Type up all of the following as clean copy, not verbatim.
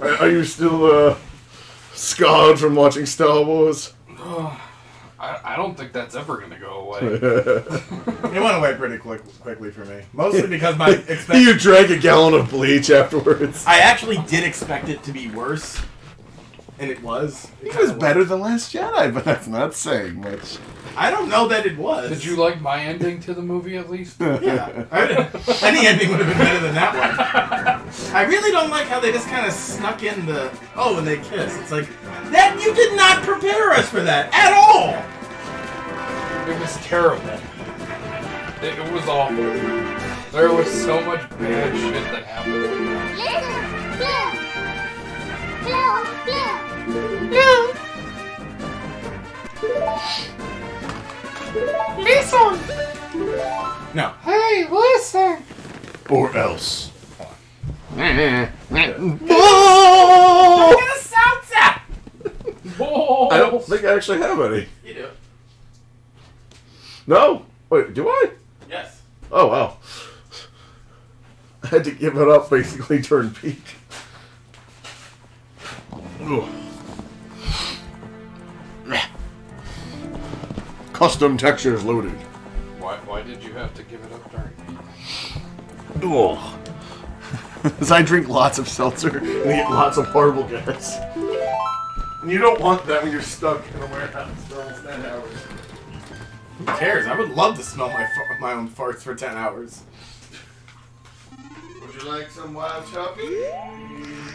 Are you still scarred from watching Star Wars? I don't think that's ever going to go away. It went away pretty quickly for me. Mostly because my You drank a gallon of bleach afterwards. I actually did expect it to be worse. And it was. It was better than Last Jedi, but that's not saying much. I don't know that it was. Did you like my ending to the movie at least? Yeah. Any ending would have been better than that one. I really don't like how they just kind of snuck in the, when they kiss. It's like, that you did not prepare us for that at all. It was terrible. It was awful. There was so much bad shit that happened. Listen! No. Hey, listen! Or else. Look Oh! at the salsa! I don't think I actually have any. You do. No? Wait, do I? Yes. Oh, wow. I had to give it up basically during peak. Ugh. Custom textures loaded. Why did you have to give it up during peak? Oh. Because I drink lots of seltzer and eat lots of horrible gas. And you don't want that when you're stuck in a warehouse for almost 10 hours. Who cares? I would love to smell my own farts for 10 hours. Would you like some wild chocolate?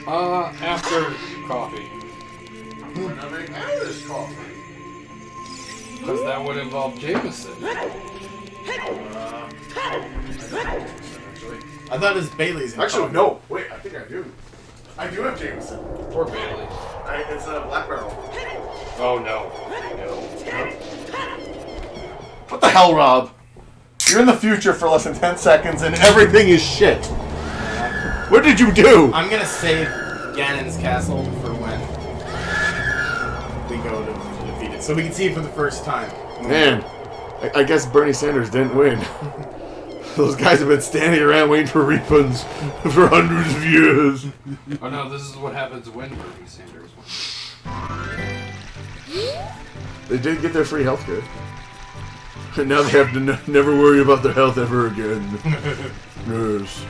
After coffee. When I make Irish coffee. Because that would involve Jameson. I thought it was Bailey's. In Actually, coffee. no. Wait, I think I do. I do have Jameson. Or Bailey. It's a black barrel. Oh no. What the hell, Rob? You're in the future for less than 10 seconds and everything is shit. What did you do? I'm gonna save Ganon's castle for when we go to defeat it, so we can see it for the first time. Man, I guess Bernie Sanders didn't win. Those guys have been standing around waiting for refunds for hundreds of years. Oh no, this is what happens when Bernie Sanders wins. They did get their free healthcare. And now they have to never worry about their health ever again. Yes.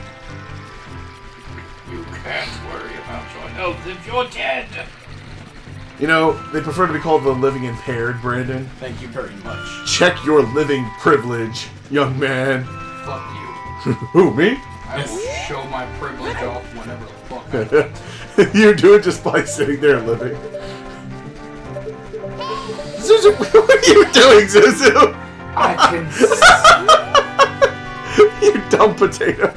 You can't worry about your health if you're dead. You know, they prefer to be called the living impaired, Brandon. Thank you very much. Check your living privilege, young man. Fuck you. Who, me? I will show my privilege off whenever the fuck I want. You do it just by sitting there living. Zuzu, what are you doing, Zuzu? I can You dumb potato.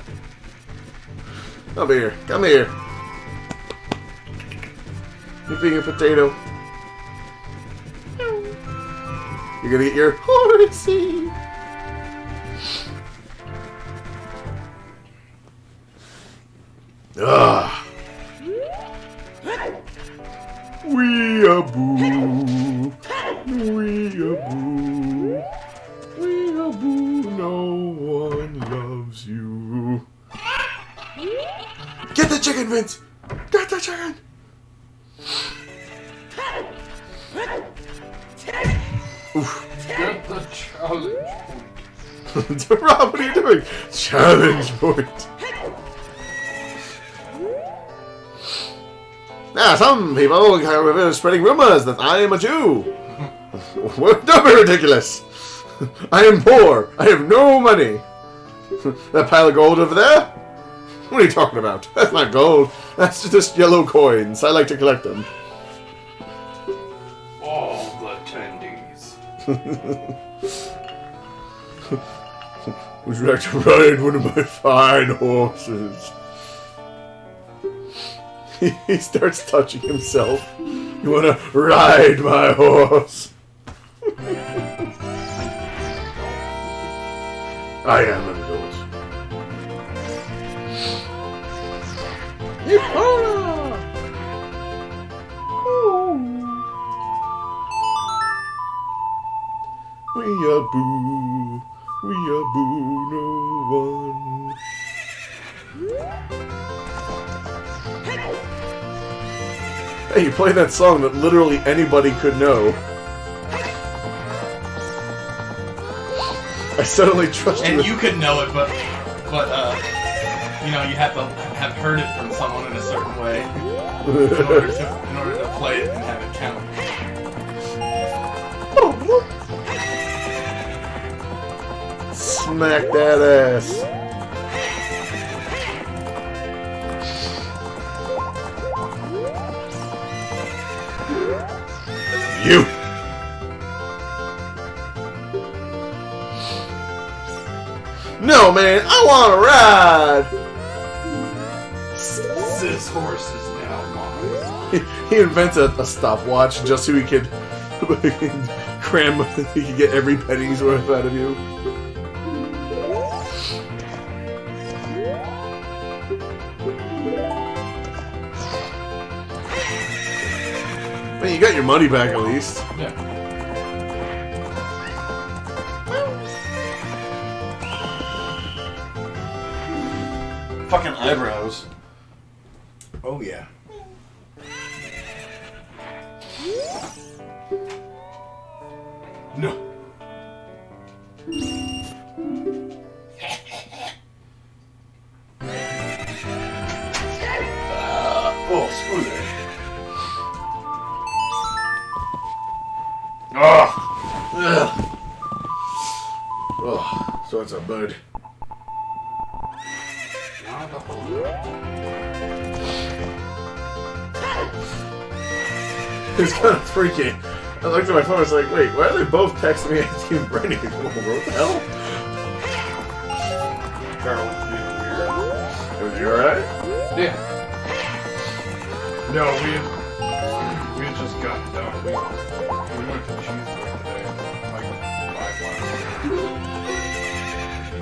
Come here. Come here. You being a potato. You're gonna get your horsey. Ah. Wee-a-boo. Wee-a-boo. Wee-a-boo. No one loves you. Get the chicken, Vince. Get the chicken. Oof. get the challenge point. Rob, what are you doing? Challenge point. Now, some people are spreading rumors that I am a Jew. Don't be ridiculous. I am poor. I have no money. That pile of gold over there? What are you talking about? That's not gold. That's just yellow coins. I like to collect them. All the attendees. Would you like to ride one of my fine horses? He starts touching himself. You want to ride my horse? I am an adult. Yippee! We-a-boo, we-a-boo, no one. Hey, you play that song that literally anybody could know. I suddenly trust you. And you could know it, but you know, you have to have heard it from someone in a certain way in order to play it and have it count. Smack that ass. You. No, man, I want to ride. This horse is now mine. He invents a stopwatch just so he could cram. He could get every penny's worth out of you. Man, you got your money back at least. Yeah. Fucking eyebrows. Oh yeah. No. Oh, screw that. Ugh. Oh, so it's a bird. Not a whole It's kind of freaky. I looked at my phone, I was like, wait, why are they both texting me asking Brandy to come over? What the hell? Carol's being weird. Everything alright? Yeah. No, we had just gotten done. We went to Cheeseburger today. Like 5 miles.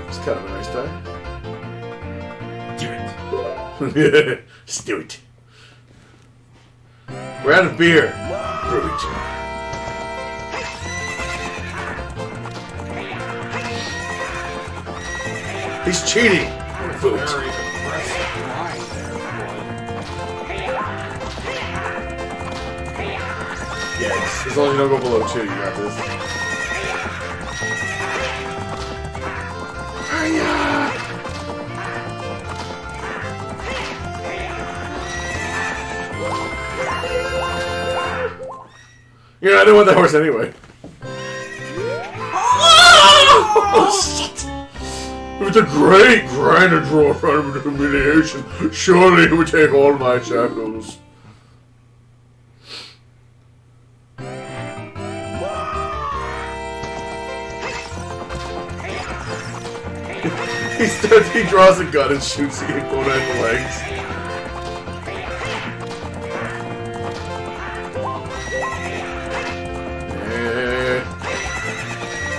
It's kind of a nice time. Do it. Just do it. We're out of beer. Brew it. He's cheating. Brew it. Very aggressive line there, Yeah, as long as you don't go below 2, you got this. Yeah, I didn't want that horse anyway. Oh, shit! It was a great grinder draw from the humiliation. Surely it would take all my shackles. He draws a gun and shoots the Iguana in the legs.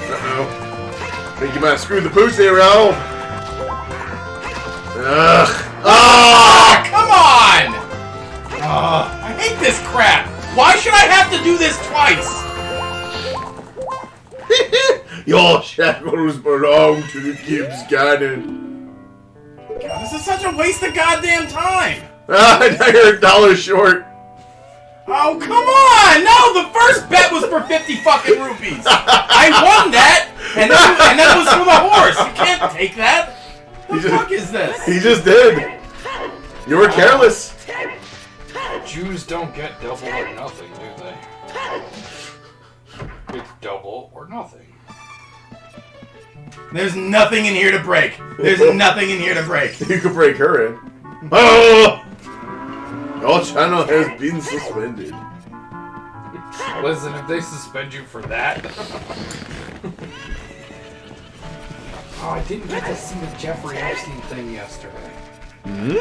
Uh-oh. Think you might screw the pooch there, Raoul. Ugh. Ah, come on! I hate this crap. Why should I have to do this twice? Your shackles belong to the Gibbs Garden. God, this is such a waste of goddamn time. Ah, now you're $1 short. Oh, come on! No, the first bet was for 50 fucking rupees. I won that, and that was for the horse. You can't take that. The fuck is this? He just did. You were careless. Jews don't get double or nothing, do they? It's double or nothing. There's nothing in here to break. There's nothing in here to break. You could break her in. Oh! Your channel has been suspended. Listen, if they suspend you for that... Oh, I didn't get to see the Jeffrey Epstein thing yesterday. Hmm?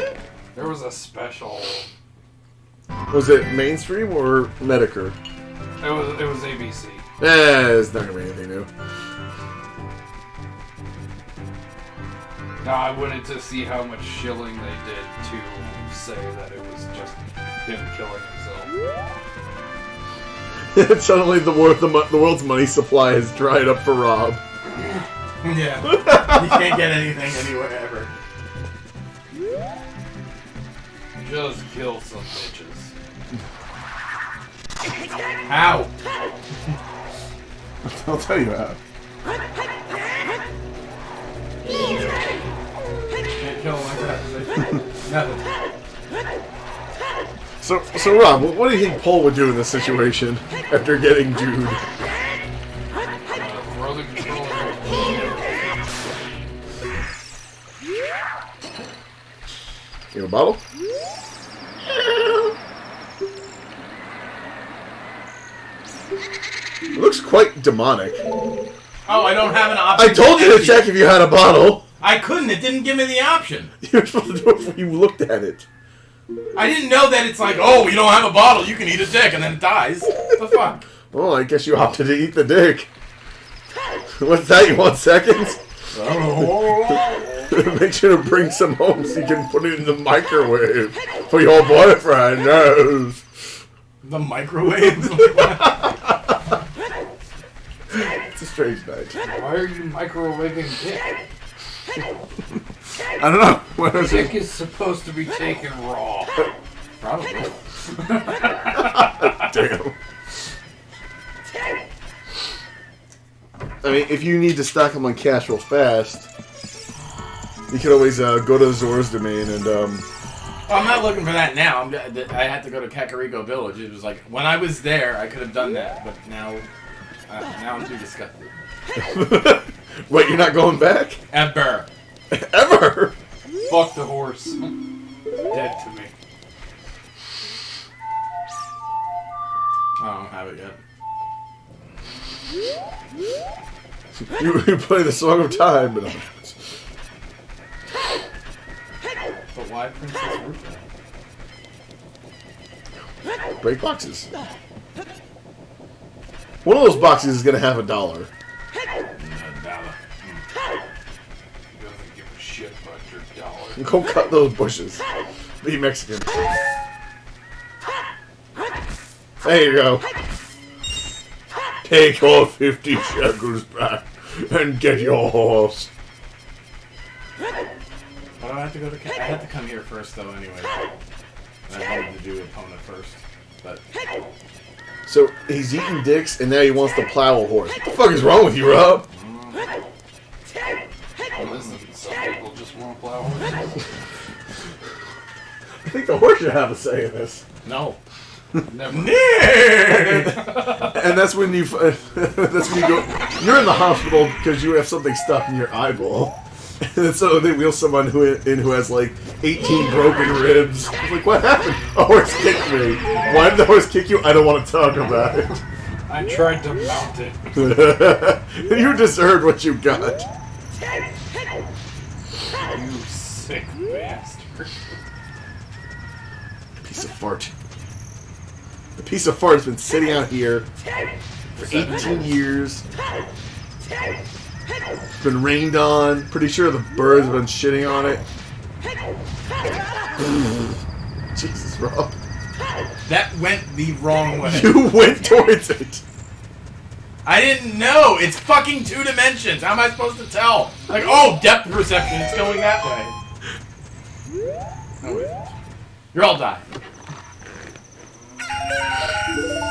There was a special... Was it mainstream or Medicare? It was ABC. It's not gonna be anything new. No, I wanted to see how much shilling they did to say that it was just him killing himself. Suddenly the world's money supply has dried up for Rob. Yeah. You can't get anything anywhere ever. Just kill some bitches. How? I'll tell you how. Can't kill him like that. Nothing. So Rob, what do you think Paul would do in this situation after getting Jude? Throw the controller. You have a bottle? It looks quite demonic. Oh, I don't have an option. I told you to check if you had a bottle. I couldn't. It didn't give me the option. You were supposed to do it when you looked at it. I didn't know that it's like, oh, you don't have a bottle, you can eat a dick, and then it dies. What the fuck? Well, I guess you opted to eat the dick. What's that? You want seconds? Make sure to bring some home so you can put it in the microwave for your boyfriend knows. The microwave? It's a strange night. Why are you microwaving dick? I don't know. What is Dick it? is supposed to be taken raw. Probably. Damn. I mean, if you need to stock them on cash real fast, you could always go to Zora's domain and Well, I'm not looking for that now. I had to go to Kakariko Village. It was like, when I was there, I could have done that, but now I'm too disgusted. Wait, you're not going back? Ever. Ever? Fuck the horse. Dead to me. I don't have it yet. You play the Song of Time, but But why Princess Ruka? break boxes. One of those boxes is gonna have $1. Doesn't give a shit about your dollar. Go cut those bushes. Be Mexican. There you go. Take your 50 shekels back and get your horse. Why do I have to go to I had to come here first, though, anyway. And I wanted to do Epona first, but... So, he's eating dicks, and now he wants to plow a horse. What the fuck is wrong with you, Rob? Listen, some people just want to plow horses. I think the horse should have a say in this. No. Never. And that's when you go. You're in the hospital because you have something stuck in your eyeball, and so they wheel someone who has like 18 broken ribs. It's like, what happened? A horse kicked me. Why did the horse kick you? I don't want to talk about it. I tried to mount it. You deserved what you got. You sick bastard. Piece of fart. The piece of fart has been sitting out here for 18 years. It's been rained on. Pretty sure the birds have been shitting on it. Jesus, Rob. That went the wrong way. You went towards it. I didn't know! It's fucking 2 dimensions! How am I supposed to tell? Like, oh, depth perception, it's going that way. No, it isn't. You're all dying.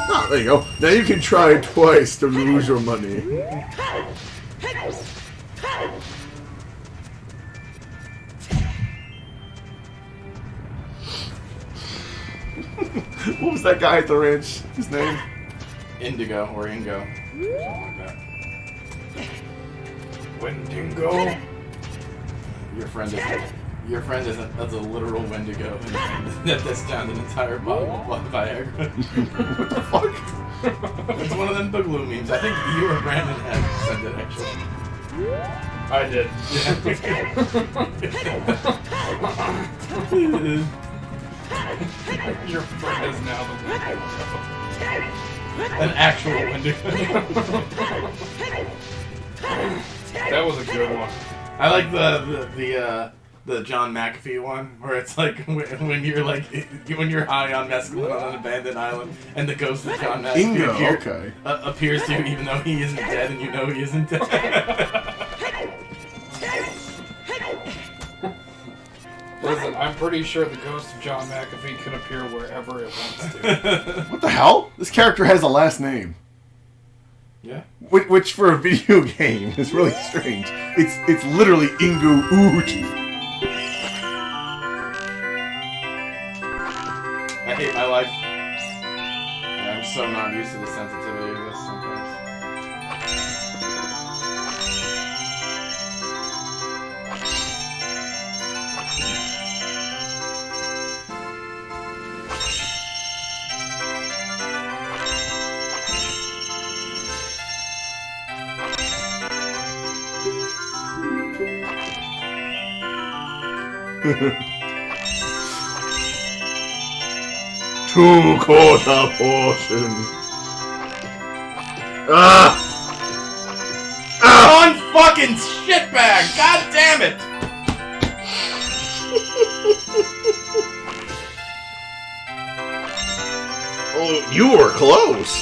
Oh, there you go. Now you can try twice to lose your money. What was that guy at the ranch? His name? Indigo, or Ingo. Something like that. Wendigo. Your friend isn't. That's a literal Wendigo. And that's down an entire bottle of Viagra. What the fuck? It's one of them Boogaloo memes. I think you or Brandon had sent it, actually. I did. Your friend is now the Wendigo. An actual Wendigo. That was a good one. I like the John McAfee one, where it's like when you're like when you're high on mescaline on an abandoned island, and the ghost of John McAfee Ingo, appears to you, even though he isn't dead, and you know he isn't dead. Listen, I'm pretty sure the ghost of John McAfee can appear wherever it wants to. What the hell? This character has a last name. Yeah. Which for a video game is really strange. It's literally Ingu Oot. I hate my life. Yeah, I'm so not used to the sensitivity of this sometimes. Two-quarter portion. Ah! One fucking shitbag! God damn it! Oh, you were close.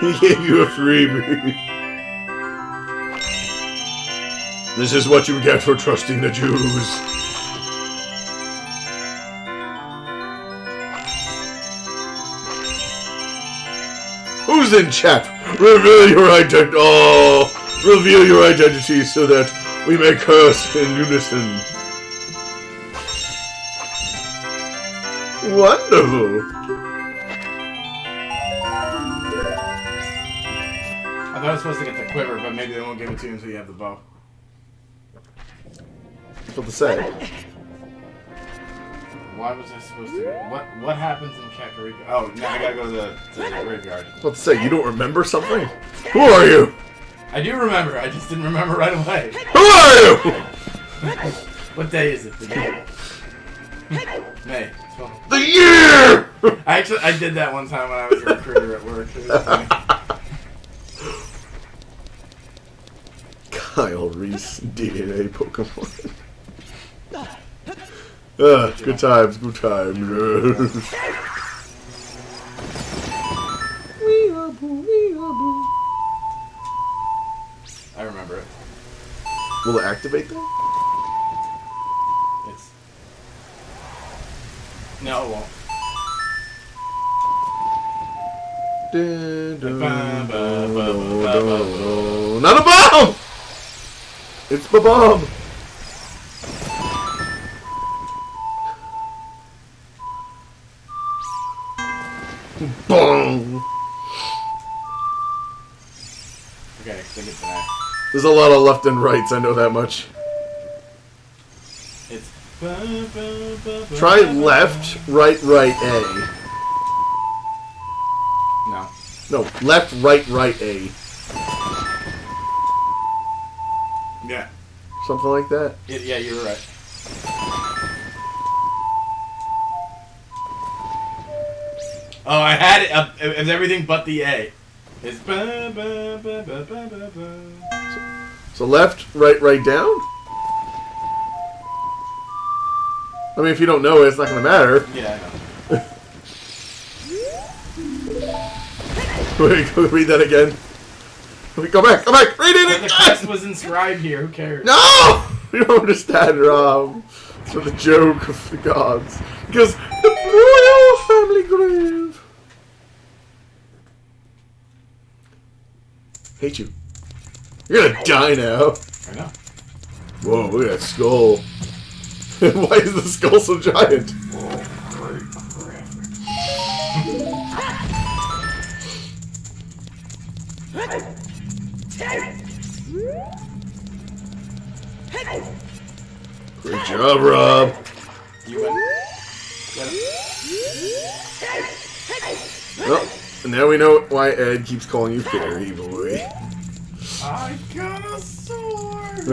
He gave you a freebie. This is what you get for trusting the Jews. Who's in chat? Reveal your identity. Oh, reveal your identity so that we may curse in unison. Wonderful. I thought I was supposed to get the quiver, but maybe they won't give it to you until you have the bow. What to say? Why was I supposed to? What happens in Kakariko? Oh, now I gotta go to the graveyard. What to say? You don't remember something? Who are you? I do remember. I just didn't remember right away. Who are you? What day is it? The day? May. The year. I did that one time when I was a recruiter at work. It was funny. Kyle Reese DNA Pokemon. Good times, good times. I remember it. Will it activate them? It's no, it won't. Not a bomb! It's the bomb! Boom! Okay, I think it's an A. There's a lot of left and rights, I know that much. It's Try left, right, right, A. No. No, left, right, right, A. Yeah. Something like that. Yeah, you were right. Oh, I had it. It was everything but the A. It's So left, right, right, down? I mean, if you don't know it, it's not going to matter. Yeah, I know. Wait, go read that again. Go back, read But it the again! quest was inscribed here. Who cares? No! You don't understand, Rob. It's for the joke of the gods. Because the royal family grave. Hate you. You're gonna die now. I know. Whoa, look at that skull. Why is the skull so giant? Great job, Rob. You went. Get it. Well, now we know why Ed keeps calling you Fairy Boy. I got a sword.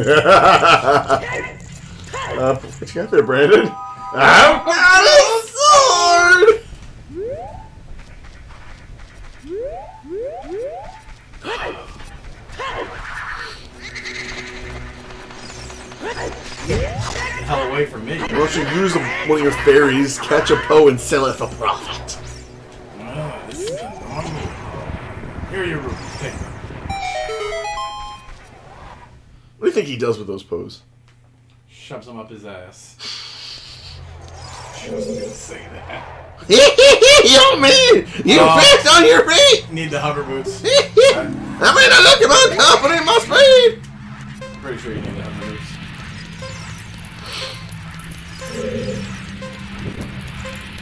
What you got there, Brandon? I've got a sword! Get the hell away from me. Why don't you use one of your fairies, catch a Poe, and sell it for profit? Oh, this is annoying. Here are your rupees. Take them. What do you think he does with those pose? Shoves them up his ass. She wasn't gonna say that. Yo, man! You fast on your feet! Need the hover boots. I mean, I look at my confident in my speed! Pretty sure you need the hover boots.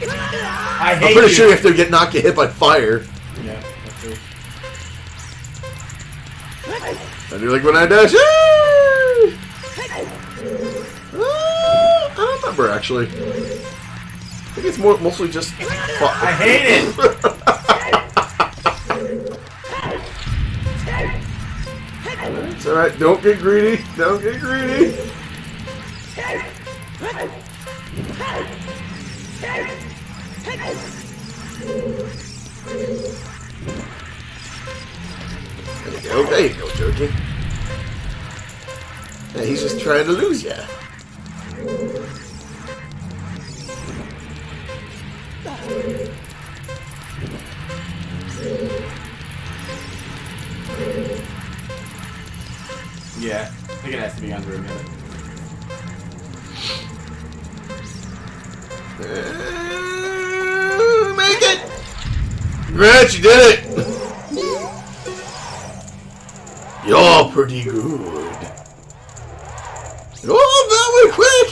I hate I'm pretty you. sure you have to get hit by fire. Yeah, that's true. I do like when I dash. I don't remember actually. I think it's mostly just. I hate it. It's alright. Don't get greedy. Don't get greedy. There you go, Jokey. Yeah, he's just trying to lose ya. Yeah, I think it has to be under a minute. Make it! Congrats, you did it! You're pretty good. Oh, that went quick!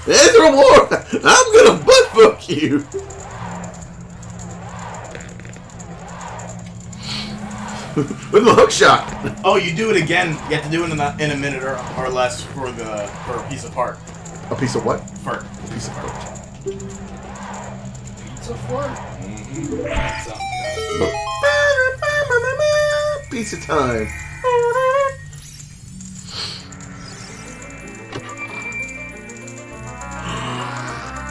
There's a reward! I'm gonna butt fuck you! With my hook shot! Oh, you do it again. You have to do it in a minute or less for a piece of fart. A piece of what? Fart. A piece of fart. Pizza fart? Mm-hmm. Pizza time.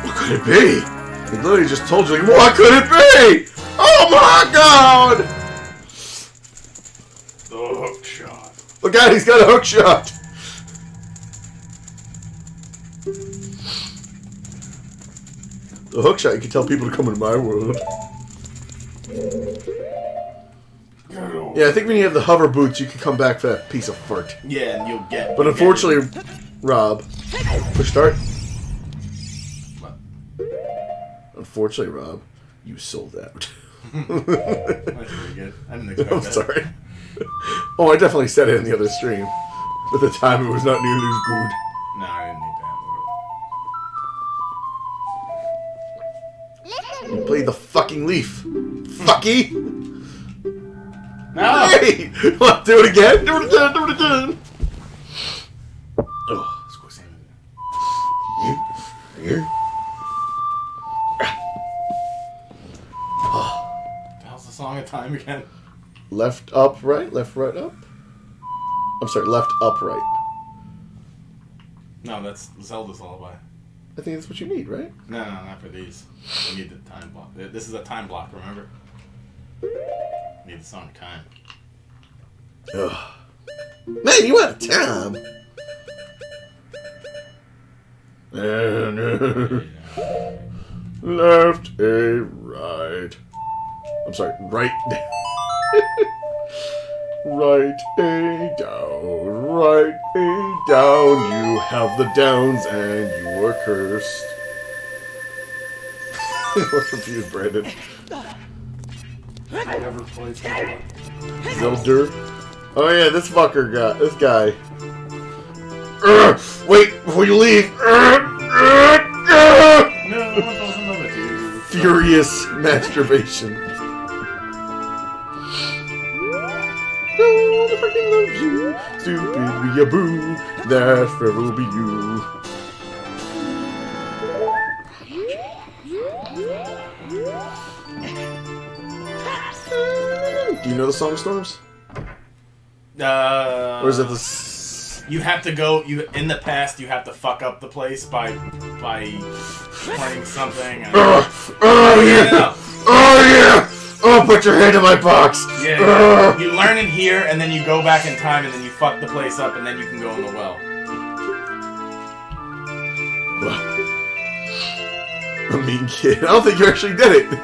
What could it be? He literally just told you, like, what could it be? Oh my god! The hook shot. Look out, he's got a hook shot. The hook shot, you can tell people to come into my world. Yeah, I think when you have the hover boots, you can come back for that piece of fart. Yeah, and you'll get. But unfortunately, Rob, push start. What? Unfortunately, Rob, you sold out. That's pretty good. I didn't expect I'm that. sorry. Oh, I definitely said it in the other stream. But at the time, it was not nearly as good. No, I didn't need that. Play the fucking leaf. Fucky! No! Hey! What, do it again? Do it again! Do it again! Oh, squeeze here. How's the song of time again? Left, up, right? Left, right, up? I'm sorry, left, up, right. No, that's Zelda's lullaby. I think that's what you need, right? No, not for these. We need the time block. This is a time block, remember? Need the song time. Ugh. Man, you out of time! Left, a, right. I'm sorry, right. Right, a, down. Right, a, down. You have the downs and you are cursed. We're confused, Brandon. I never played Zelda. Zelda. Oh yeah, this fucker this guy. Wait, before you leave. No, it doesn't love it, dude. Furious masturbation. No one fucking loves you. Stupid weeaboo. That forever will be you. Do you know the song Storms? Or is it the... You have to go. In the past, you have to fuck up the place by playing something. And, Oh yeah! no. Oh yeah! Oh, put your hand in my box! Yeah, you learn it here, and then you go back in time, and then you fuck the place up, and then you can go in the well. A mean kid. I don't think you actually did it.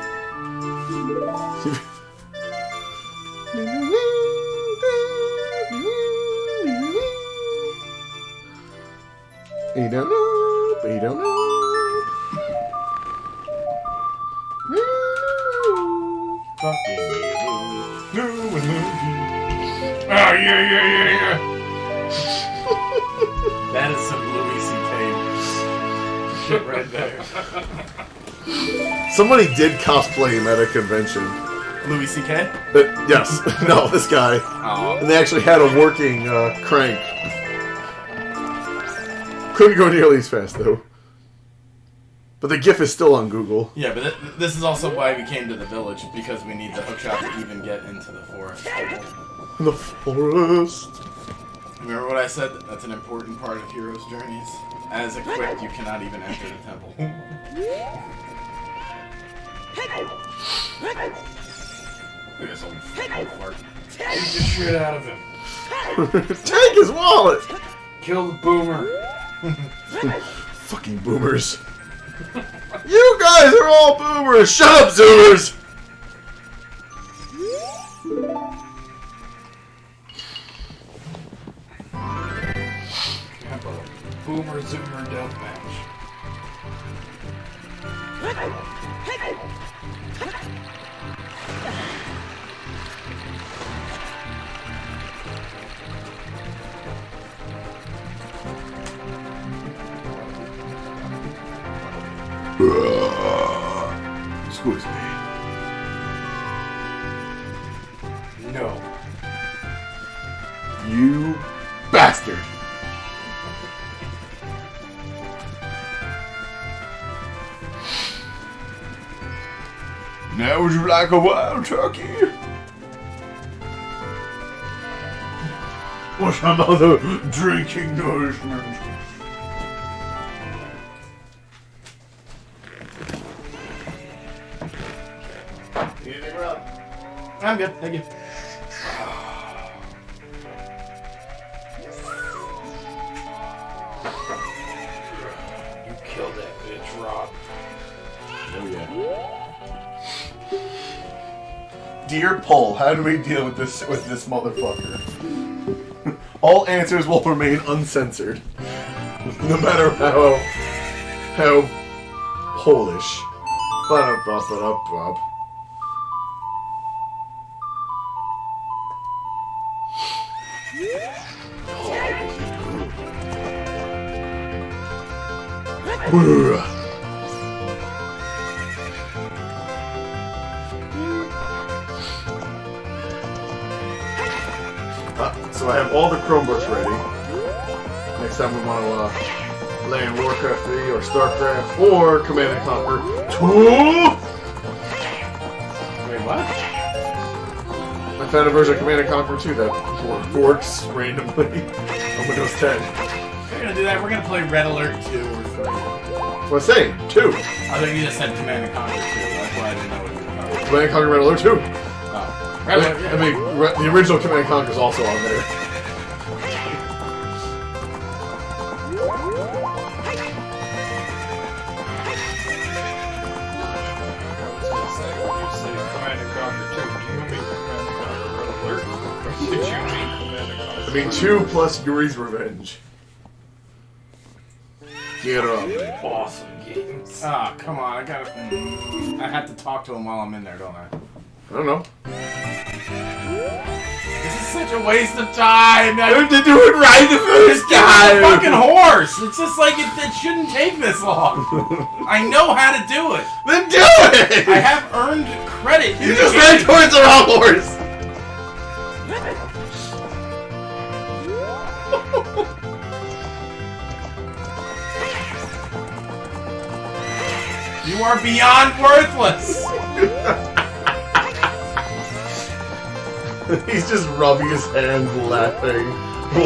He don't know, but he don't know. Fucking Oh, yeah. That is some Louis C.K. shit right there. Somebody did cosplay him at a convention. Louis C.K.? Yes. No, this guy. Oh. And they actually had a working crank. Couldn't go nearly as fast, though. But the GIF is still on Google. Yeah, but this is also why we came to the village, because we need the hookshot to even get into the forest. In the forest. Remember what I said? That's an important part of heroes' journeys. As equipped, you cannot even enter the temple. Look at this old fucking fart. Beat the shit out of him. Take his wallet! Kill the boomer. Fucking boomers. You guys are all boomers! Shut up, Zoomers! Have a boomer zoomer deathmatch. Excuse me. No. You bastard. Now would you like a wild turkey? Or some other drinking nourishment? Anything, Rob? I'm good, thank you. You killed that bitch, Rob. Oh yeah. Dear Paul, how do we deal with this motherfucker? All answers will remain uncensored, no matter how Polish. Ba-da-ba-ba-da-ba. So I have all the Chromebooks ready. Next time we want to land Warcraft 3 or StarCraft or Command & Conquer 2! Wait, what? I found a version of Command & Conquer 2 that works randomly on Windows 10. If we're gonna do that, we're gonna play Red Alert 2 or 3. That's what I'm saying, 2! I think you just said Command & Conquer 2, that's why I didn't know what you were talking about. Command & Conquer Red Alert 2! Oh. Red Alert, yeah. I mean, the original Command & Conquer is also on there. I mean, 2 plus Yuri's Revenge. Get up. Awesome games. Ah, come on, I gotta... I have to talk to him while I'm in there, don't I? I don't know. This is such a waste of time! I have to do it right the first Give me a time! fucking horse! It's just like, it shouldn't take this long. I know how to do it. Then do it! I have earned credit. You just ran towards the wrong horse! You are beyond worthless! He's just rubbing his hands, laughing,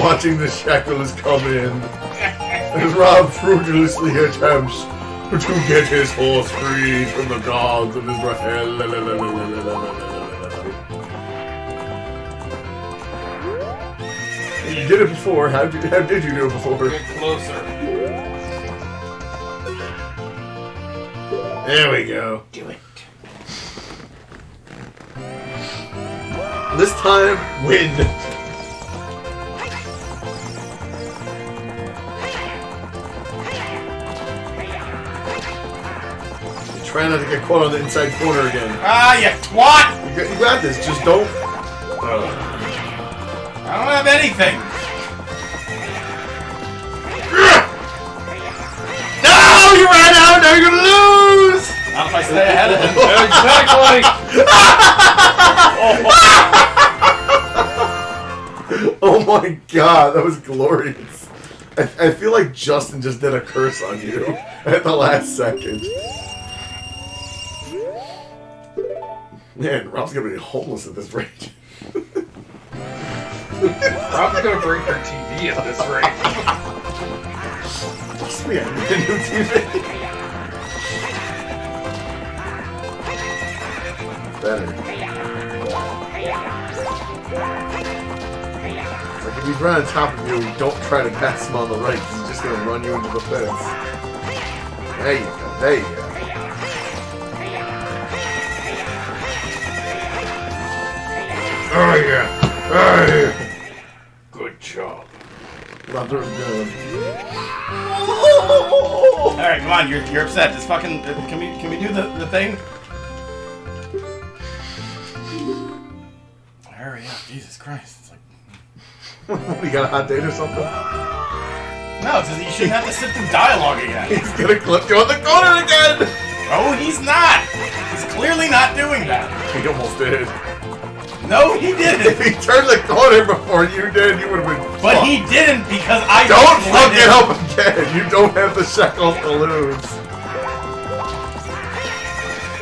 watching the shacklers come in. As Rob fruitlessly attempts to get his horse free from the gods of Israel. You did it before. How did you do it before? Get closer. There we go. Do it. This time, win. try not to get caught on the inside corner again. Ah, you twat! You got this. Just don't. I don't have anything. No! You ran out! Now you're gonna lose! Not if I stay ahead of him. Exactly! Oh my god, that was glorious. I feel like Justin just did a curse on you at the last second. Man, Rob's gonna be homeless at this rate. Rob's gonna break her TV at this rate. Yeah, a new TV. Better. It's like if he's right on top of you, don't try to pass him on the right, 'cause he's just gonna run you into the fence. There you go, there you go. Oh yeah, oh yeah. Good job. Brother's good. Alright, come on, you're upset. Just fucking can we do the thing? Hurry up, Jesus Christ. It's like You got a hot date or something? no, it's just, you shouldn't have to sit through dialogue again. He's gonna clip you on the corner again! Oh, he's not! He's clearly not doing that. He almost did. No, he didn't. If he turned the corner before you did, you would have been But fucked. he didn't because I Don't didn't fuck let it him. up again! You don't have the shekels to lose.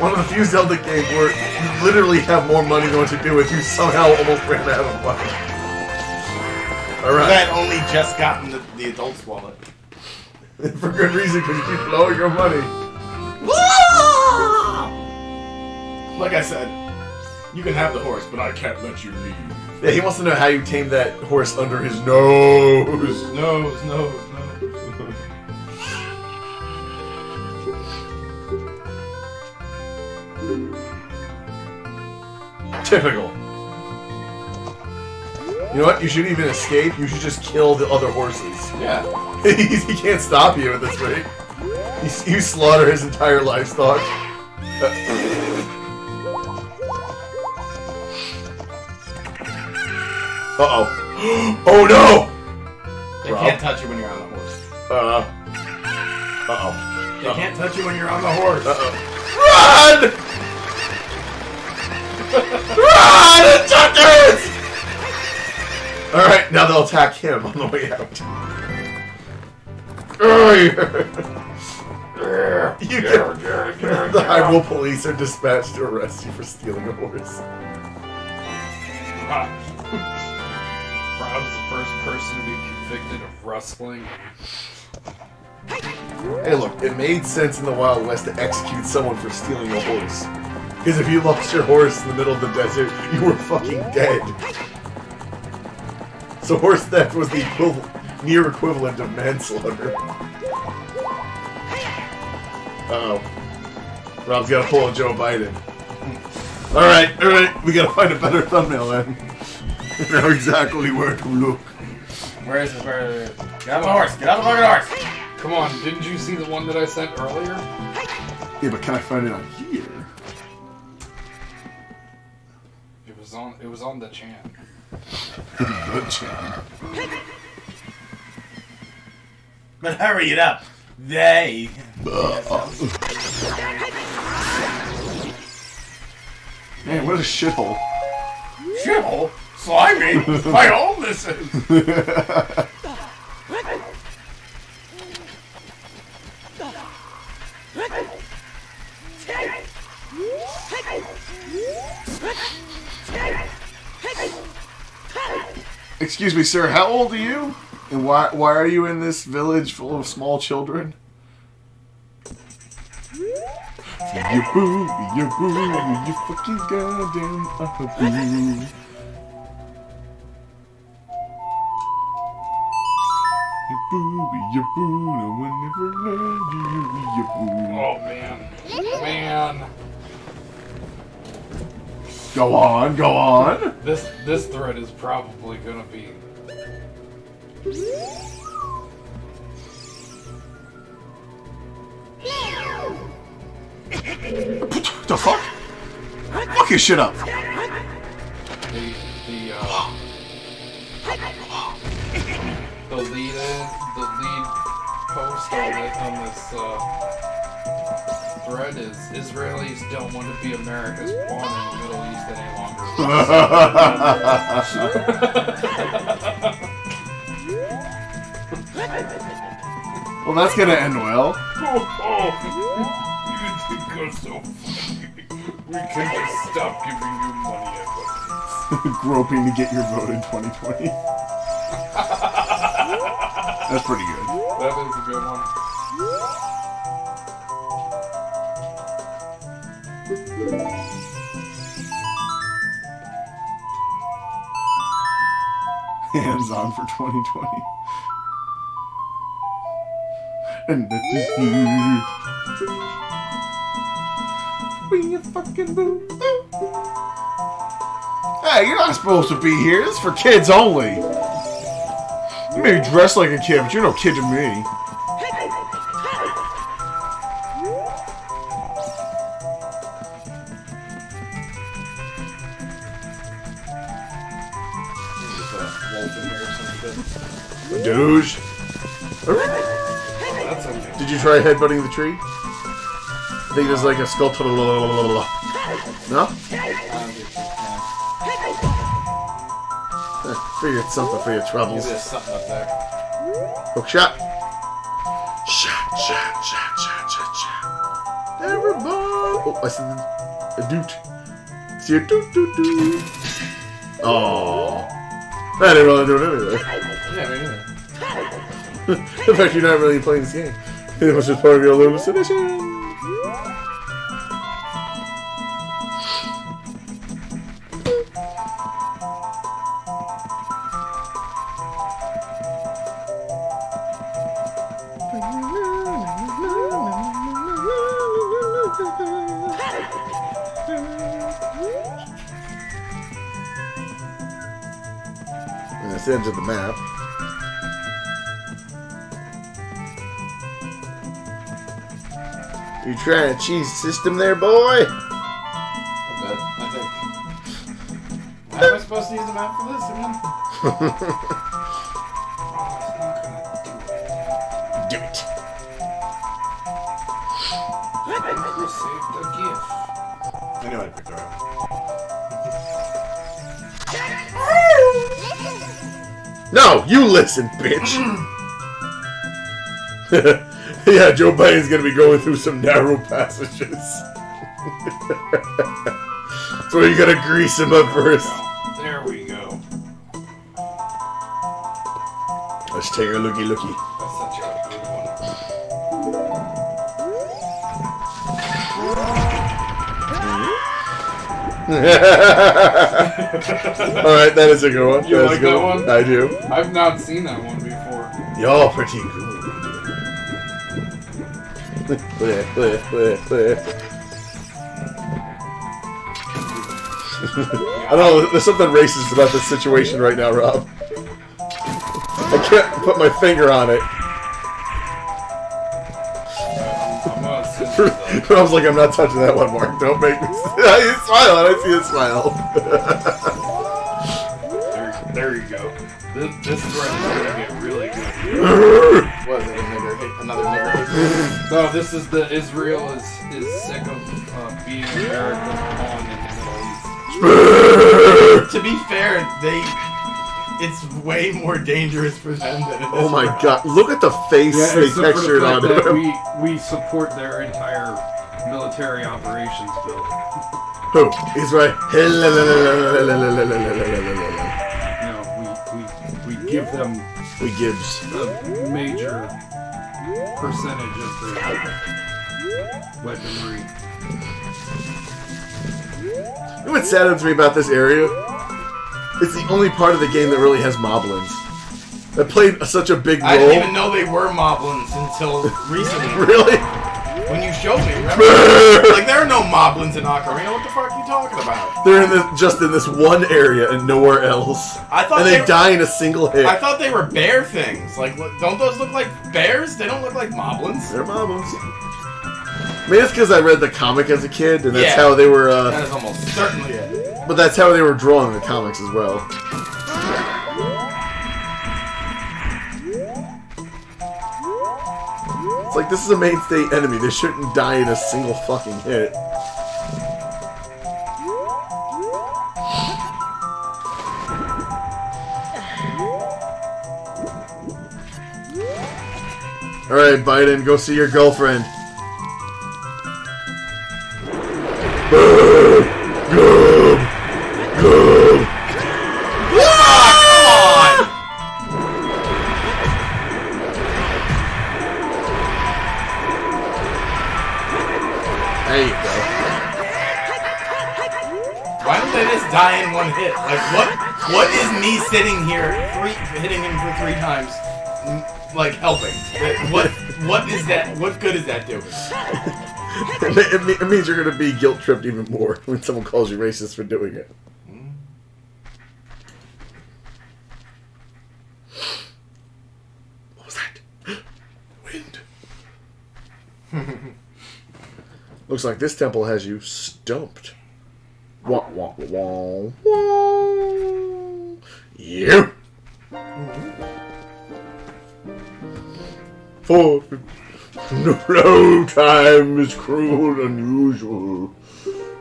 One of the few Zelda games where you literally have more money than what you do with. You somehow almost ran out of money. I Alright. had only just gotten the adult's wallet. For good reason, because you keep blowing your money. Like I said, you can have the horse, but I can't let you leave. Yeah, he wants to know how you tame that horse under his nose. No. Typical. You know what? You shouldn't even escape. You should just kill the other horses. Yeah. He can't stop you at this rate. You slaughter his entire livestock. Uh-oh. Oh no! They Rob? can't touch you when you're on the horse. Uh-oh. They can't touch you when you're on the horse. Run! Run, attackers! Alright, now they'll attack him on the way out. The Hyrule police are dispatched to arrest you for stealing a horse. Rob's the first person to be convicted of rustling. Hey look, it made sense in the Wild West to execute someone for stealing a horse. Because if you lost your horse in the middle of the desert, you were fucking dead. So horse theft was the near equivalent of manslaughter. Uh-oh. Rob's gotta pull a Joe Biden. Alright, we gotta find a better thumbnail then. I know exactly where to look. Where is this? Where? Get out of the horse! Get out of the fucking horse! Come on, didn't you see the one that I sent earlier? Yeah, but can I find it on here? It was on the chan. Good channel. But hurry it up! They. Man, what a shithole. Shithole? Slimy? My home this is! Excuse me, sir, how old are you? And why are you in this village full of small children? You boo, you fucking goddamn boo. You boo, no one ever loved you boo. Oh man. Man. Go on. This thread is probably gonna be the fuck? Fuck your shit up. The lead post on this thread is Israelis don't want to be America's pawn in the Middle East any longer. Well, that's gonna end well. You think you're so funny. We can just stop giving you money at once. Groping to get your vote in 2020. That's pretty good. That is a good one. Hands on for 2020. And this is bring your fucking boo. Hey, you're not supposed to be here. This is for kids only. You may be dressed like a kid, but you're no kid to me. Douche. That's okay. Did you try headbutting the tree? I think there's like a sculpture. No? I don't think you can. Figured something for your troubles. There's something up there. Hook shot. Shot. Everybody. Oh, I said a doot. See a doot. Oh. I didn't really do it anyway. Yeah, me neither. In fact, you're not really playing this game. It was just part of your hallucination. And that's the end of the map. You trying to cheese system there, boy? I think. How am I supposed to use the map for this again? Do it. Received a gift. I knew I'd pick her up. No, you listen, bitch. Yeah, Joe Biden's gonna be going through some narrow passages. So you gotta grease him up first. There we go. Let's take a looky. That's such a good Alright, that is a good one. You That's like a good that one? I do. one. I've not seen that one before. Y'all pretty cool. I don't know, there's something racist about this situation right now, Rob. I can't put my finger on it. I'm gonna send you the- Rob's like, I'm not touching that one, Mark. Don't make me. He's smiling. I see his smile. There you go. This thread is gonna get really good. Was it another nigger hate? No, this is the Israel is sick of being American pawn in the Middle East. To be fair, it's way more dangerous for them than it is Oh my for us. god. Look at the face they except for the textured fact on that him. we support their entire military operations bill. Who? He's right. We give them We gives. a major percentage of the weaponry. You know what saddens me about this area? It's the only part of the game that really has moblins. That played such a big role. I didn't even know they were moblins until recently. Really? When you showed me, remember? Like, there are no moblins in Ocarina. What the fuck are you talking about? They're in just in this one area and nowhere else. I thought And they die in a single hit. I thought they were bear things. Like, don't those look like bears? They don't look like moblins. They're moblins. Maybe it's because I read the comic as a kid, and that's Yeah. how they were. That is almost certainly it. But that's how they were drawing the comics as well. It's like, this is a mainstay enemy. They shouldn't die in a single fucking hit. Alright, Biden, go see your girlfriend. There you go. Why don't they just die in one hit? Like, what is me sitting here hitting him for 3 times, like, helping? What is that? What good is that doing? It means you're gonna be guilt-tripped even more when someone calls you racist for doing it. What was that? Wind. Looks like this temple has you stumped. Wah, wah, wah, wah. You. For no time is cruel and unusual,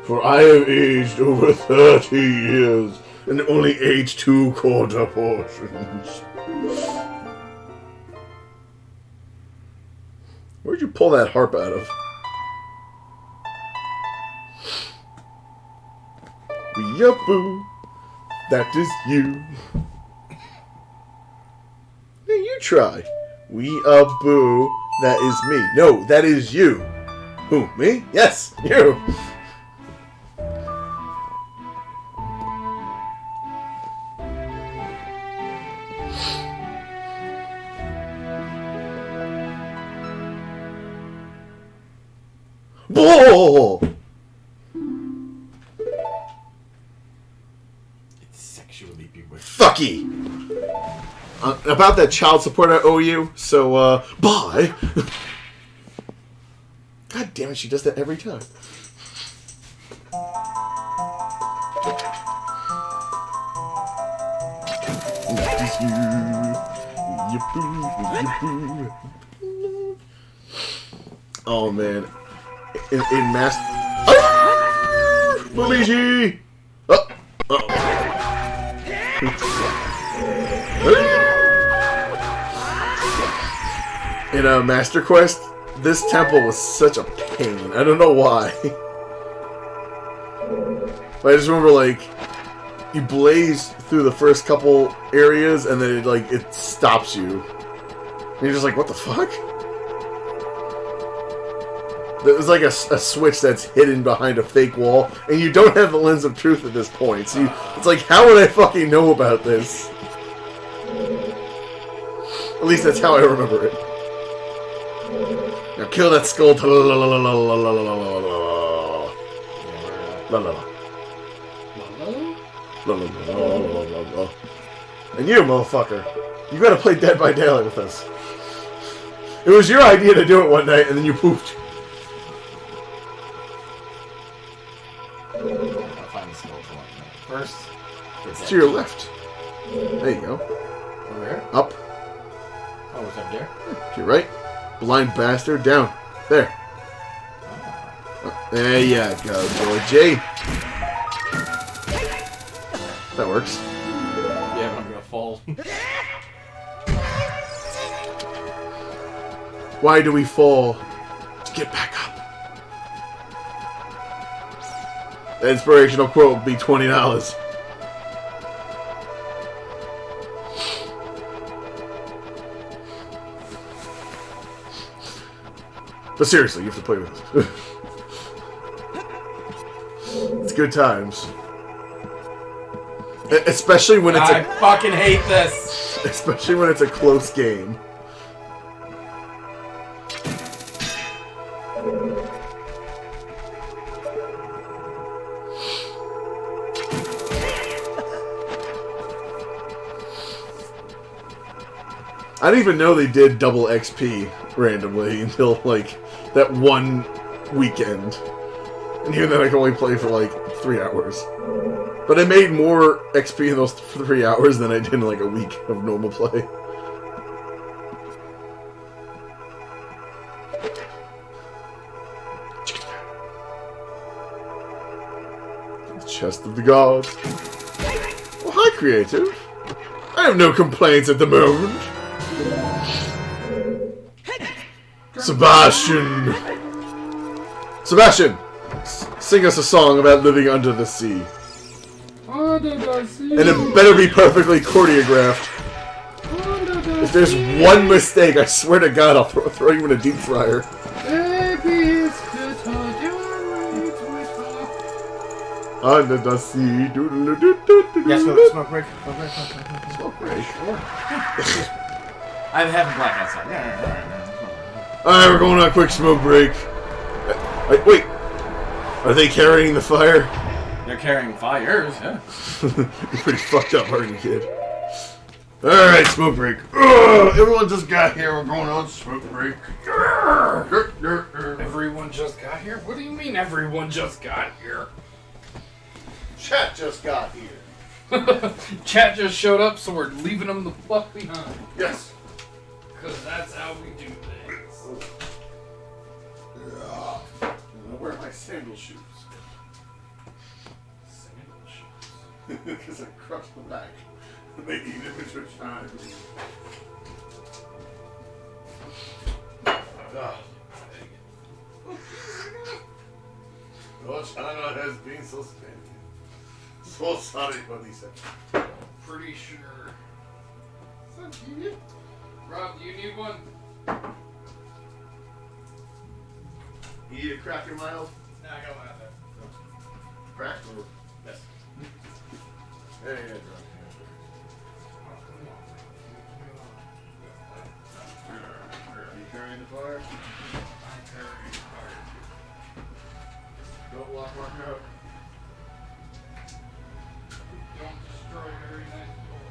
for I have aged over 30 years and only ate 2 quarter portions. Where'd you pull that harp out of? Weeaboo, that is you. Hey, you try. Weeaboo, that is me. No, that is you. Who, me? Yes, you. Bull! It's sexually bewitched. Fucky! About that child support I owe you, so, bye! God damn it, she does that every time. That is you. Oh, man. In Master... Luigi! Oh! Uh-oh. In Master Quest, this temple was such a pain. I don't know why. But I just remember, like, you blaze through the first couple areas, and then it stops you. And you're just like, what the fuck? There's like a switch that's hidden behind a fake wall, and you don't have the lens of truth at this point. So it's like, how would I fucking know about this? At least that's how I remember it. Now kill that skull. And you, motherfucker, you gotta play Dead by Daylight with us. It was your idea to do it one night, and then you pooped. I'll find the skull first. It's to your left. There you go. Over there? Up. Oh, it's up there? To your right. Blind bastard. Down. There. There you go, Georgie. That works. Yeah, but I'm gonna fall. Why do we fall? To get back up. The inspirational quote would be $20. But seriously, you have to play with it. It's good times. Especially when it's I fucking hate this! especially when it's a close game. I didn't even know they did double XP randomly until, like, that one weekend. And even then I can only play for like 3 hours. But I made more XP in those 3 hours than I did in like a week of normal play. Chest of the Gods. Well, hi, creative. I have no complaints at the moment. Sebastian! Sebastian! Sing us a song about living under the sea. Under the sea. And it better be perfectly choreographed. If there's one mistake, I swear to God, I'll throw you in a deep fryer. Under the sea. Yes, smoke break. Smoke break. I'm having blackouts on. Alright, we're going on a quick smoke break. Wait. Are they carrying the fire? They're carrying fires, yeah. You're pretty fucked up, aren't you, kid? Alright, smoke break. Ugh, everyone just got here. We're going on smoke break. Everyone just got here? What do you mean everyone just got here? Chat just got here. Chat just showed up, so we're leaving them the fuck behind. Yes. Because that's how we do things. I'll wear my sandal shoes. Sandal shoes. Because I crushed the back. Making it into time. Oh, China has been so spanky. So sorry, Lisa. Pretty sure. Rob, do you need one? You need a cracker, Miles? Nah, I got one out there. Crack or? Yes. Yeah, yeah, Are you carrying the fire? I'm carrying fire. Don't lock Mark out. Don't destroy very nice door.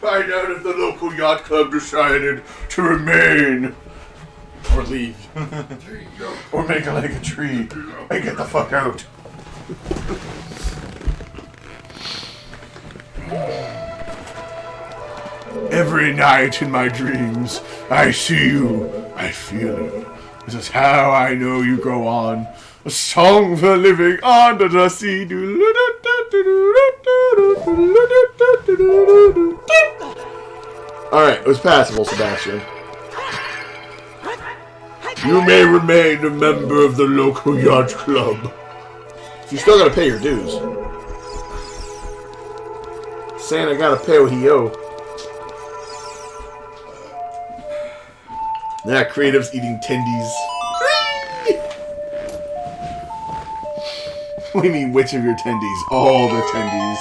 Find out if the local yacht club decided to remain. Or leave. Or make it like a tree and get the fuck out. Every night in my dreams, I see you, I feel you. This is how I know you go on. A song for living under the sea. Alright, it was passable, Sebastian. You may remain a member of the local yacht club. You still gotta pay your dues. Santa gotta pay what he owe. Nah, creatives eating tendies. What do you mean, which of your tendies? All the tendies.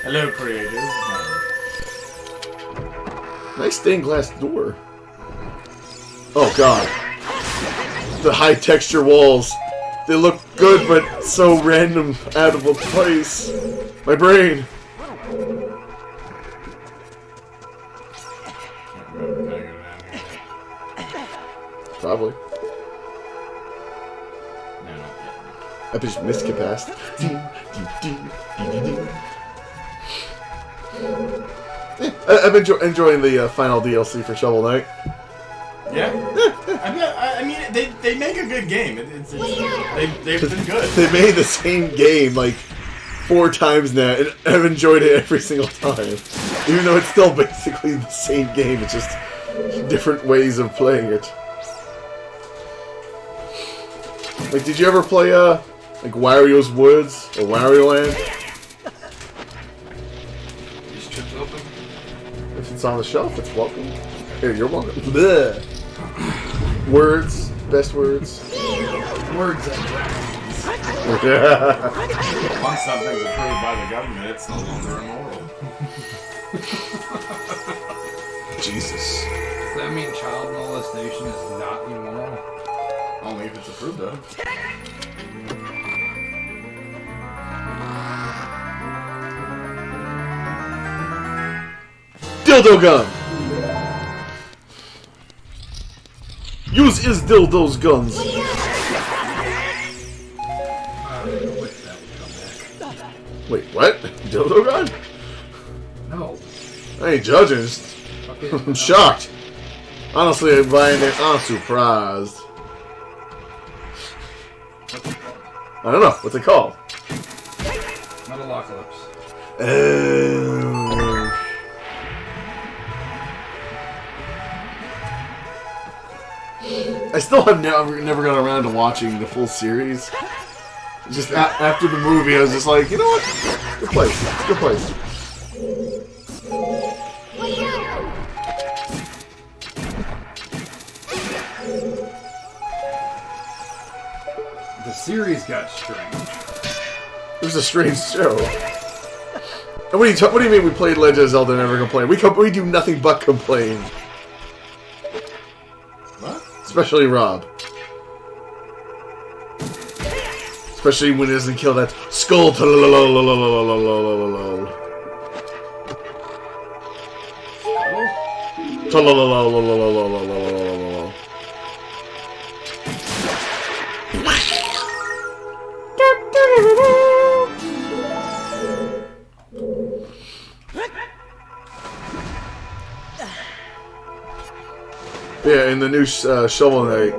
Hello, creators. Nice stained glass door. Oh god. The high texture walls. They look good, but so random, out of a place. My brain. Probably. I just miscapacity. I've been enjoying the final DLC for Shovel Knight. Yeah? I mean, they make a good game. They've been good. They made the same game like 4 times now, and I've enjoyed it every single time. Even though it's still basically the same game, it's just different ways of playing it. Like, did you ever play, like, Wario's Woods or Wario Land? These chips open? If it's on the shelf, it's welcome. Here, you're welcome. Bleh. Words. Best words. Words and Once something's approved by the government, it's no longer immoral. Jesus. Does that mean child molestation is not immoral? Only if it's approved of. Dildo gun! Use is dildo's guns. Wait, what? Dildo gun? No. I ain't judging. Just- I'm shocked. Honestly, I'm buying it. I'm surprised. I don't know. What's it called? Metalocalypse. I still have never got around to watching the full series. Just after the movie, I was just like, you know what? Good place. Good place. The series got strange. It was a strange show. And what do you mean we played Legend of Zelda and never complained? We do nothing but complain. What? Especially Rob. Especially when he doesn't kill that skull. Yeah, in the new Shovel Knight,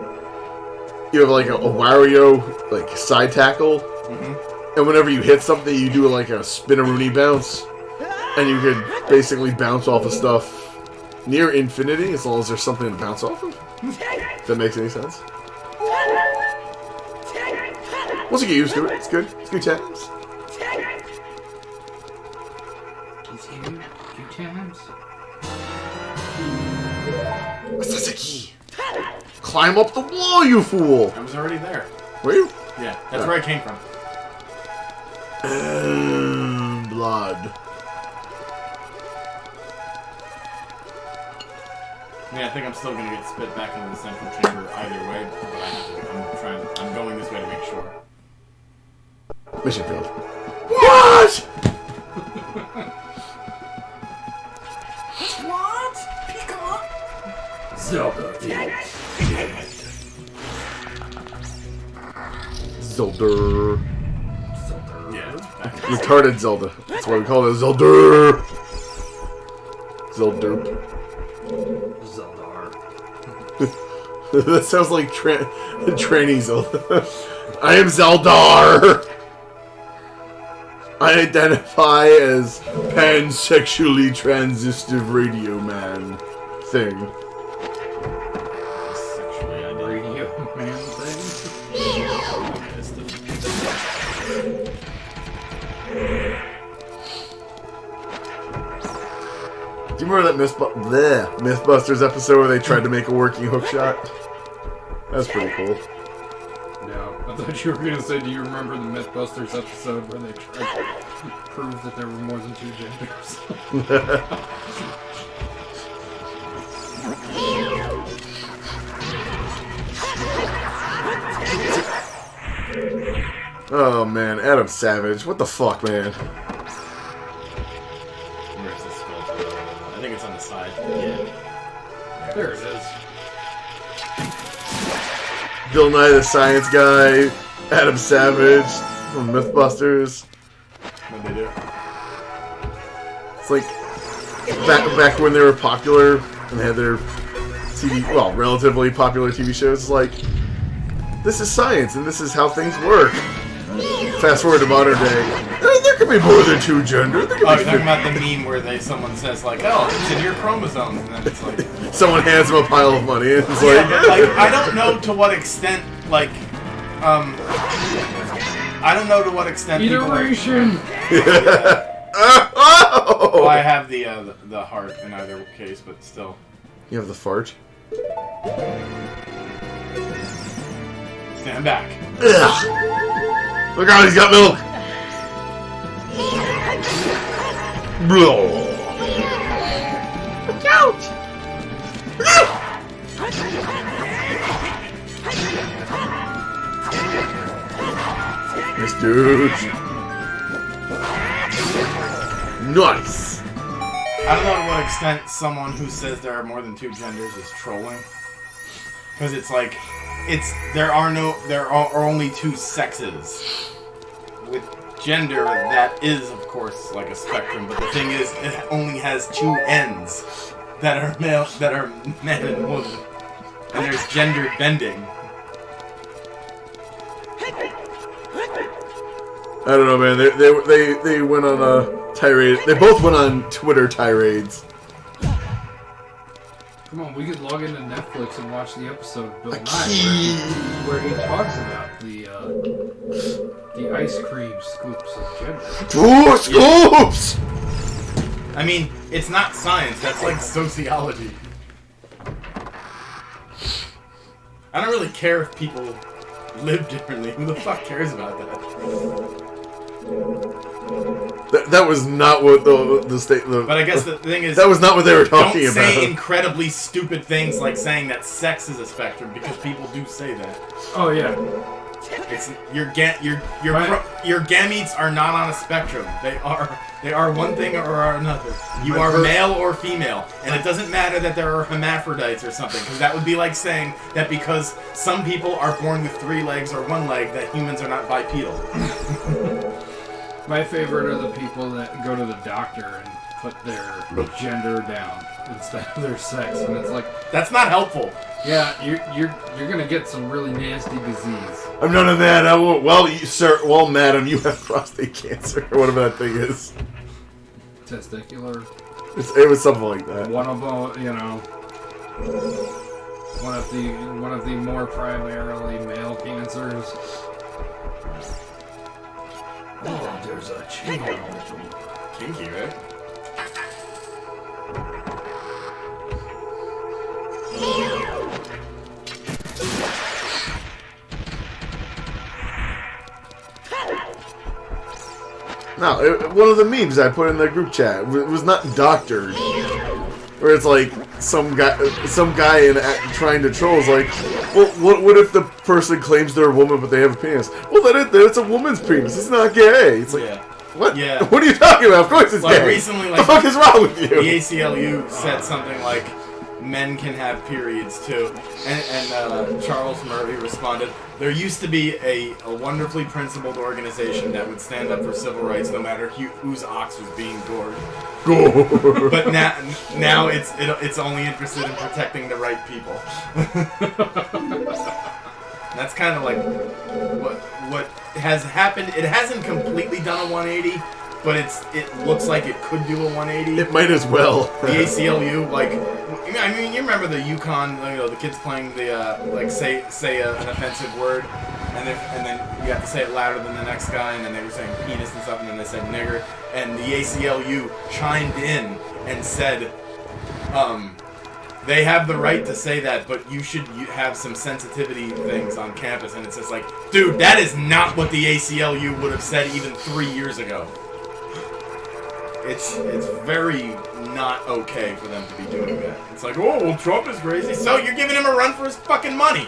you have like a Wario like side tackle, and whenever you hit something, you do like a spinaroonie bounce, and you can basically bounce off of stuff near infinity as long as there's something to bounce off of. If that makes any sense. Once you get used to it, it's good. It's good times. Continue 2 times. Sasaki! Climb up the wall, you fool! I was already there. Were you? Yeah, that's where I came from. Blood. I think I'm still gonna get spit back into the central chamber either way, but I'm going this way to make sure. Mission failed. What? What? Peacock? Zelda OOT. Zelda. Yeah. Retarded Zelda. That's why we call it Zelda. Zelderp. Zeldar. That sounds like tranny Zelda. I am Zeldar. I identify as pansexually transitive radio man thing. Sexually Radio man thing. Do you remember that Mythbusters episode where they tried to make a working hook shot? That's pretty cool. No, I thought you were going to say, do you remember the Mythbusters episode where they tried to prove that there were more than 2 genders? Oh man, Adam Savage. What the fuck, man? Where's the skull? I think it's on the side. Yeah. There it is. Bill Nye the Science Guy, Adam Savage from Mythbusters. What'd they do? It's like back when they were popular and they had their relatively popular TV shows. It's like, this is science and this is how things work. Fast forward to modern day, there could be more than 2 genders. There could Oh, be you're talking about the meme where someone says like, "Oh, it's in your chromosomes," and then it's like, someone hands him a pile of money and it's yeah, but like I don't know to what extent I don't know to what extent Iteration! Well, I have the heart in either case, but still. You have the fart? Stand back. Ugh. Look out, he's got milk! Blah. Look out! Nice dude. Nice. I don't know to what extent someone who says there are more than 2 genders is trolling, because it's like, there are only 2 sexes. With gender, that is of course like a spectrum, but the thing is, it only has 2 ends that are male, that are man and woman, and there's gender bending. I don't know, man. They went on a tirade. They both went on Twitter tirades. Come on, we could log into Netflix and watch the episode of Bill Nye where he talks about the ice cream scoops of gender. 2 scoops! I mean, it's not science, that's like sociology. I don't really care if people live differently. Who the fuck cares about that? That was not what the state. But I guess the thing is, that was not what they were talking don't about. say incredibly stupid things like saying that sex is a spectrum, because people do say that. Oh yeah. It's your gametes are not on a spectrum. They are one thing or another. You are male or female, and it doesn't matter that there are hermaphrodites or something, because that would be like saying that because some people are born with 3 legs or 1 leg, that humans are not bipedal. My favorite are the people that go to the doctor and put their gender down instead of their sex, and it's like, that's not helpful. Yeah, you're gonna get some really nasty disease. I'm not a man. I won't. Well, madam, you have prostate cancer or whatever that thing is. Testicular. It was something like that. One of them, one of the more primarily male cancers. Oh, there's a channel. Kinky, right? No, one of the memes I put in the group chat was not doctored. Where it's like some guy in trying to troll is like, well, what if the person claims they're a woman but they have a penis? Well, then it's a woman's penis. It's not gay. It's like, what? Yeah. What are you talking about? Of course it's gay. Recently, What the fuck is wrong with you? The ACLU said something like, men can have periods too. And Charles Murray responded, there used to be a wonderfully principled organization that would stand up for civil rights no matter whose ox was being gored. But now it's only interested in protecting the right people. That's kind of like what has happened. It hasn't completely done a 180, but it looks like it could do a 180. It might as well. The ACLU, like, I mean, you remember the Yukon, the kids playing the like say an offensive word, and then you have to say it louder than the next guy, and then they were saying penis and stuff, and then they said nigger, and the ACLU chimed in and said, they have the right to say that, but you should have some sensitivity things on campus. And it's just like, dude, that is not what the ACLU would have said even 3 years ago. It's very not okay for them to be doing that. It's like, oh, well, Trump is crazy, so you're giving him a run for his fucking money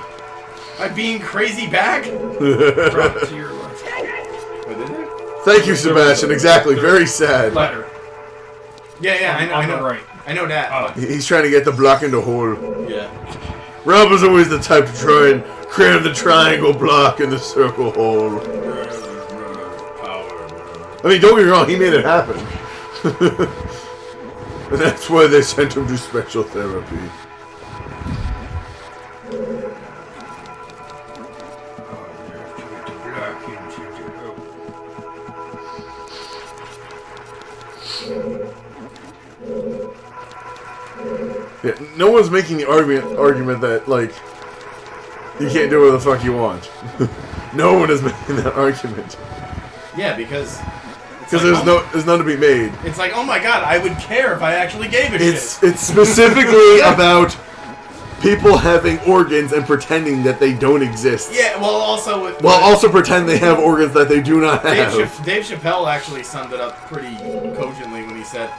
by being crazy back? Drop to your left. What did it? Thank you, Sebastian. Exactly. Very sad. Letter. Yeah, I know. On the right. I know that. He's trying to get the block in the hole. Yeah. Rob is always the type to try and cram the triangle block in the circle hole. I mean, don't get me wrong, he made it happen. And that's why they sent him to special therapy. Yeah, no one's making the argument that, like, you can't do whatever the fuck you want. No one is making that argument. Yeah, because there's none to be made. It's like, oh my god, I would care if I actually gave a shit. It's specifically about people having organs and pretending that they don't exist. Yeah, well, also... also pretend they have organs that they do not have. Dave Chappelle actually summed it up pretty cogently when he said,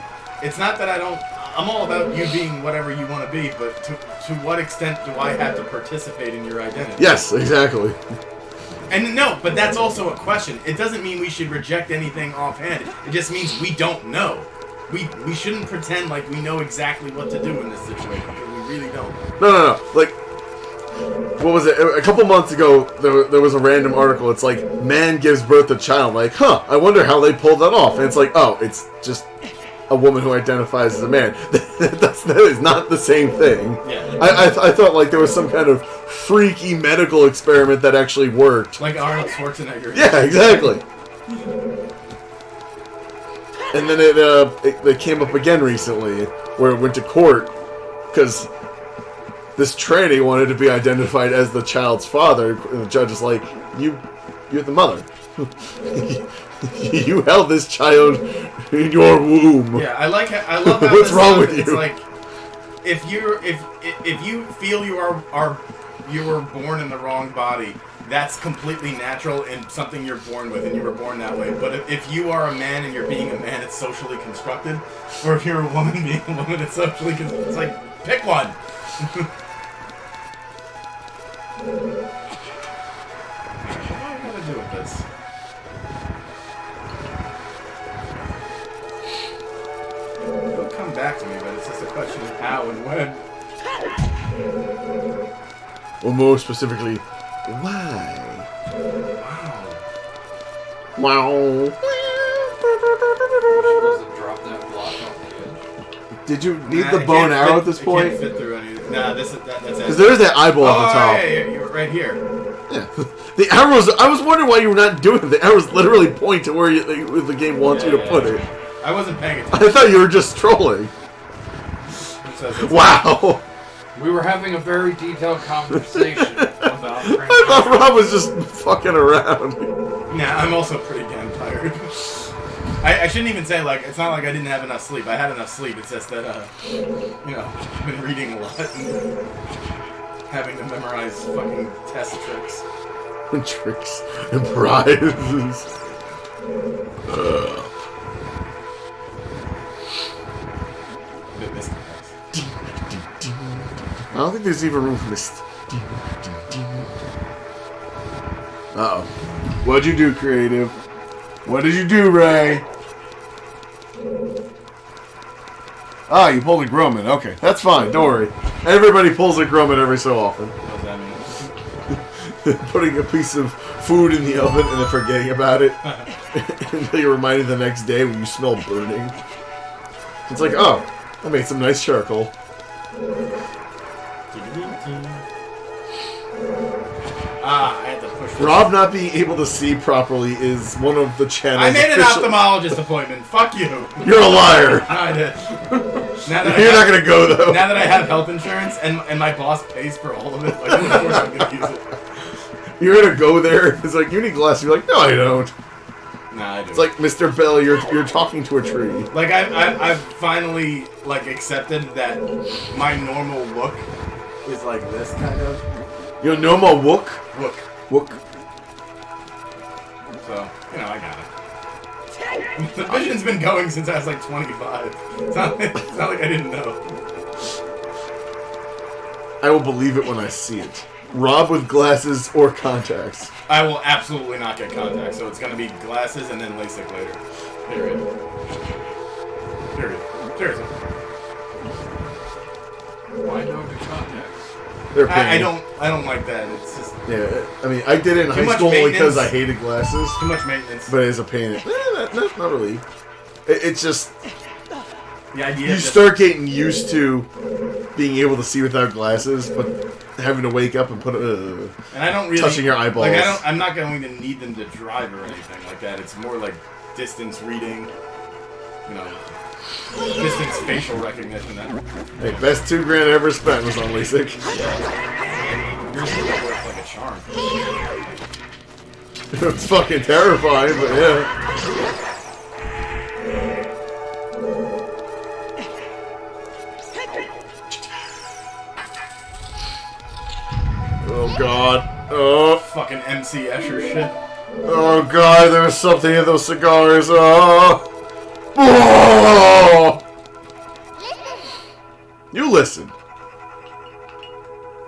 it's not that I'm all about you being whatever you want to be, but to what extent do I have to participate in your identity? Yes, exactly. And no, but that's also a question. It doesn't mean we should reject anything offhand. It just means we don't know. We shouldn't pretend like we know exactly what to do in this situation, because we really don't. No. Like, what was it? A couple months ago, there was a random article. It's like, man gives birth to child. Like, I wonder how they pulled that off. And it's like, oh, it's just a woman who identifies as a man. That is not the same thing. Yeah. I thought like there was some kind of freaky medical experiment that actually worked. Like Arnold Schwarzenegger. Yeah, exactly. And then it came up again recently, where it went to court because this tranny wanted to be identified as the child's father, and the judge is like, you're the mother. You held this child in your womb. Yeah, I love how What's wrong with you? It's like, if you feel you were born in the wrong body, that's completely natural and something you're born with, and you were born that way. But if you are a man and you're being a man, it's socially constructed. Or if you're a woman being a woman, it's socially constructed. It's like, pick one. What am I gonna do with this? It'll come back to me, but it's just a question of how and when. Or more specifically, why? Wow. Doesn't drop that block off the edge. Did you need the bow and arrow at this point? It can't fit through any. Nah, that's it. Because there is that eyeball at the top. Yeah, you're right here. Yeah. The arrows. I was wondering why you were not doing it. The arrows literally point to where the game wants you to put it. I wasn't paying attention. I thought you were just trolling. Wow. We were having a very detailed conversation about I thought Rob was just fucking around. Nah, I'm also pretty damn tired. I shouldn't even say, like, it's not like I didn't have enough sleep. I had enough sleep. It's just that, I've been reading a lot and having to memorize fucking test tricks. Tricks and prizes. don't think there's even room for this. Uh-oh. What'd you do, Creative? What did you do, Ray? Ah, you pulled a Grumman. Okay, that's fine. Don't worry. Everybody pulls a Grumman every so often. What does that mean? Putting a piece of food in the oven and then forgetting about it until you're reminded the next day when you smell burning. It's like, oh, I made some nice charcoal. Ah, I had to push this. Rob not being able to see properly is one of the channels. I made an ophthalmologist appointment. Fuck you. You're a liar. No, I did. Now that You're not gonna go though. Now that I have health insurance and my boss pays for all of it, like, of course I'm gonna use it. You're gonna go there. It's like, you need glasses. You're like, no, I don't. Nah, I do. It's like, Mr. Bell, you're talking to a tree. Like I've finally like accepted that my normal look is like this kind of Your normal wook. look. So you know I got it. The vision's been going since I was like 25. It's not like I didn't know. I will believe it when I see it. Rob with glasses or contacts. I will absolutely not get contacts, so it's gonna be glasses and then LASIK later. Period. Seriously. Why no to contacts? They're I pain. don't like that. It's just Yeah, I mean, I did it in Too high much school only because maintenance. I hated glasses. too much maintenance. But it's a pain. Not really. It's just The idea you of just- start getting used to being able to see without glasses, but having to wake up and put and I don't really touching your eyeballs. Like I'm not going to need them to drive or anything like that. It's more like distance reading, you know, distance facial recognition. That Hey, best $2,000 I ever spent was on LASIK. yours works like a charm. It's fucking terrifying, but yeah. Oh god. Oh. Fucking MC Escher shit. Oh god, there was something in those cigars. Oh. Oh. You listen.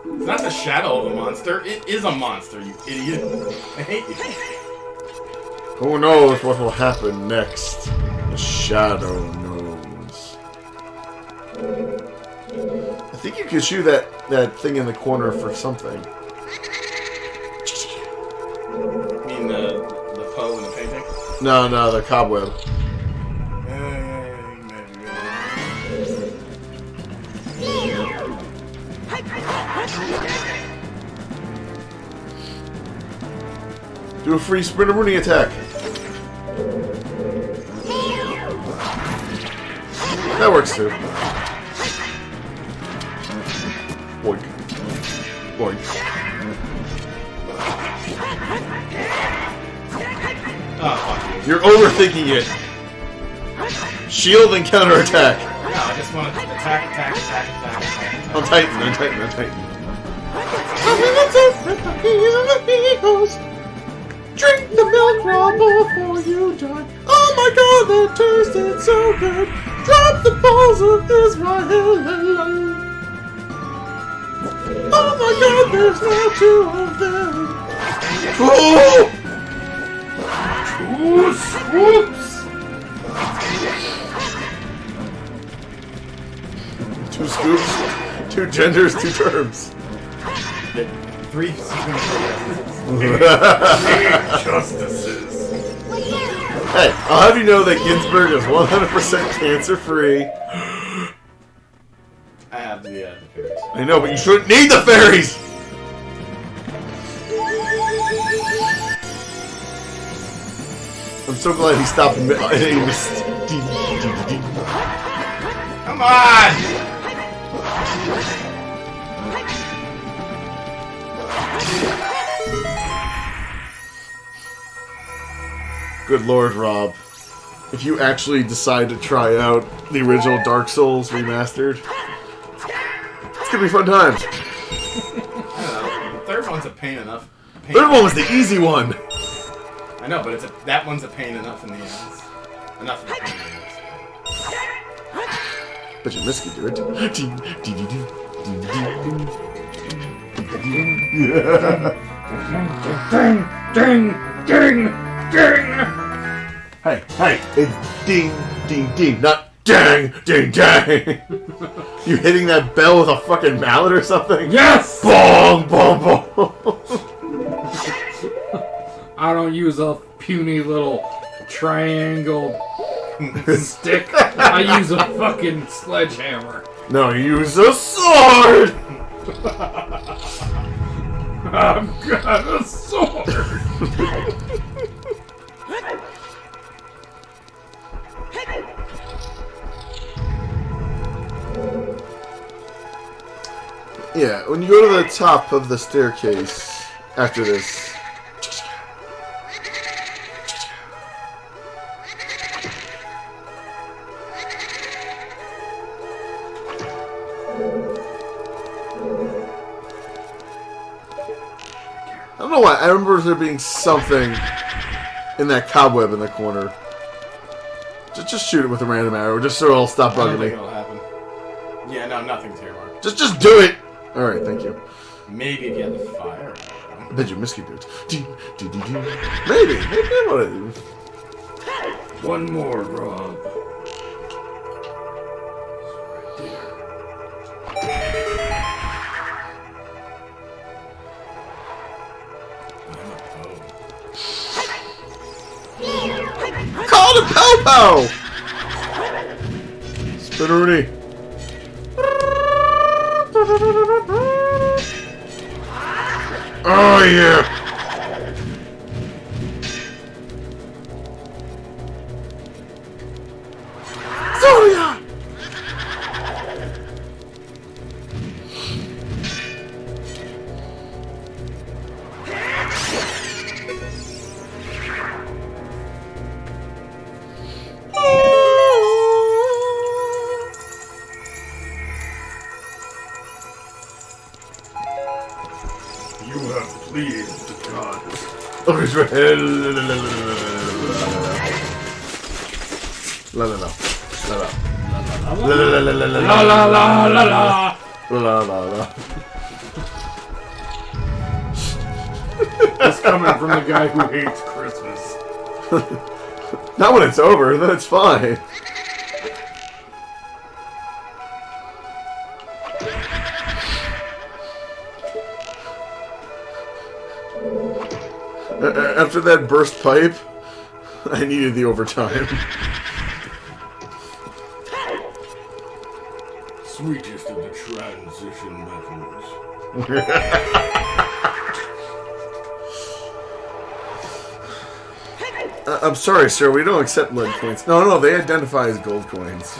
It's not the shadow of a monster. It is a monster, you idiot. I hate you. Who knows what will happen next? The shadow knows. I think you could shoot that thing in the corner for something. You mean the Poe in the painting? No, the cobweb. Do a free sprinter running attack. That works too. Boink. Boink. Oh, fuck you. You're overthinking it. Shield and counterattack. No, I just want to attack. I'm Titan. Drink the milk raw before you die. Oh my god, that tasted so good. Drop the balls of Israel. Oh my god, there's now 2 of them. Oh! 2 swoops. 2 scoops. 2 genders, 2 terms. 3 justices. Hey, I'll have you know that Ginsburg is 100% cancer-free. I have the fairies. I know, but you shouldn't need the fairies! I'm so glad he stopped and he was... Come on! Good lord, Rob. If you actually decide to try out the original Dark Souls remastered, it's gonna be fun times. I don't know. The third one's a pain enough. Third one was the easy one. I know, but that one's a pain enough in the end. Enough of a pain in the end. But you miss can do it. Ding, ding, ding. Hey, it's ding, ding, ding, not dang, ding, dang. You hitting that bell with a fucking mallet or something? Yes! Bong, bong, bong. I don't use a puny little triangle stick. I use a fucking sledgehammer. No, use a sword. I've got a sword. Yeah, when you go to the top of the staircase after this. I don't know why. I remember there being something in that cobweb in the corner. Just shoot it with a random arrow, just so it'll stop I don't bugging think me. it'll happen. Yeah, no, nothing's here, Mark. Just do it! Alright, thank you. Maybe if you had the fire. I bet you Misky do it. Maybe I would. One more, Rob. Call the Popo! Spinneroonie. Oh yeah! Zoya! You have pleased the gods. Oh, it's right. La la la. La la. La la la la la La la la la la. la la la. It's coming from the guy who hates Christmas. Not when it's over, then it's fine. After that burst pipe, I needed the overtime. Sweetest of the transition metals. I'm sorry, sir, we don't accept lead coins. No, they identify as gold coins.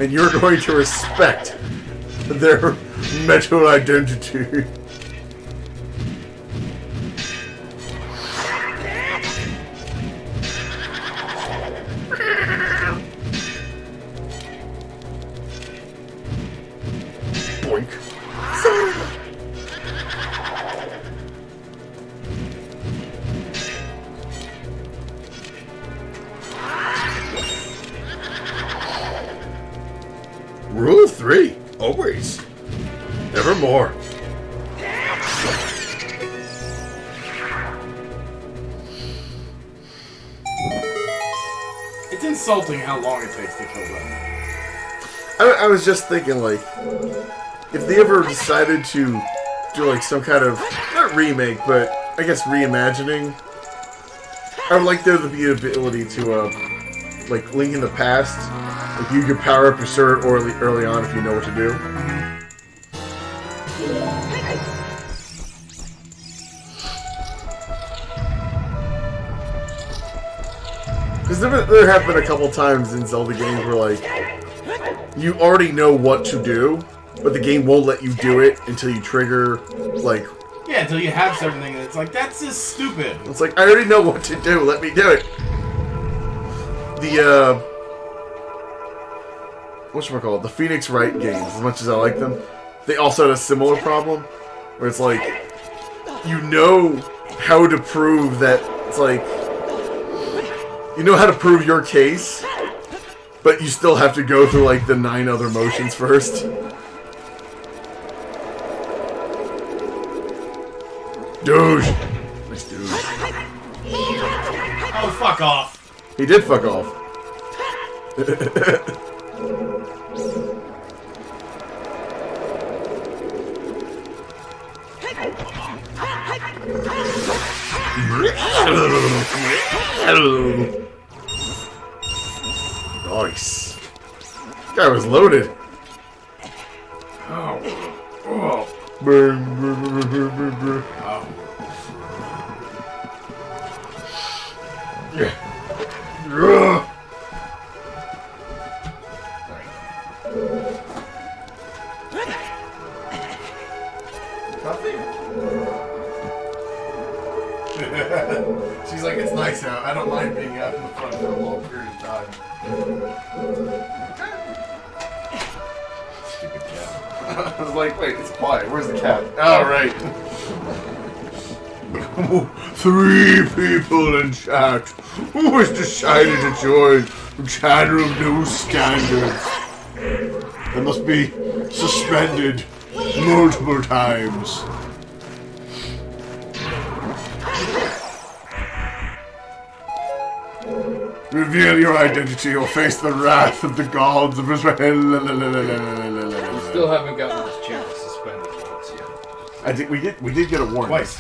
And you're going to respect their metal identity. Boink. Rule 3. Always. Nevermore. It's insulting how long it takes to kill them. I was just thinking, like, if they ever decided to do, like, some kind of, not remake, but I guess reimagining, I would like there to be an ability to, like, link in the past. Like, you could power up your sword early on if you know what to do. Because there have been a couple times in Zelda games where, like, you already know what to do, but the game won't let you do it until you trigger, like... Yeah, until you have certain things, it's like, that's just stupid. It's like, I already know what to do, let me do it. The, whatchamacallit, the Phoenix Wright games, as much as I like them, they also had a similar problem, where it's like, you know how to prove that, it's like, you know how to prove your case, But you still have to go through like the 9 other motions first. Douche. Nice douche. Oh, fuck off. He did fuck off. Nice. Guy was loaded. Oh. She's like, it's nice out. I don't mind being out in the front for a long period of time. Stupid cat. I was like, wait, it's quiet. Where's the cat? Oh, right. 3 people in chat. Who has decided to join the channel of no standards? They must be suspended multiple times. Reveal your identity or face the wrath of the gods of Israel. We still haven't gotten this channel suspended once yet. I think we did get a warning. Twice.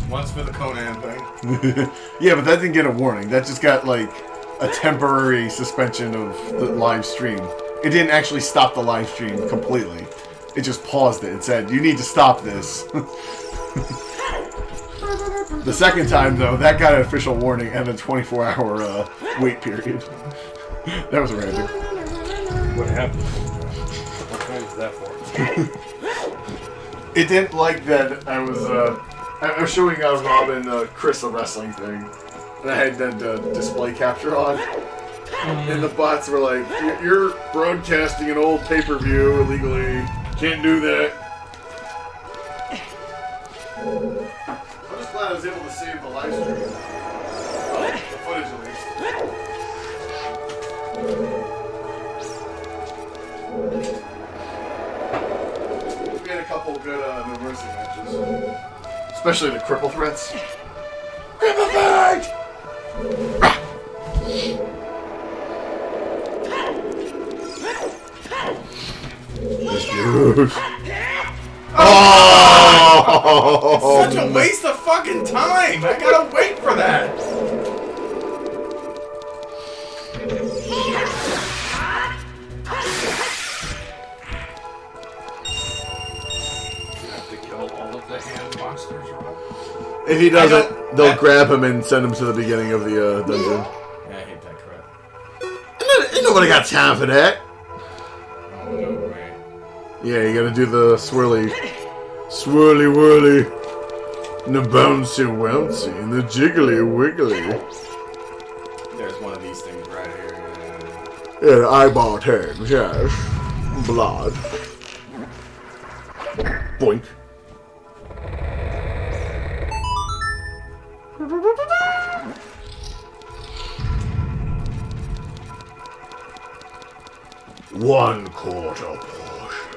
Once for the Conan thing. Yeah, but that didn't get a warning. That just got like a temporary suspension of the live stream. It didn't actually stop the live stream completely. It just paused it and said, "You need to stop this." The second time, though, that got an official warning and a 24-hour wait period. That was random. What happened? What kind is that for? It didn't like that I was showing Rob and Chris a wrestling thing. And I had that display capture on. And the bots were like, "You're broadcasting an old pay-per-view illegally. Can't do that." I'm just glad I was able to save the live stream. The footage at least. We had a couple good no mercy matches. Especially the cripple threats. Cripple fight! This dude. Oh! It's such a waste of fucking time! I gotta wait for that! You have to kill all of the hand monsters, or If he doesn't, they'll grab him and send him to the beginning of the dungeon. Yeah, I hate that crap. Ain't nobody got time for that. Oh, no way. Yeah, you gotta do the swirly whirly, and the bouncy wouncy, and the jiggly wiggly. There's one of these things right here. Yeah, the eyeball tags, yes. Blood. Boink. One quarter portion.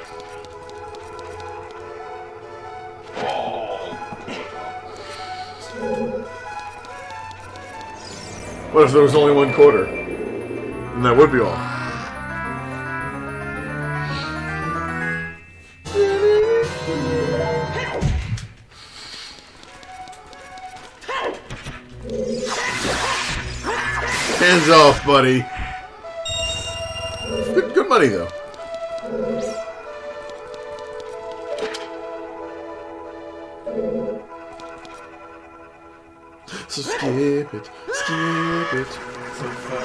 What if there was only 1 quarter? And that would be all. Hands off, buddy. Good money, though. So skip it. So fun.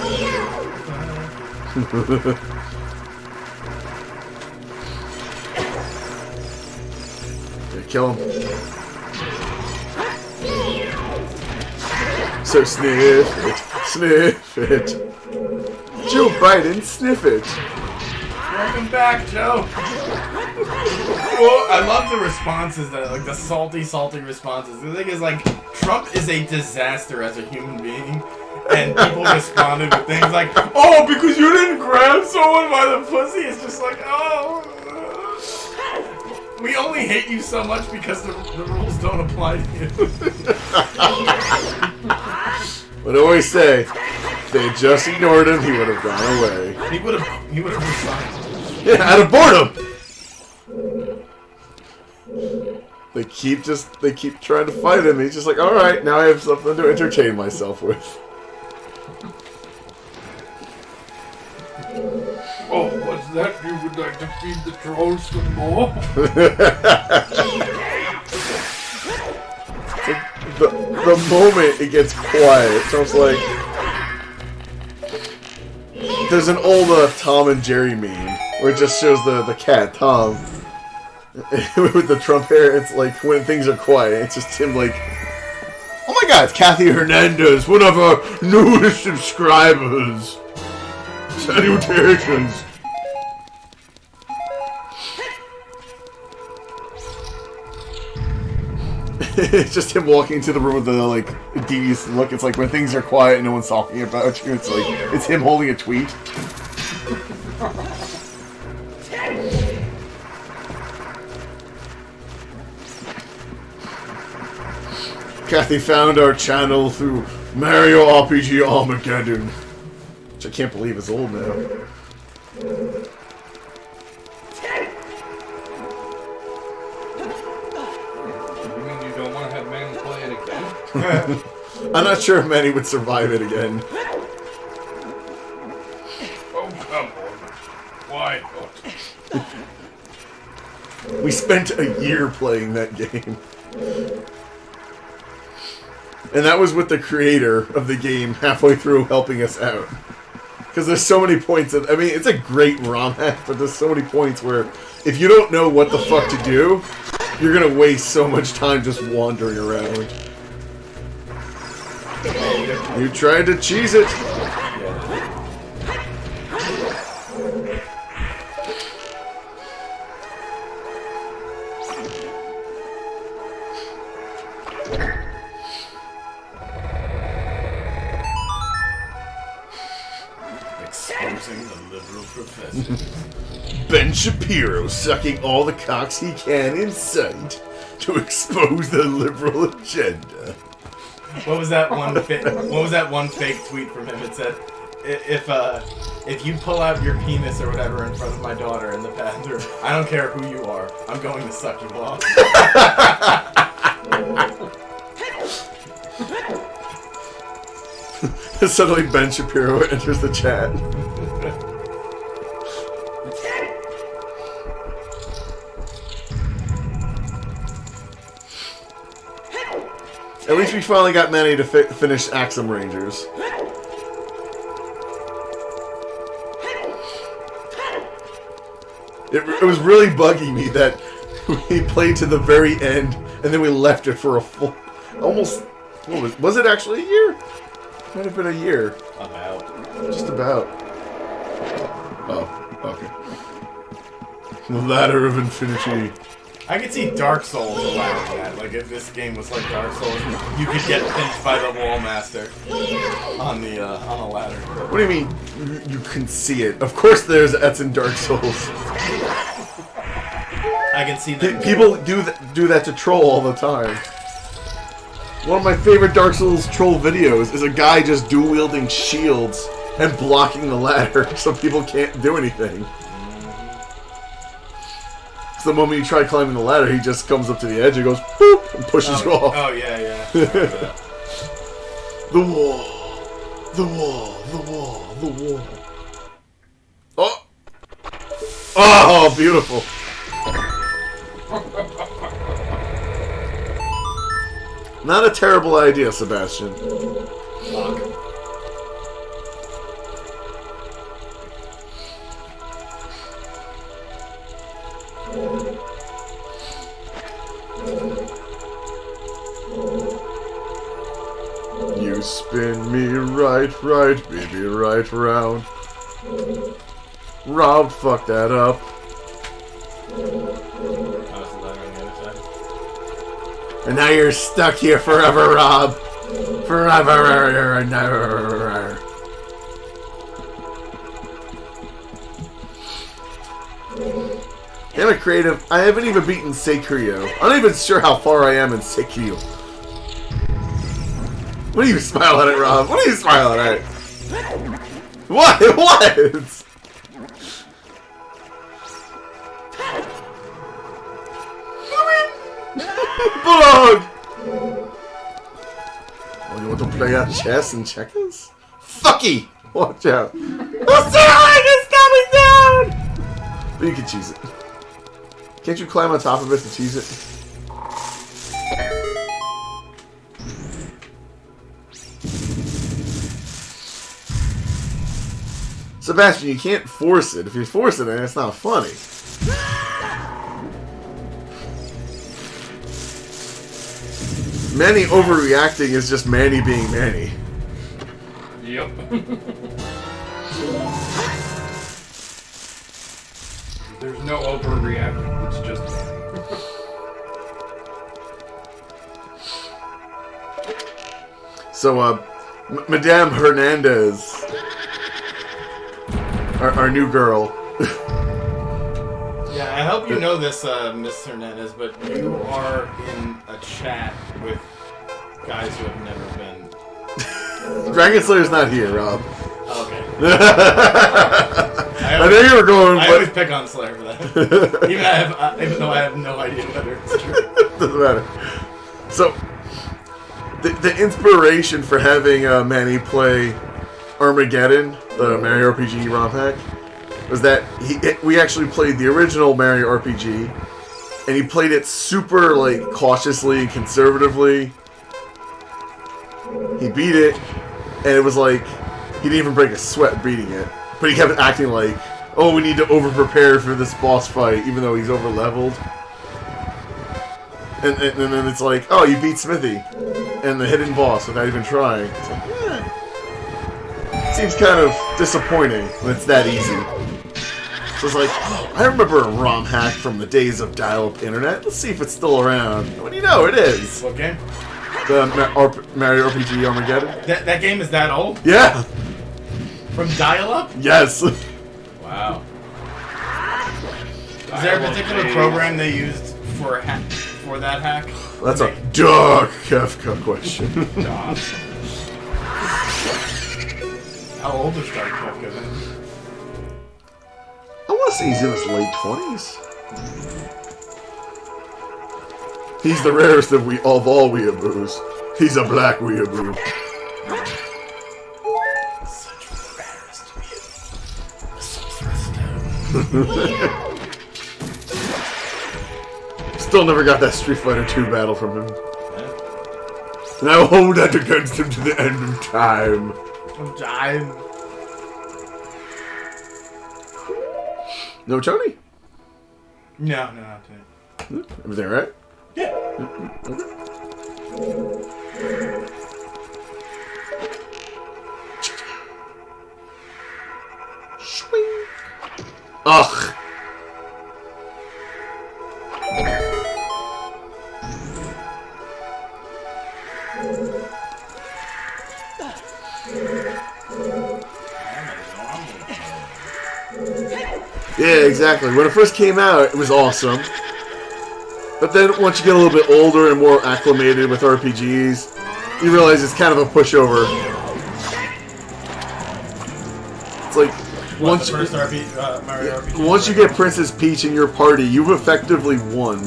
Yeah, kill him. So sniff it. Joe Biden, sniff it. Welcome back, Joe! Well, I love the responses, like the salty responses. The thing is, like, Trump is a disaster as a human being. And people responded with things like, "Oh, because you didn't grab someone by the pussy." It's just like, oh. We only hate you so much because the rules don't apply to you. What do I always say? If they had just ignored him, he would have gone away. He would have resigned. Yeah, out of boredom. They keep trying to fight him. He's just like, all right, now I have something to entertain myself with. Oh, what's that? You would like to feed the trolls some more? The moment it gets quiet, it sounds like there's an old Tom and Jerry meme where it just shows the cat Tom with the Trump hair. It's like when things are quiet, it's just him like, oh my God, it's Kathy Hernandez, one of our newest subscribers. Salutations. It's just him walking into the room with the like devious look. It's like when things are quiet and no one's talking about you. It's like it's him holding a tweet. Kathy found our channel through Mario RPG Armageddon, which I can't believe is old now. I'm not sure if Manny would survive it again. Oh, come on. Why not? We spent a year playing that game. And that was with the creator of the game halfway through helping us out. Because there's so many points I mean, it's a great ROM hack, but there's so many points where if you don't know what the fuck to do, you're gonna waste so much time just wandering around. You tried to cheese it. Exposing the liberal professor. Ben Shapiro sucking all the cocks he can in sight to expose the liberal agenda. What was that one? What was that one fake tweet from him? It said, "If you pull out your penis or whatever in front of my daughter in the bathroom, I don't care who you are. I'm going to suck you off." Suddenly Ben Shapiro enters the chat. At least we finally got Manny to finish Axum Rangers. It was really bugging me that we played to the very end and then we left it for a full... Almost... What was it actually a year? Might have been a year. About. Just about. Oh, okay. The Ladder of Infinity. I could see Dark Souls allowing that. Like, if this game was like Dark Souls, you could get pinched by the Wall Master on the ladder. What do you mean, you can see it? Of course that's in Dark Souls. I can see that. People do that to troll all the time. One of my favorite Dark Souls troll videos is a guy just dual-wielding shields and blocking the ladder so people can't do anything. So the moment you try climbing the ladder, he just comes up to the edge and goes, boop, and pushes you off. Oh, yeah. The wall. The wall. The wall. The wall. Oh! Oh, beautiful. Not a terrible idea, Sebastian. Fuck. You spin me right, baby, right round. Rob, fuck that up. And now you're stuck here forever, Rob. Forever. Damn it, creative. I haven't even beaten Seikyo. I'm not even sure how far I am in Seikyo. What are you smiling at, Rob? What are you smiling at? What? What? Bulldog! Oh, you want to play chess and checkers? Fucky! Watch out. The ceiling is coming down! But you can cheese it. Can't you climb on top of it to cheese it? Sebastian, you can't force it. If you force it, it's not funny. Manny overreacting is just Manny being Manny. Yep. There's no overreacting. It's just Manny. So, Madame Hernandez, our new girl. Yeah, I hope you know this, Miss Hernandez, but you are in a chat with guys who have never been. Dragon Slayer's not here, Rob. Okay. I know you were going. I always pick on Slayer for that, even though I have no idea whether it's true. Doesn't matter. So, the inspiration for having Manny play Armageddon, the Mario RPG ROM hack, was that we actually played the original Mario RPG, and he played it super cautiously and conservatively. He beat it, and it was like he didn't even break a sweat beating it, but he kept acting like, oh, we need to over prepare for this boss fight, even though he's over leveled. And then it's like, oh, you beat Smithy and the hidden boss without even trying. It's like, seems kind of disappointing when it's that easy. So it's like, oh, I remember a ROM hack from the days of dial-up internet. Let's see if it's still around. What do you know? It is. What game? The Mario RPG Armageddon. That game is that old? Yeah. From dial-up? Yes. Wow. Is there a particular program they used for that hack? That's a dark Kafka question. How old is Dark Kafka then? I want to say he's in his late 20s. He's the rarest of all weeaboos. He's a black weeaboo. Such the rarest weeaboo. Still never got that Street Fighter 2 battle from him. And I will hold that against him to the end of time. No Tony? No, not today. Everything alright? Yeah. Okay. Swing. Ugh. Yeah, exactly. When it first came out, it was awesome. But then once you get a little bit older and more acclimated with RPGs, you realize it's kind of a pushover. It's like once the first Mario RPG? once you get Princess Peach in your party, you've effectively won.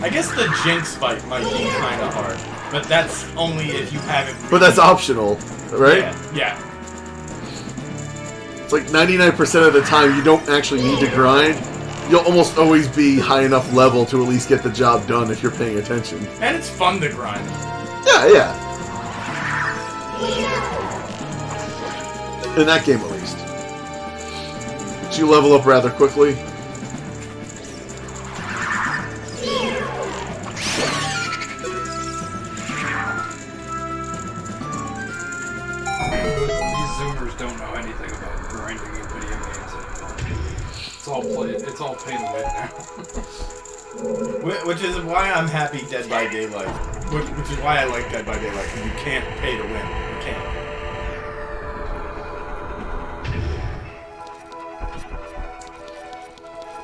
I guess the Jinx fight might be kind of hard, but that's only if you haven't. But that's optional, right? Yeah. It's like 99% of the time you don't actually need to grind. You'll almost always be high enough level to at least get the job done if you're paying attention. And it's fun to grind. Yeah. In that game, at least. But you level up rather quickly. These Zoomers don't know anything about grinding in video games anymore. It's all pay to win now. Which is why I'm happy Dead by Daylight. Which is why I like Dead by Daylight, because you can't pay to win. You can't.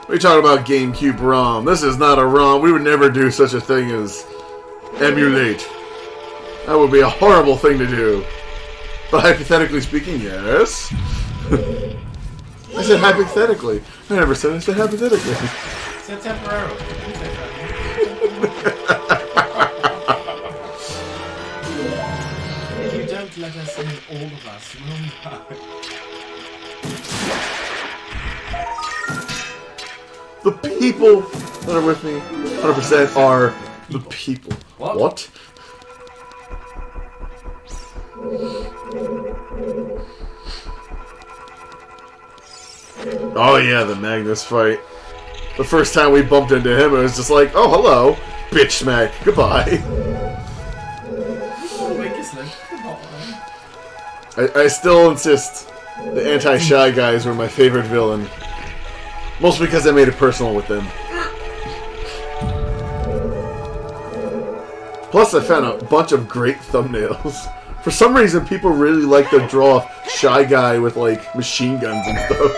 We talking about GameCube ROM. This is not a ROM. We would never do such a thing as emulate. That would be a horrible thing to do. But hypothetically speaking, yes. I said hypothetically. I never said I said hypothetically. It's a temporarily. You don't let us in, all of us will die. The people that are with me 100% are the people. What? Oh yeah, the Magnus fight. The first time we bumped into him, it was just like, oh hello, bitch smack, goodbye. I still insist the anti-Shy Guys were my favorite villain. Mostly because I made it personal with them. Plus, I found a bunch of great thumbnails. For some reason, people really like to draw Shy Guy with, like, machine guns and stuff.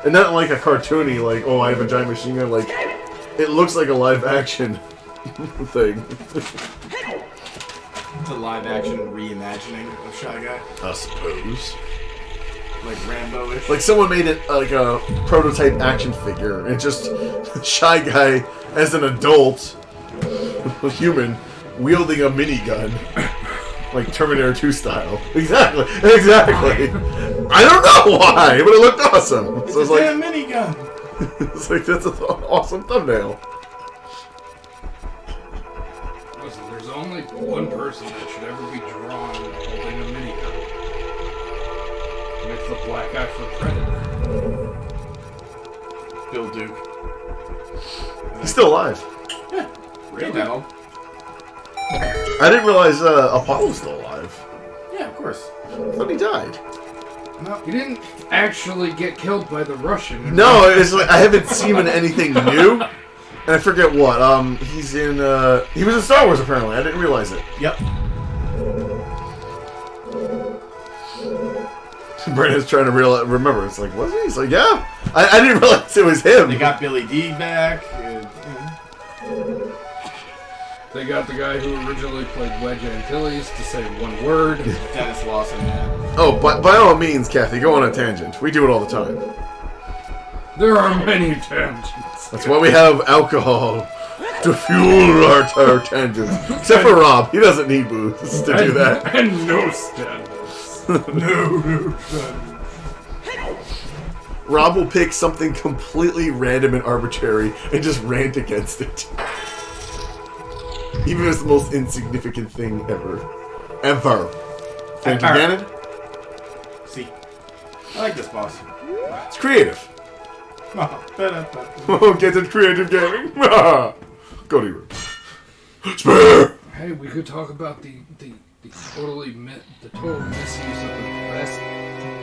And not like a cartoony, like, oh, I have a giant machine gun. Like, it looks like a live-action thing. It's a live-action reimagining of Shy Guy. I suppose. Like Rambo-ish. Like someone made it like a prototype action figure, and just Shy Guy as an adult, human, wielding a minigun, like Terminator 2 style. Exactly. I don't know why, but it looked awesome. It's So it's a like damn minigun. it's like that's an awesome thumbnail. Listen, there's only one person that should ever be drawn holding a minigun. And it's the black guy from Predator. Bill Duke. He's still alive. Yeah. Really? Dental. I didn't realize Apollo's still alive. Yeah, of course. I thought he died. No. He didn't actually get killed by the Russian. No, it's like I haven't seen him in anything new. And I forget what. He's in. He was in Star Wars apparently. I didn't realize it. Yep. Brandon's trying to remember. It's like, was he? He's like, yeah. I didn't realize it was him. They got Billy D back. They got the guy who originally played Wedge Antilles to say one word. Dennis Lawson, man. Oh, by all means, Kathy, go on a tangent. We do it all the time. There are many tangents. That's why we have alcohol to fuel our tangents. Except for Rob, he doesn't need booze to do that. And no standards. No. Rob will pick something completely random and arbitrary and just rant against it. Even if it's the most insignificant thing ever. Thank you, Gannon. See. I like this boss. It's creative. Oh, get it, creative gaming. Go to your room. Spare! Hey, we could talk about the total misuse of the best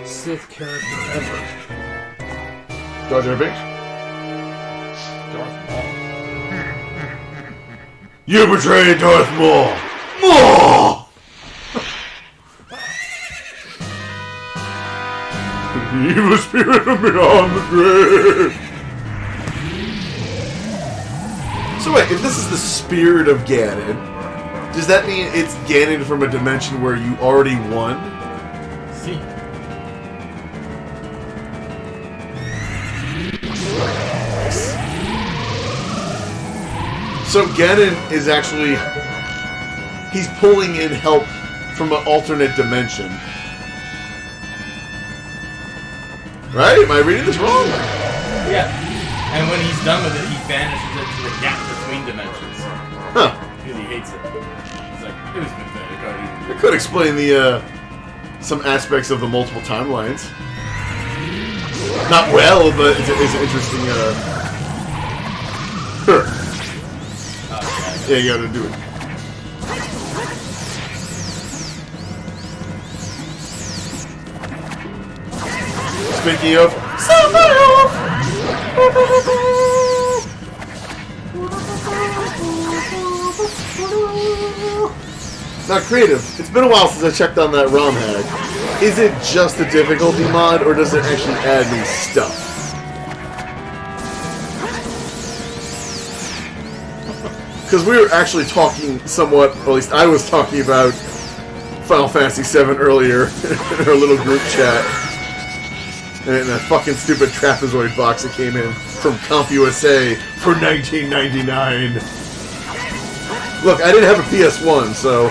Sith character ever. Jar Jar Binks? Darth Maul. You betrayed Darth Maul! Maul! The evil spirit from beyond the grave! So wait, if this is the spirit of Ganon, does that mean it's Ganon from a dimension where you already won? See. So Ganon is actually... he's pulling in help from an alternate dimension. Right? Am I reading this wrong? Yeah. And when he's done with it, he vanishes into the gap between dimensions. Huh. Because he hates it. It's like, it was pathetic. It could explain the, some aspects of the multiple timelines. Not well, but it's an interesting, yeah, you gotta do it. Speaking of... Not creative. It's been a while since I checked on that ROM hack. Is it just a difficulty mod, or does it actually add new stuff? Because we were actually talking somewhat, or at least I was talking about Final Fantasy VII earlier in our little group chat. And that fucking stupid trapezoid box that came in from CompUSA for $19.99. Look, I didn't have a PS1, so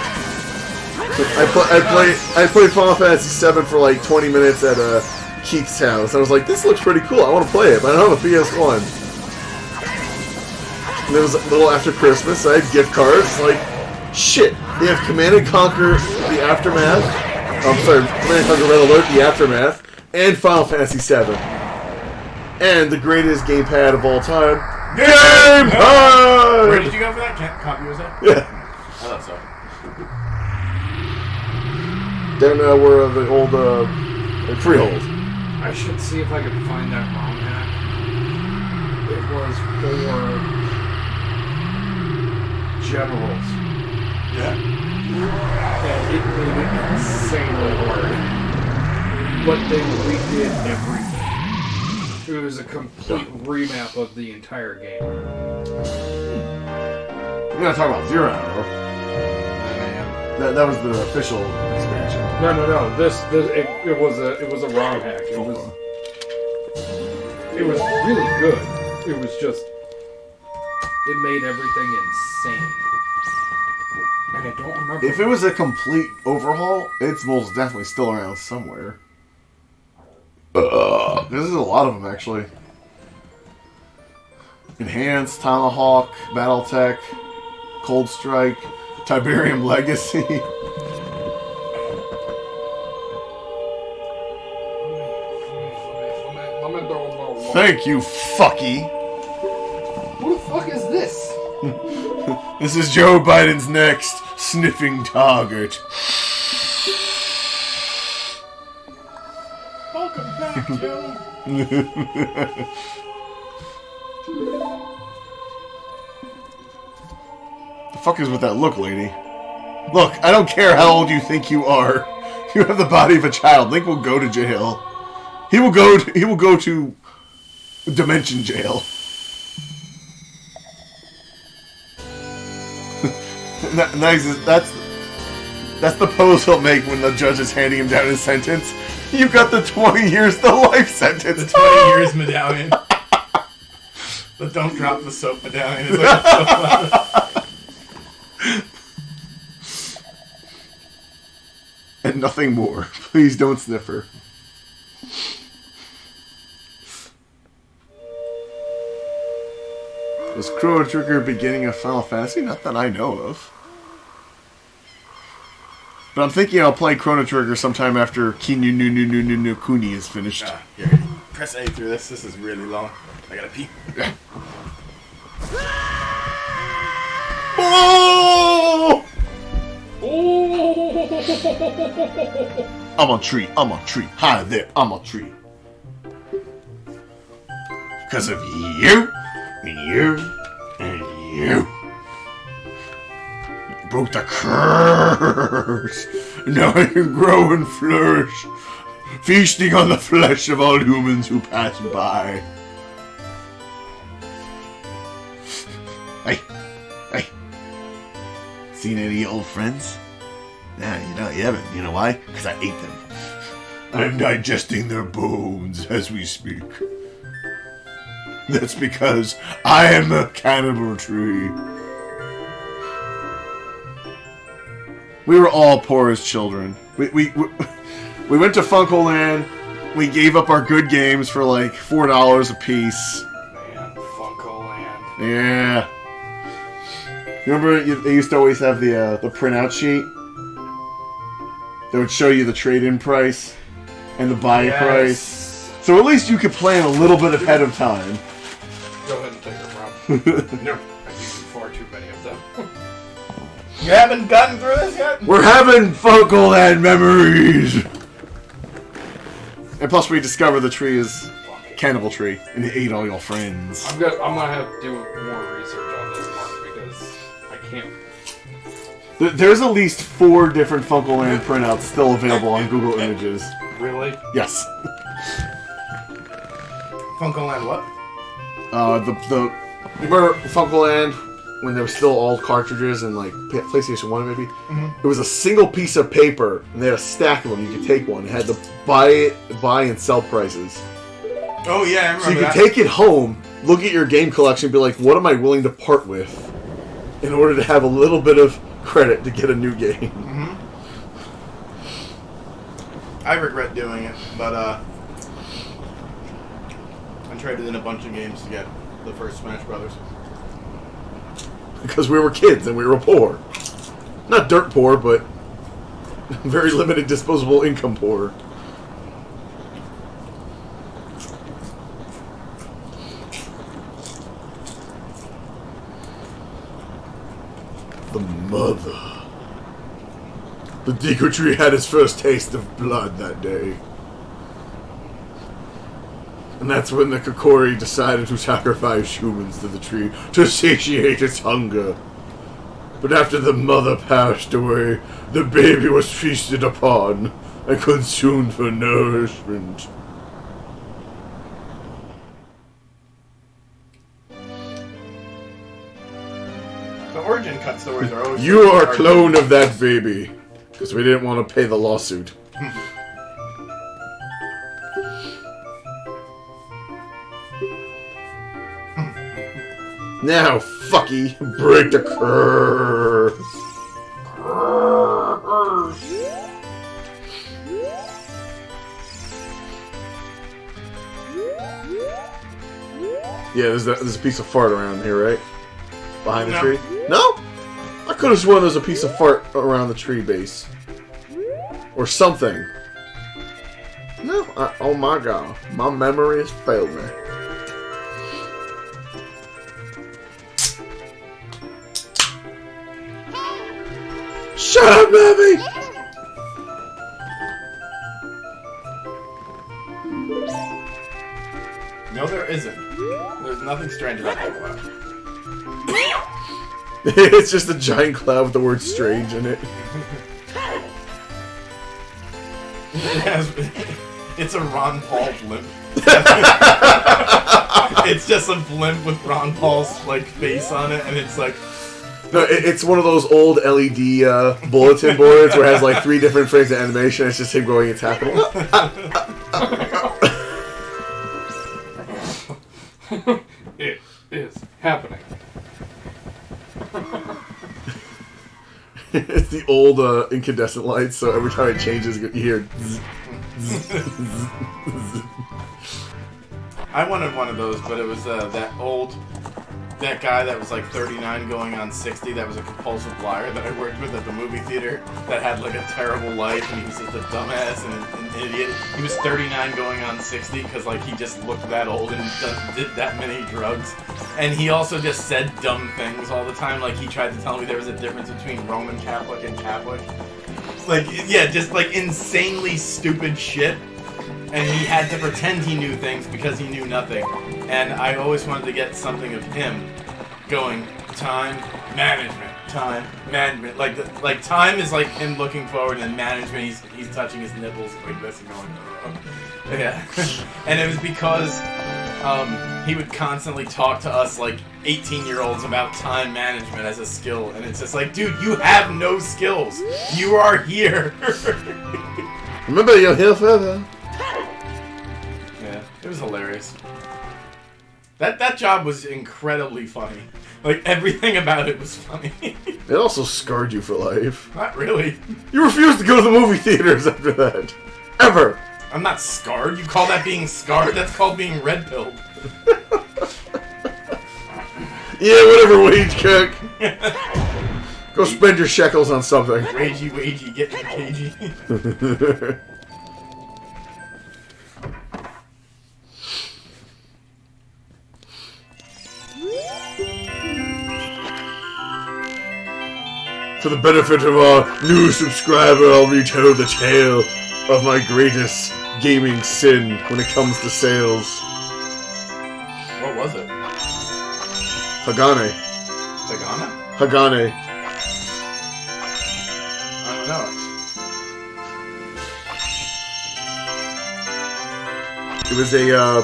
I played Final Fantasy VII for like 20 minutes at Keith's house. I was like, this looks pretty cool. I want to play it, but I don't have a PS1. And it was a little after Christmas. I had gift cards. Like, shit. They have Command & Conquer: The Aftermath. I'm sorry, Command & Conquer: Red Alert: The Aftermath, and Final Fantasy VII, and the greatest gamepad of all time, GamePad. Where did you go for that? CompUSA? Yeah. I thought so. Then we're the old Freehold. I should see if I can find that ROM hack. It was for generals. Yeah. And it made it insanely hard. But they redid everything. It was a complete remap of the entire game. You're gonna talk about Zero Hour. That was the official expansion. No. It was a ROM hack. It was really good. It was just it made everything insane. And I don't remember. If it was a complete overhaul, it's most definitely still around somewhere. There's a lot of them, actually. Enhanced, Tomahawk, Battletech, Cold Strike, Tiberium Legacy. Thank you, Fucky. Who the fuck is this? This is Joe Biden's next sniffing target. Welcome back, Joe. The fuck is with that look, lady? Look, I don't care how old you think you are. You have the body of a child. Link will go to jail. He will go to Dimension Jail. Nice. That's the pose he'll make when the judge is handing him down his sentence. You got the 20 years to life sentence. The 20 years medallion. The don't drop the soap medallion is like so fun. And nothing more. Please don't sniff her. Was Chrono Trigger beginning of Final Fantasy? Not that I know of. But I'm thinking I'll play Chrono Trigger sometime after Kinu no Kuni is finished. Here, press A through this. This is really long. I gotta pee. Oh! Oh! I'm a tree. Hi there, I'm a tree. Because of you, and you, and you. Broke the curse. Now I can grow and flourish, feasting on the flesh of all humans who pass by. Hey. Seen any old friends? Nah, you haven't. You know why? Because I ate them. I'm digesting their bones as we speak. That's because I am the cannibal tree. We were all poor as children. We went to Funkoland. We gave up our good games for like $4 a piece. Man, Funkoland. Yeah. You remember they used to always have the printout sheet that would show you the trade-in price and the buy price. So at least you could plan a little bit ahead of time. Go ahead and take it, Rob. No, I've used far too many of them. You haven't gotten through this yet? We're having Funkoland memories! And plus we discover the tree is cannibal tree, and it ate all your friends. I'm gonna have to do more research on this, Mark, because I can't There's at least 4 different Funko Land printouts still available on Google Images. Really? Yes. Funko Land what? Remember Funko Land when they were still all cartridges and like PlayStation 1 maybe? It was a single piece of paper and they had a stack of them. You could take one. It had the buy and sell prices. Oh yeah, I remember So you that. could take it home, look at your game collection, and be like, what am I willing to part with in order to have a little bit of credit to get a new game? I regret doing it, but I traded in a bunch of games to get the first Smash Brothers. Because we were kids and we were poor. Not dirt poor, but very limited disposable income poor. The mother. The Deku Tree had its first taste of blood that day. And that's when the Kokori decided to sacrifice humans to the tree to satiate its hunger. But after the mother passed away, the baby was feasted upon and consumed for nourishment. The origin cut stories are always... You are a clone of that baby. Because we didn't want to pay the lawsuit. Now, fucky, break the curse. Yeah, there's a piece of fart around here, right? Behind the No. tree? No? I could have sworn there's a piece of fart around the tree base. Or something. No? Oh my god. My memory has failed me. Shut up, Navi! No, there isn't. There's nothing strange about that cloud. It's just a giant cloud with the word strange in it. It's a Ron Paul blimp. It's just a blimp with Ron Paul's like face on it, and it's like... No, it's one of those old LED bulletin boards where it has like 3 different frames of animation. It's just him going, it's happening. It is happening. It's the old incandescent lights, so every time it changes, you hear. I wanted one of those, but it was that guy that was like 39 going on 60 that was a compulsive liar that I worked with at the movie theater that had like a terrible life and he was just a dumbass and an idiot. He was 39 going on 60 because like he just looked that old and did that many drugs. And he also just said dumb things all the time. Like he tried to tell me there was a difference between Roman Catholic and Catholic. Like, yeah, just like insanely stupid shit. And he had to pretend he knew things because he knew nothing. And I always wanted to get something of him going, time management, time management. Like time is like him looking forward, and management he's touching his nipples like this and going, yeah. And it was because he would constantly talk to us like 18-year-olds about time management as a skill, and it's just like, dude, you have no skills. You are here. Remember, you're here forever. Yeah, it was hilarious. That job was incredibly funny. Like, everything about it was funny. It also scarred you for life. Not really. You refused to go to the movie theaters after that. Ever. I'm not scarred. You call that being scarred? That's called being red-pilled. Yeah, whatever, wage cook. Go spend your shekels on something. Ragey, get me cagey. For the benefit of our new subscriber, I'll retell the tale of my greatest gaming sin when it comes to sales. What was it? Hagane. Sagana? Hagane. It was a,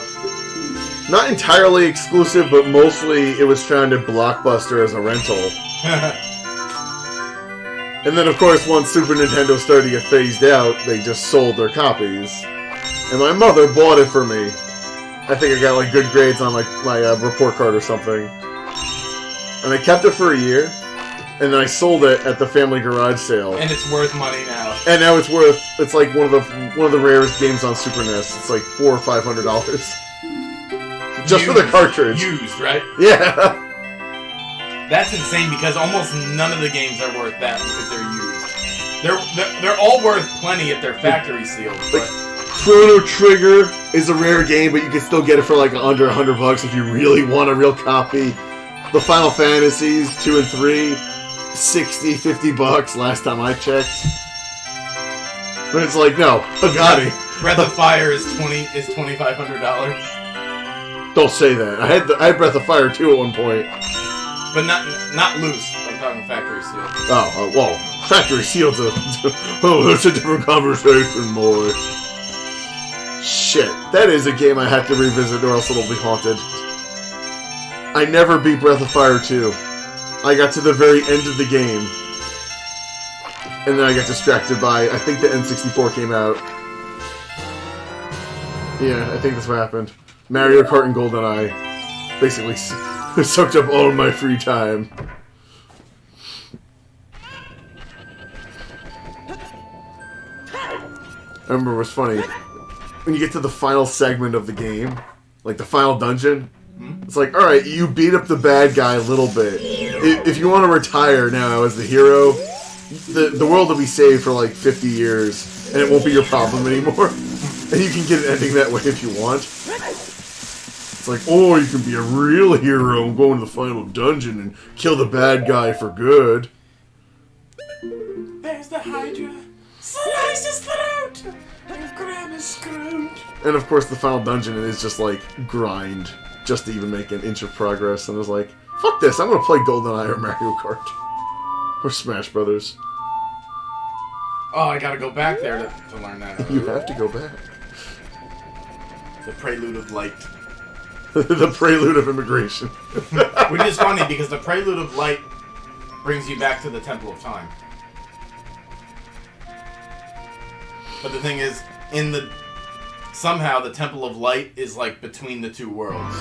not entirely exclusive, but mostly it was found at Blockbuster as a rental. And then, of course, once Super Nintendo started to get phased out, they just sold their copies. And my mother bought it for me. I think I got, like, good grades on, like, my report card or something. And I kept it for a year. And then I sold it at the family garage sale. And it's worth money now. And now it's worth, it's like one of the rarest games on Super NES. It's like $400 or $500. Just for the cartridge. Used, right? Yeah. That's insane because almost none of the games are worth that because they're used. They're all worth plenty if they're factory sealed. But Chrono Trigger is a rare game, but you can still get it for like under $100 if you really want a real copy. The Final Fantasies 2 and 3, $60-$50 last time I checked. But it's like, no, Pagani. Breath of Fire is $2,500. Don't say that. I had Breath of Fire 2 at one point. But not loose. I'm talking factory sealed. Oh, well, factory sealed. That's a different conversation, boy. Shit, that is a game I have to revisit or else it'll be haunted. I never beat Breath of Fire 2. I got to the very end of the game. And then I got distracted by, I think the N64 came out. Yeah, I think that's what happened. Mario Kart and GoldenEye basically sucked up all of my free time. I remember it was funny. When you get to the final segment of the game, like the final dungeon, it's like, alright, you beat up the bad guy a little bit. If you want to retire now as the hero, the world will be saved for like 50 years, and it won't be your problem anymore. And you can get an ending that way if you want. It's like, oh, you can be a real hero and go into the final dungeon and kill the bad guy for good. There's the Hydra. Slice his throat! And grab his scroot. And of course, the final dungeon is just like grind, just to even make an inch of progress. And I was like, fuck this, I'm gonna play GoldenEye or Mario Kart. Or Smash Brothers. Oh, I gotta go back there to learn that. You have to go back. The Prelude of Light. The prelude of immigration. Which is funny because the Prelude of Light brings you back to the Temple of Time. But the thing is, somehow the Temple of Light is like between the two worlds.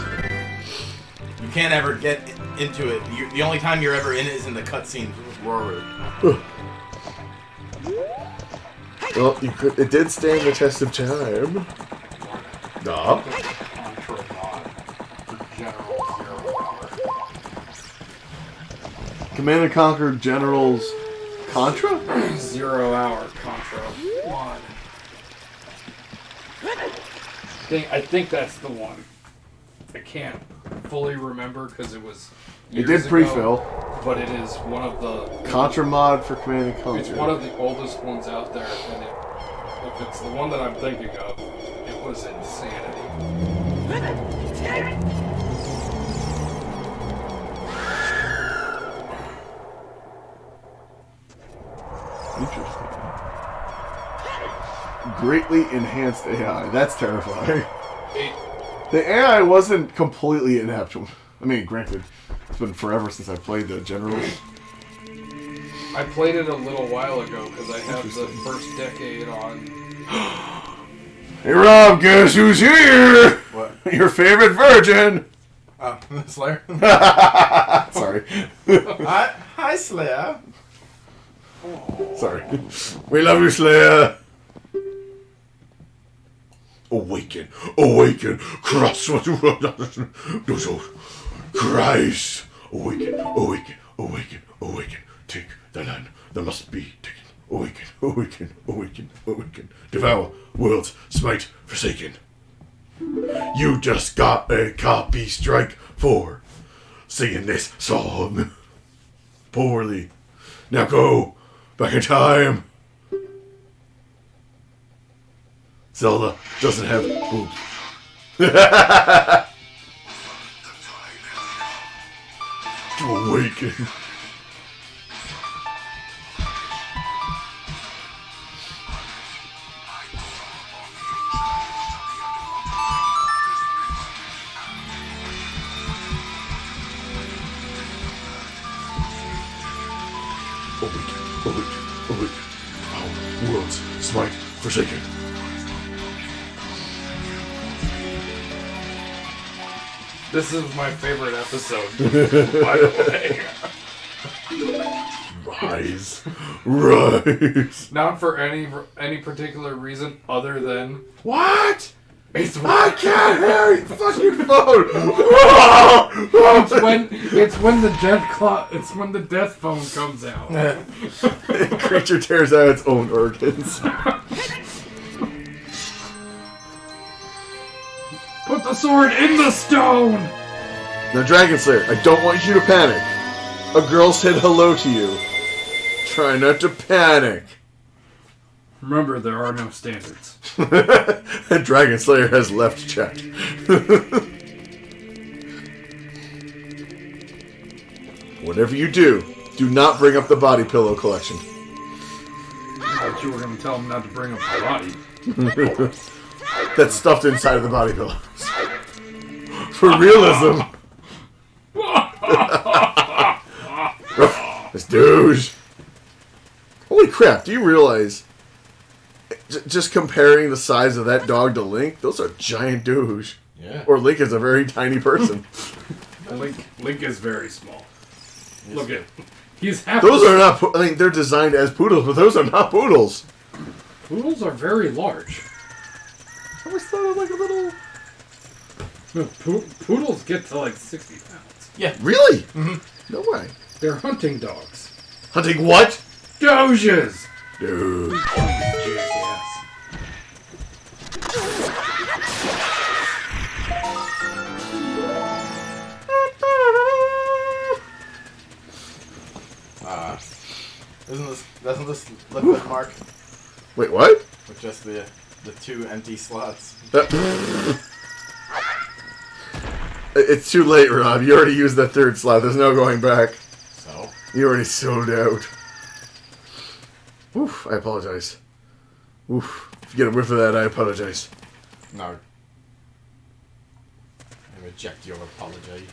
You can't ever get into it. The only time you're ever in it is in the cutscenes with Rory. Well, it did stand the test of time. Nah. Contra mod for General 0 Hour. Command & Conquer Generals Contra? 0 Hour Contra mod. I think that's the one. I can't fully remember because it was It years did pre-fill. ago, but it is one of the Contra mod for Command & Conquer. It's one of the oldest ones out there, and if it's the one that I'm thinking of, it was insanity. Interesting. Greatly enhanced AI. That's terrifying. The AI wasn't completely inept. I mean, granted, it's been forever since I played the Generals. I played it a little while ago because I have the first decade on. Hey Rob, guess who's here? What? Your favorite virgin. Slayer? Sorry. Hi, Slayer. Sorry. We love you, Slayer. Awaken, awaken, cross what you Christ. Awaken, awaken, awaken, awaken. Take the land that must be taken. Awaken, awaken, awaken, awaken. Devour worlds, smite forsaken. You just got a copy strike for singing this song poorly. Now go back in time. Zelda doesn't have boobs. To awaken. OOT. Our worlds smite forsaken. This is my favorite episode, by the way. Rise. Not for any particular reason other than What? it's I can't hear you. Fucking phone. it's when the death phone comes out. The creature tears out its own organs. Put the sword in the stone. Now, Dragon Slayer, I don't want you to panic. A girl said hello to you. Try not to panic. Remember, there are no standards. Dragon Slayer has left chat. Whatever you do not bring up the body pillow collection. I thought you were going to tell him not to bring up the body. That's stuffed inside of the body pillows. For realism. This douche. Holy crap, do you realize, just comparing the size of that dog to Link, those are giant douche. Yeah. Or Link is a very tiny person. Link is very small. Look at he's half. Those are not, I mean, they're designed as poodles, but those are not poodles. Poodles are very large. I always thought of like a little... No, poodles get to like 60 pounds. Yeah. Really? Mm-hmm. No way. They're hunting dogs. Hunting what? Doges! Dude. Jackass. Doesn't this look like Mark Wait, what? with just the two empty slots? It's too late, Rob. You already used that third slot. There's no going back. So You already sold out. Oof, I apologize. Oof. If you get a whiff of that, I apologize. no, I reject your apology.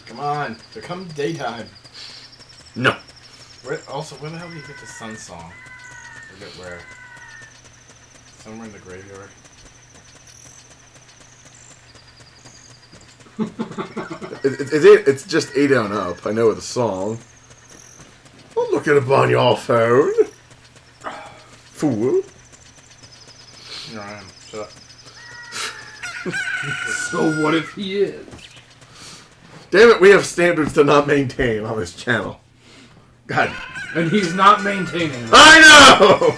Come on, become daytime. No. Where the hell do you get the sun song? Forget where. Somewhere in the graveyard. It's just A down up. I know the song. Don't look at it on your phone. Fool. Here I am. Shut up. So what if he is? Damn it, we have standards to not maintain on this channel. God. And he's not maintaining them. I know!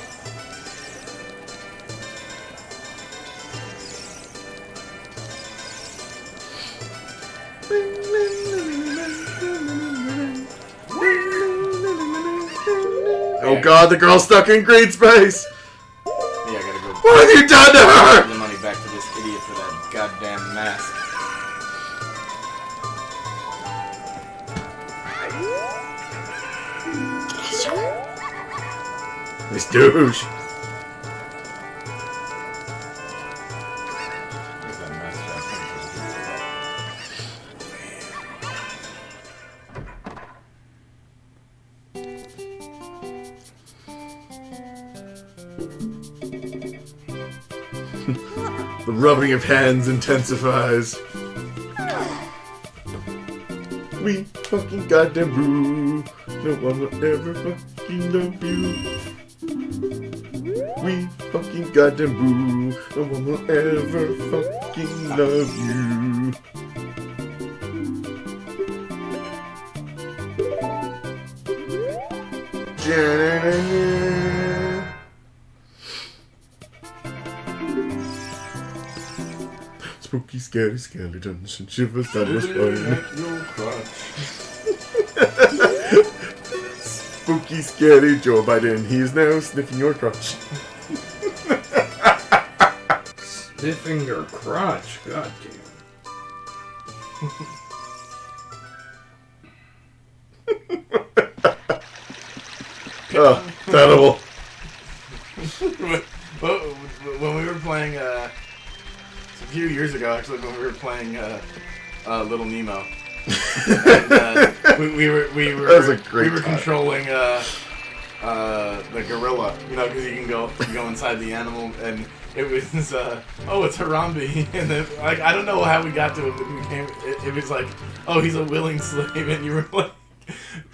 Oh god, the girl's stuck in green space! Yeah, I gotta go. What have you done to her? Give the money back to this idiot for that goddamn mask. This douche. Where's that mask The rubbing of hands intensifies. We fucking goddamn boo. No one will ever fucking love you. We fucking goddamn boo. No one will ever fucking love you. Spooky, scary skeletons and shivers down my spine. Spooky, scary Joe Biden, he is now sniffing your crotch. Sniffing your crotch, goddamn. Oh, terrible. When we were playing few years ago, actually, when we were playing Little Nemo. And, we were controlling the gorilla, you know, because you can go inside the animal, and it was it's Harambe, and then, like, I don't know how we got to it, but it was like, oh, he's a willing slave, and you were like,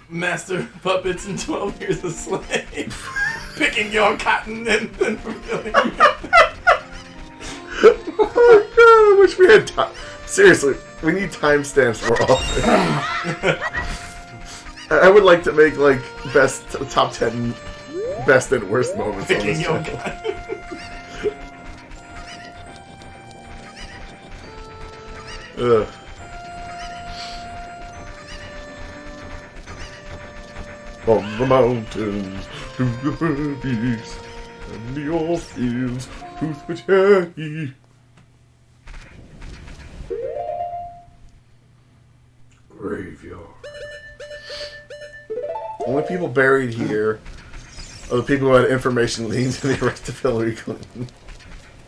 master puppets and 12 years a slave, picking your cotton and fulfilling. Oh god, I wish we had time. Seriously, we need timestamps more often. I would like to make, like, top 10 best and worst moments on this channel. Ugh. From the mountains to the valleys and the old fields to the cherry. Graveyard. Only people buried here are the people who had information leading to the arrest of Hillary Clinton.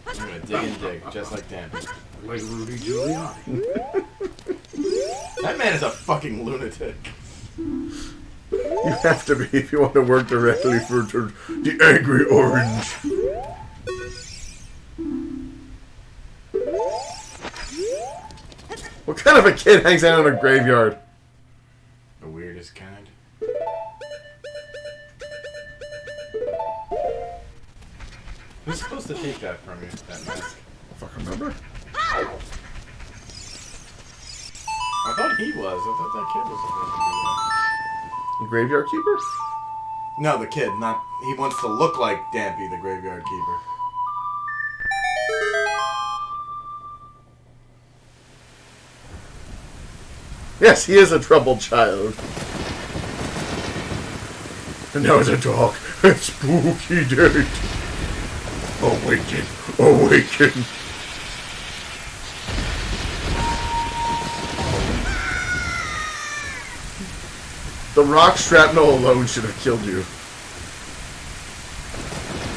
I'm gonna dig and dig, just like Dan. Like Rudy Giuliani. That man is a fucking lunatic. You have to be if you want to work directly for the Angry Orange. What kind of a kid hangs out in a graveyard? The weirdest kind. Who's supposed to take that from you, that mask? I fucking remember. I thought he was. I thought that kid was supposed to do that. The Graveyard Keeper? No, the kid, not... He wants to look like Dampy, the Graveyard Keeper. Yes, he is a troubled child. And now it's a dark and spooky day. Awaken, awaken. The rock shrapnel alone should have killed you.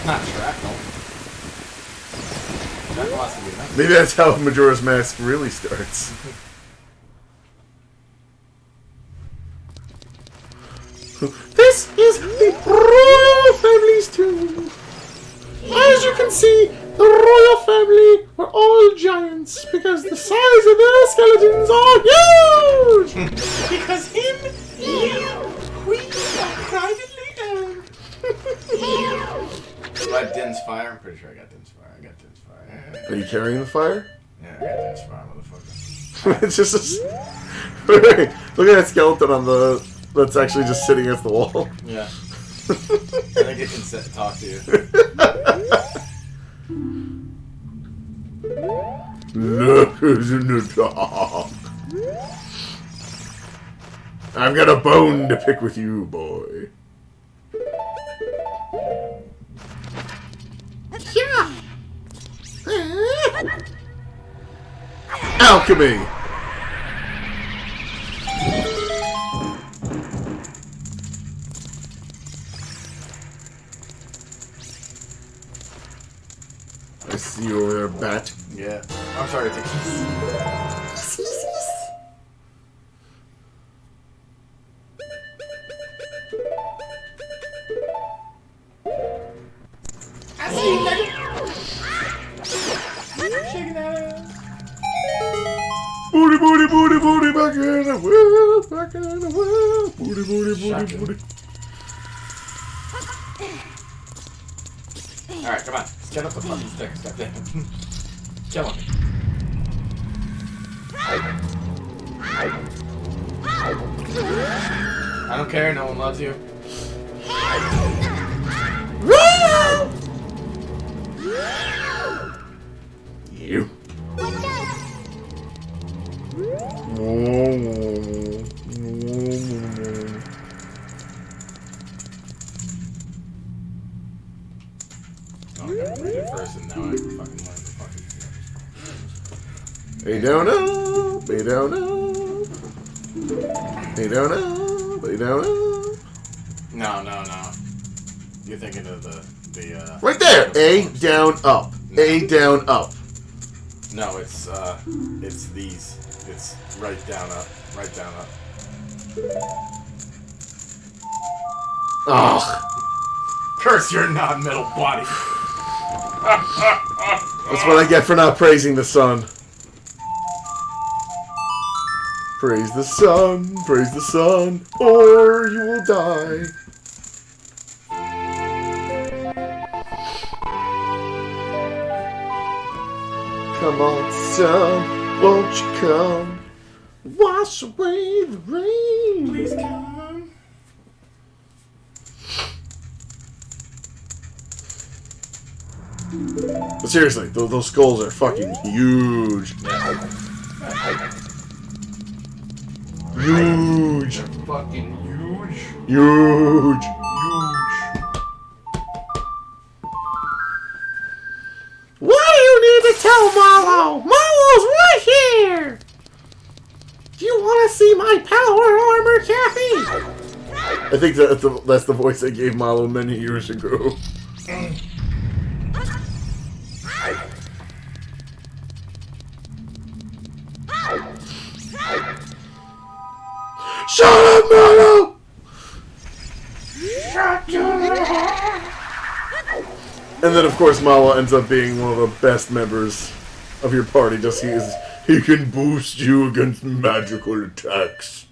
Not shrapnel. Shrapnel has to be enough. Maybe that's how Majora's Mask really starts. This is the royal family's tomb. As you can see, the royal family are all giants because the size of their skeletons are huge! Because him, we are privately owned. Do I have Din's Fire? I'm pretty sure I got Din's Fire. I got Din's Fire. Are you carrying the fire? Yeah, I got Din's Fire, motherfucker. It's just a... Look at that skeleton on the... That's actually just sitting against the wall. Yeah. I think it can talk to you. Look who's in the dark. I've got a bone to pick with you, boy. Yeah. Alchemy! I see you over there, bat. Yeah. I'm sorry, it's a kiss. I see you, nigga. Shaking that ass. Booty, booty, booty, booty, back in the well, back in the well. Booty, booty, booty, Shocking. booty. Alright, come on. Let's get up the fucking stairs, goddammit. Kill him. I don't care, no one loves you. You. Oh, I gotta read it first and now I fucking learn the fucking... They don't know, they don't know. They don't know, they don't know. No. You're thinking of the Right there! A, down, up. A, down, up. No, it's these. It's right down up. Right down up. Ugh. Curse your non-metal body. That's what I get for not praising the sun. Praise the sun, or you will die. Come on, sun, won't you come? Wash away the rain. Please come. But seriously, those skulls are fucking huge. Huge. They're fucking huge. Huge. Why do you need to tell Marlo? Marlo's right here! Do you want to see my power armor, Kathy? I think that's the voice they gave Marlo many years ago. Shut up, Marlo! And then, of course, Marlo ends up being one of the best members of your party. Just he can boost you against magical attacks.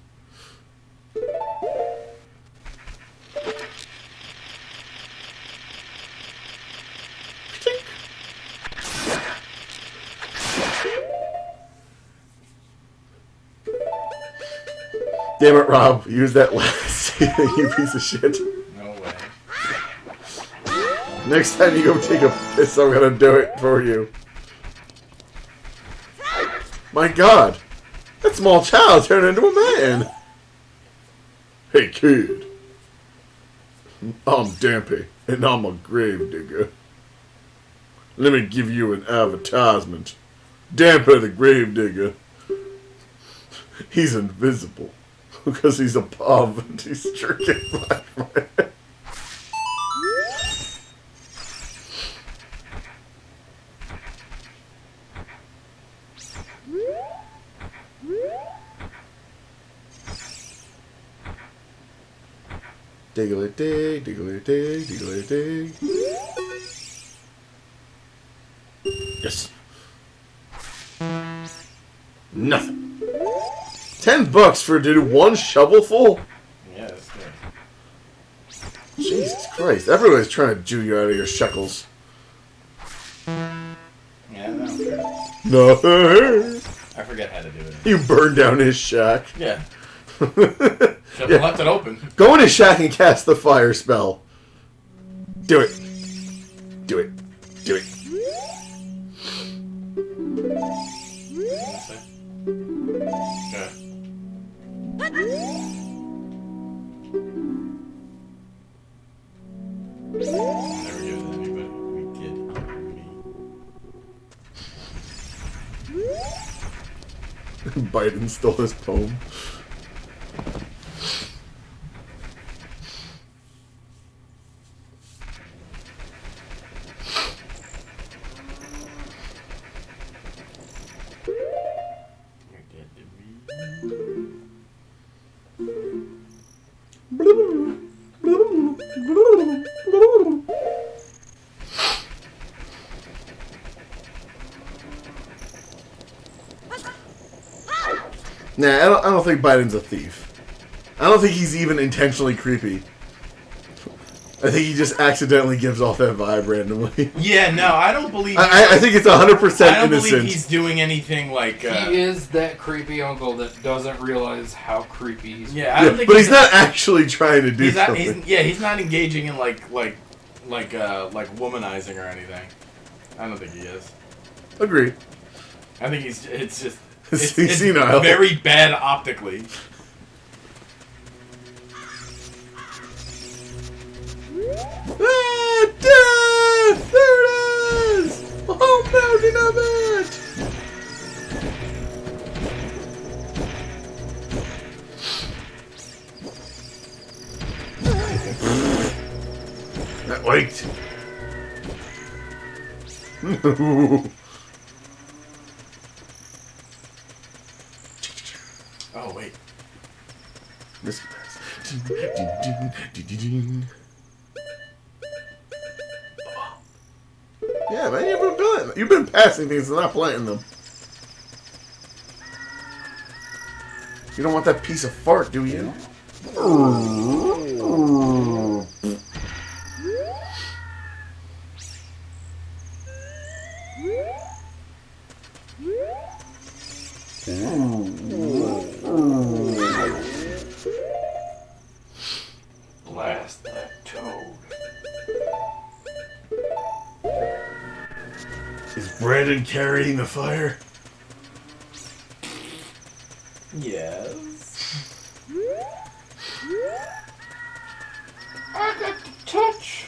Damn it, Rob. Use that last you piece of shit. No way. Next time you go take a piss, I'm gonna do it for you. My god. That small child turned into a man. Hey, kid. I'm Dampy, and I'm a gravedigger. Let me give you an advertisement. Dampy the gravedigger. He's invisible. Because he's a poverty-stricken black man. Diggly-dig, diggly-dig, diggly-dig. Yes. Nothing. $10 for to do one shovelful? Yeah, that's good. Jesus Christ. Everybody's trying to Jew you out of your shekels. Yeah, no, I'm sure. No. I forget how to do it. You burned down his shack. Yeah. Should have left it open. Go in his shack and cast the fire spell. Do it. Do it. Do it. Okay. Never give it to anybody. We kid. Me. Biden stole his poem. You're dead to me. Nah, I don't think Biden's a thief. I don't think he's even intentionally creepy. I think he just accidentally gives off that vibe randomly. Yeah, no, I don't believe. I think it's 100% I don't innocent. believe he's doing anything like. He is that creepy uncle that doesn't realize how creepy he's. Yeah, I don't think. But he's not actually trying to do something. He's not engaging in like womanizing or anything. I don't think he is. Agree. I think it's just. It's It's senile. very bad optically. Ah, death! There it is! A whole mountain of it! That worked. Mystery Pass. Yeah, man, you've been passing things and not playing them. You don't want that piece of fart, do you? Blast that toad. Is Brandon carrying the fire? Yes. I got the touch.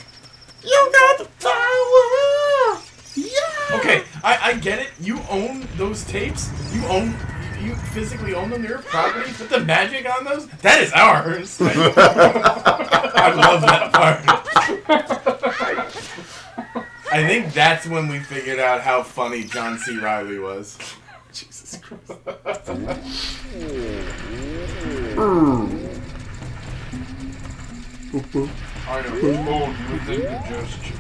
You got the power! Yeah! Okay, I get it. You own those tapes. You physically own them. They're your property. But the magic on those, that is ours. I love that part. I think that's when we figured out how funny John C. Reilly was. Jesus Christ. I am old within digestion.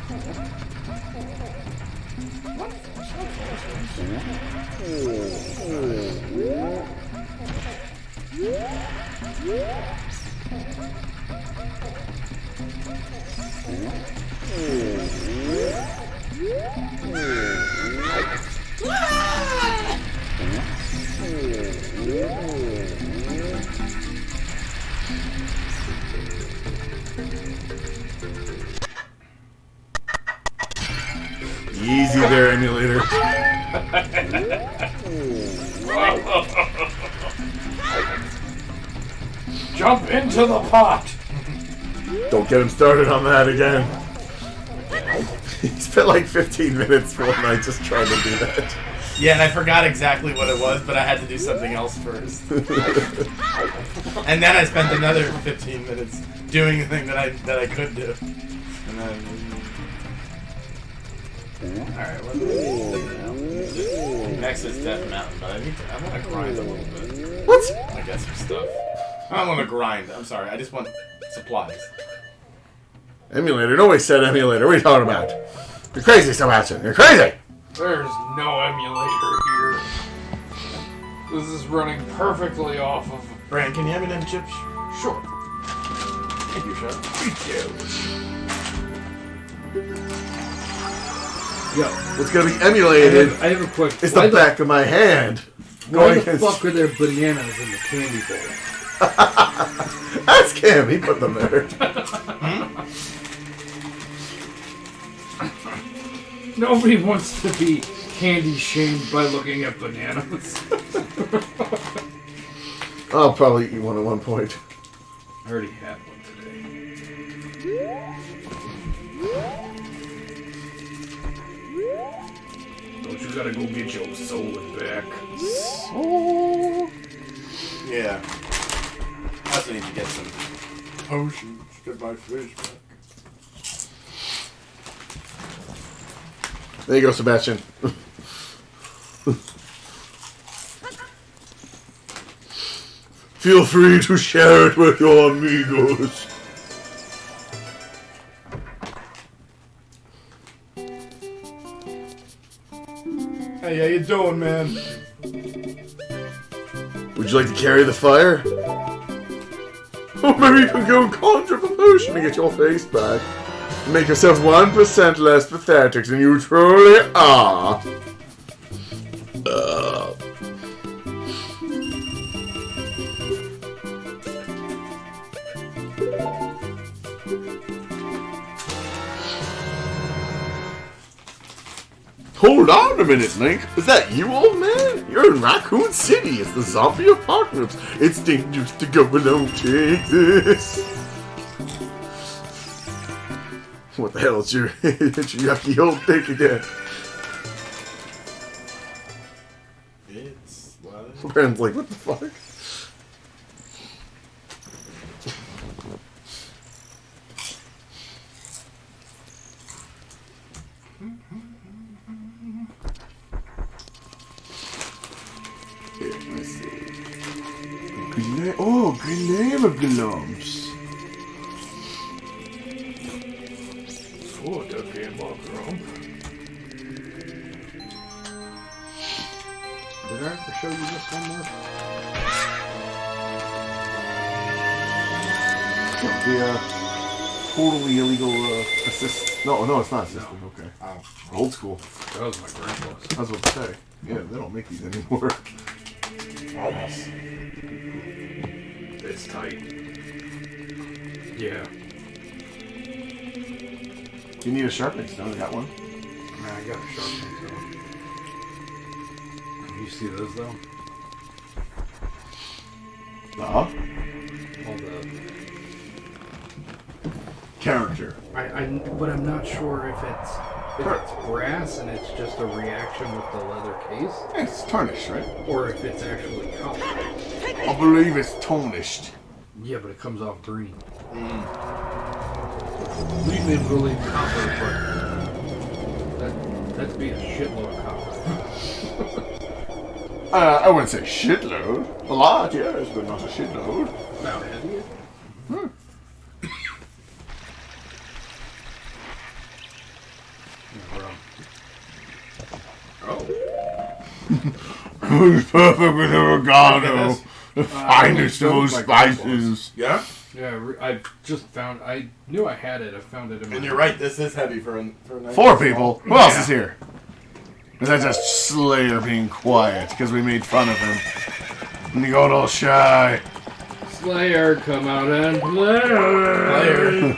Easy there, emulator. Jump into the pot. Don't get him started on that again. He spent like 15 minutes for one night just trying to do that. Yeah, and I forgot exactly what it was, but I had to do something else first. And then I spent another 15 minutes doing the thing that I could do. And then... Alright, what do we do? Next is Death Mountain, but I want to grind a little bit. What? I got some stuff. I don't want to grind, I'm sorry, I just want supplies. Emulator? Nobody said emulator. What are you talking about? You're crazy, Sebastian. You're crazy! There's no emulator here. This is running perfectly off of... Brandon, can you have me them chips? Sure. Thank you, Sean. Yo, What's gonna be emulated I have a question. is the back of my hand. Why the against- fuck are there bananas in the candy bowl? Ask him. He put them there. Nobody wants to be candy shamed by looking at bananas. I'll probably eat one at one point. I already had one today. Don't you gotta go get your soul back? Yeah. I also need to get some potions to get my fish back. There you go, Sebastian. Feel free to share it with your amigos. Hey, how you doing, man? Would you like to carry the fire? Or maybe you can go and conjure up a potion to get your face back. Make yourself 1% less pathetic than you truly are. Hold on a minute, Link. Is that you, old man? You're in Raccoon City. It's the zombie apocalypse. It's dangerous to go alone. Take this. What the hell is your yucky old dick again? It's what? Brandon's like, what the fuck? Here, let's see. Glamour glumps. Oh, the Gamble Grump. Did I ever show you this one more? The totally illegal assist. No, it's not assistant. Okay. Old school. That was my grandpa's. I was about to say. Yeah, they don't make these anymore. It's tight. Yeah. You need a sharpening stone. I got one. Man, I got a sharpening stone. You see those though? Uh-huh. All the Character. but I'm not sure if it's brass and it's just a reaction with the leather case, Yeah, it's tarnished, right? or if it's actually copper. I believe it's tarnished. Yeah, but it comes off green. We didn't believe copper, but that'd be a shitload of copper. I wouldn't say shitload. A lot, yes, but not a shitload. About heavy. Who's perfect with oregano? The finest of all like spices. Yeah? Yeah, I just found. I knew I had it. I found it in my. And you're right, this is heavy for a nice 4 people. Who else Yeah. is here? Is that just Slayer being quiet because we made fun of him? And he got all shy. Slayer, come out and play. Player.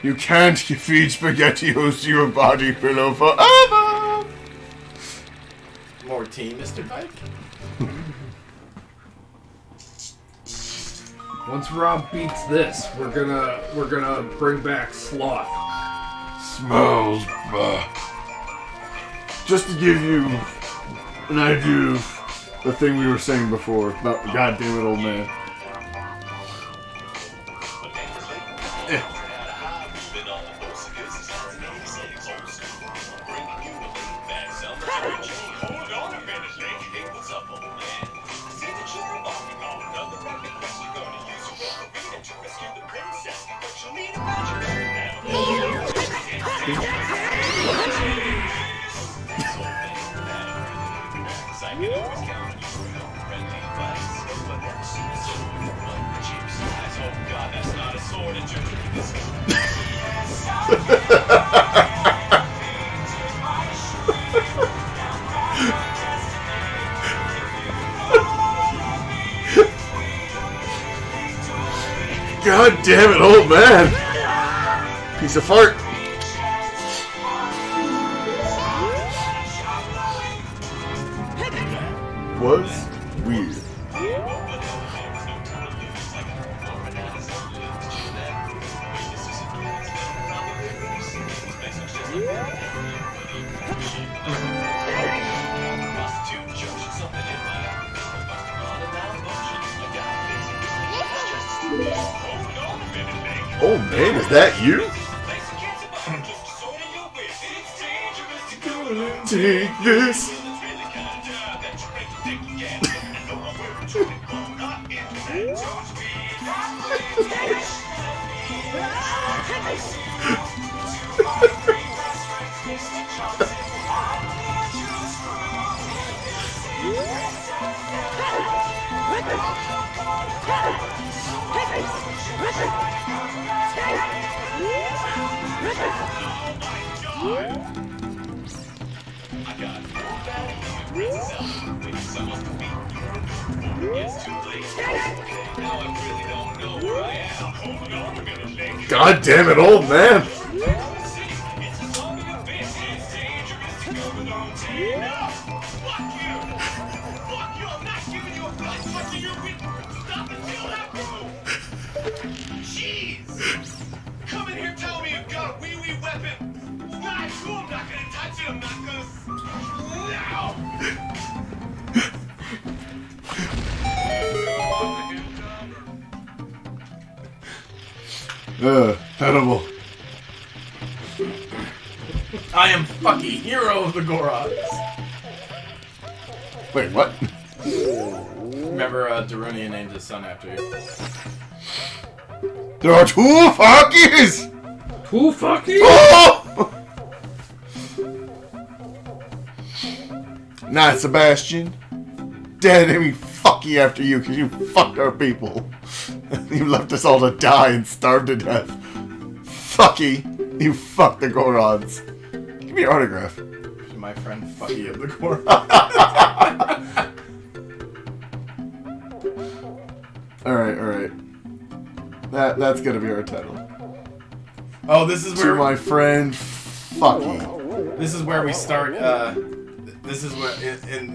You can't feed SpaghettiOs to your body pillow forever. More tea, Mr. Bike? Once Rob beats this, we're gonna bring back Sloth. Smells. Just to give you an idea of the thing we were saying before about the goddamn it old man. God damn it, old man! Piece of fart. Was weird. Oh man, is that you? Take this. God damn it, old man! Come in here telling me you've got a wee-wee weapon. It's not cool. I'm not gonna touch it. I'm not gonna... Edible. I am FUCKY, hero of the Goroks. Wait, what? Remember, Darunia named his son after you. There are 2 Fuckies! Who fucking? Oh! Nah, Sebastian. Dad named me Fucky after you because you fucked our people. You left us all to die and starve to death. Fucky, you fucked the Gorons. Give me your autograph. My friend Fucky of the Goron. Alright. That's gonna be our title. Oh, this is To where my friend Fucky. this is where we start. This is where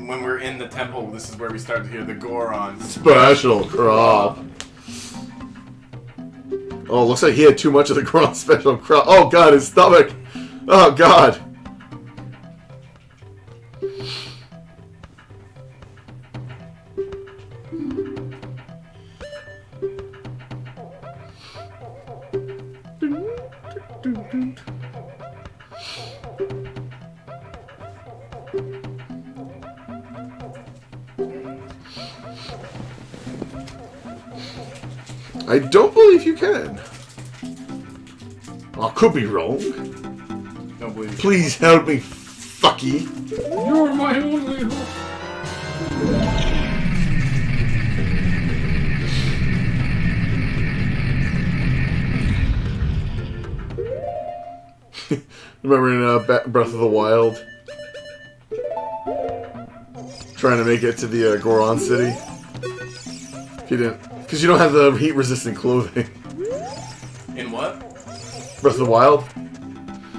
when we're in the temple. This is where we start to hear the Gorons. Special crop. Oh, looks like he had too much of the Goron special crop. Oh god, his stomach. Oh god. I don't believe you can. I could be wrong. Don't believe you. Please help me, Fucky. You're my only hope. Remember in Breath of the Wild? Trying to make it to the Goron city? If you didn't... Because you don't have the heat-resistant clothing. In what? Breath of the Wild?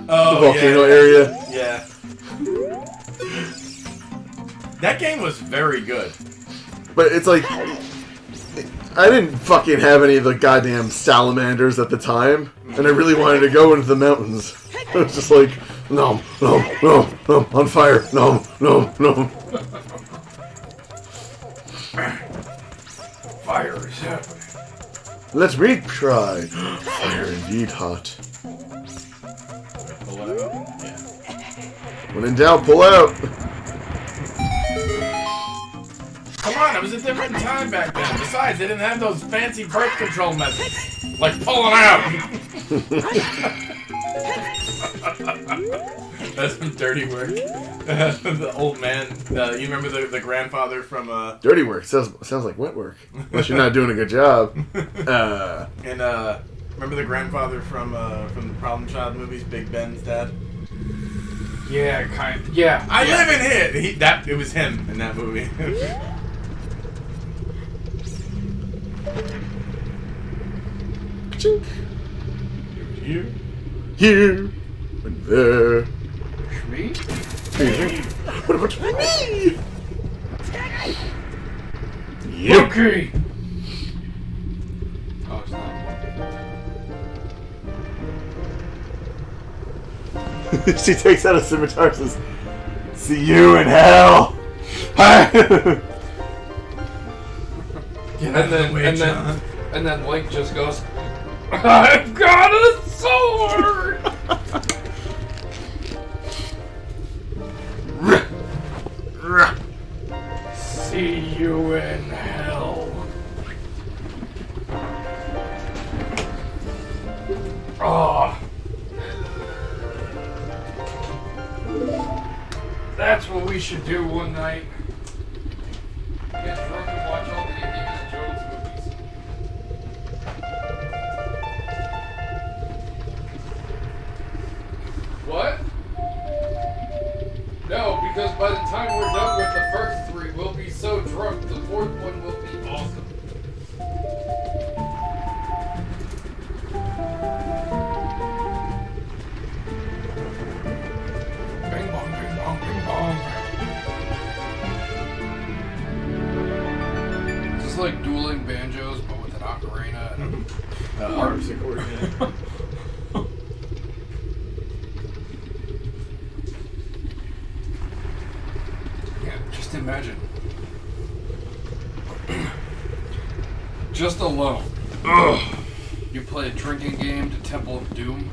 Oh, The volcano yeah. area? Yeah. That game was very good. But it's like... I didn't fucking have any of the goddamn salamanders at the time. And I really wanted to go into the mountains. I was just like, no, on fire, no. Fire is happening. Let me try. Fire indeed hot. Pull it out. Yeah. When in doubt, pull out. Come on, it was a different time back then. Besides, they didn't have those fancy birth control methods. Like pulling out. That's some dirty work. The old man. You remember the grandfather from Dirty work. Sounds like wet work. Unless you're not doing a good job. and remember the grandfather from the Problem Child movies, Big Ben's dad? Yeah, kind of. Yeah. I live in here. It was him in that movie. Chink. Here. Here. And there. Me? What about me? Yep. Okay. Oh, it's not. She takes out a scimitar and says, "See you in hell." And then Link just goes, "I've got a sword." See you in hell. Oh. That's what we should do one night. Get drunk and watch all the Indiana Jones movies. What? No, because by the time we're done with the first three, we'll be so drunk, the fourth one will be awesome. Bing bong, bing bong, bing bong. It's just like dueling banjos, but with an ocarina and a Harpsichord. Yeah. Yeah, just imagine. Just alone. You play a drinking game to Temple of Doom.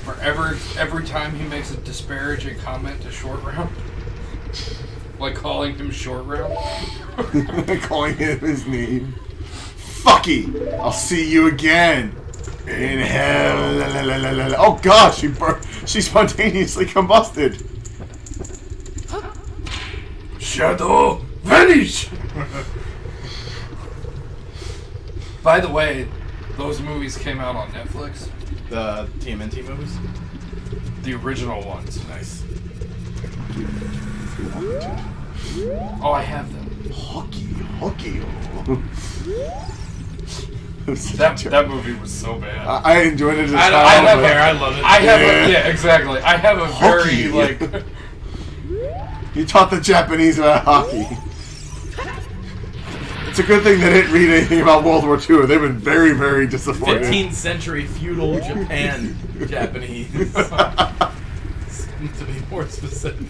Where every time he makes a disparaging comment to Short Round. Like calling him Short Round? Calling him his name. Fucky! I'll see you again! In hell. Oh gosh, she spontaneously combusted. Shadow, vanish! By the way, those movies came out on Netflix. The TMNT movies? The original ones. Nice. Oh, I have them. Hockey. That movie was so bad. I enjoyed it as I child. don't care. I love it. I have yeah, exactly. I have a very Hockey. like. You taught the Japanese about hockey. It's a good thing they didn't read anything about World War II. They've been very, very disappointed. 15th century feudal Japan Japanese. To be more specific.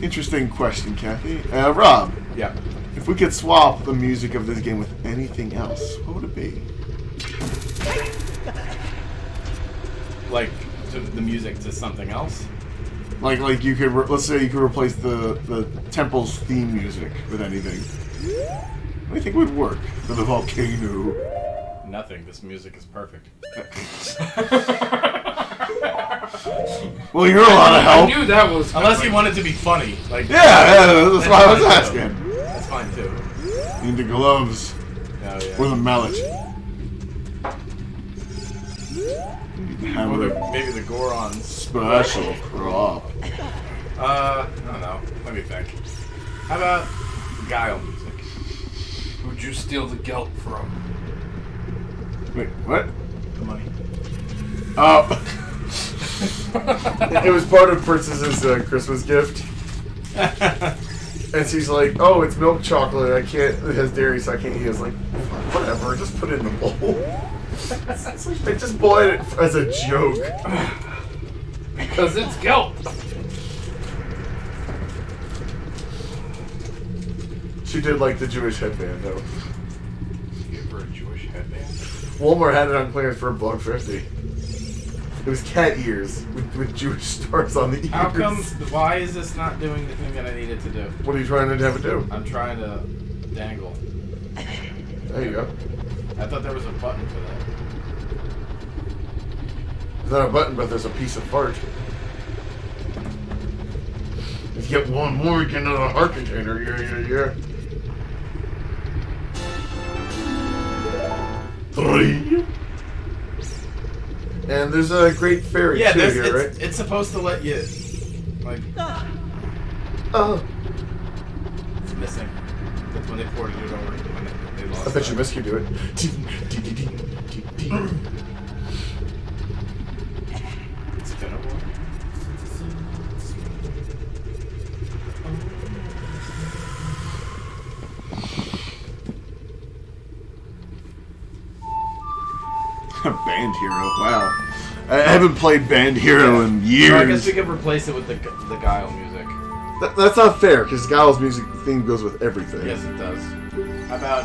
Interesting question, Kathy. Rob, Yeah. if we could swap the music of this game with anything else, what would it be? Like the music to something else. Like you could, let's say you could replace the temple's theme music with anything. What do you think would work for the volcano? Nothing. This music is perfect. Well, you're a lot of I help. knew that was Unless you want it to be funny. Like Yeah, that's why I was fine, asking. too. That's fine too. Need the gloves Oh, yeah. or the mallet. Or Hammer maybe the Gorons. special crop. I don't know. Let me think. How about Guile music? Who'd you steal the gelt from? Wait, what? The money. Oh. It was part of Princess's Christmas gift. And she's like, oh, it's milk chocolate. I can't, it has dairy, so I can't eat it. I was like, whatever, just put it in the bowl. It's like they just bought it as a joke. Because it's gelt. She did like the Jewish headband, though. Give her a Jewish headband. Walmart had it on clearance for $1.50. It was cat ears with Jewish stars on the ears. How come? Why is this not doing the thing that I needed to do? What are you trying to have it do? I'm trying to dangle. There you go. I thought there was a button for that. There's not a button, but there's a piece of fart. If you get one more, you get another heart container. Yeah. 3. And there's a great fairy Yeah, too this, here, right? it's supposed to let you like. Oh. It's missing. That's when they ported it over. When they lost. I bet you that. Miss could do it. It's been a while. Band Hero, wow. I haven't played Band Hero in years. So I guess we could replace it with the Guile music. That's not fair, because Guile's music theme goes with everything. Yes, it does. How about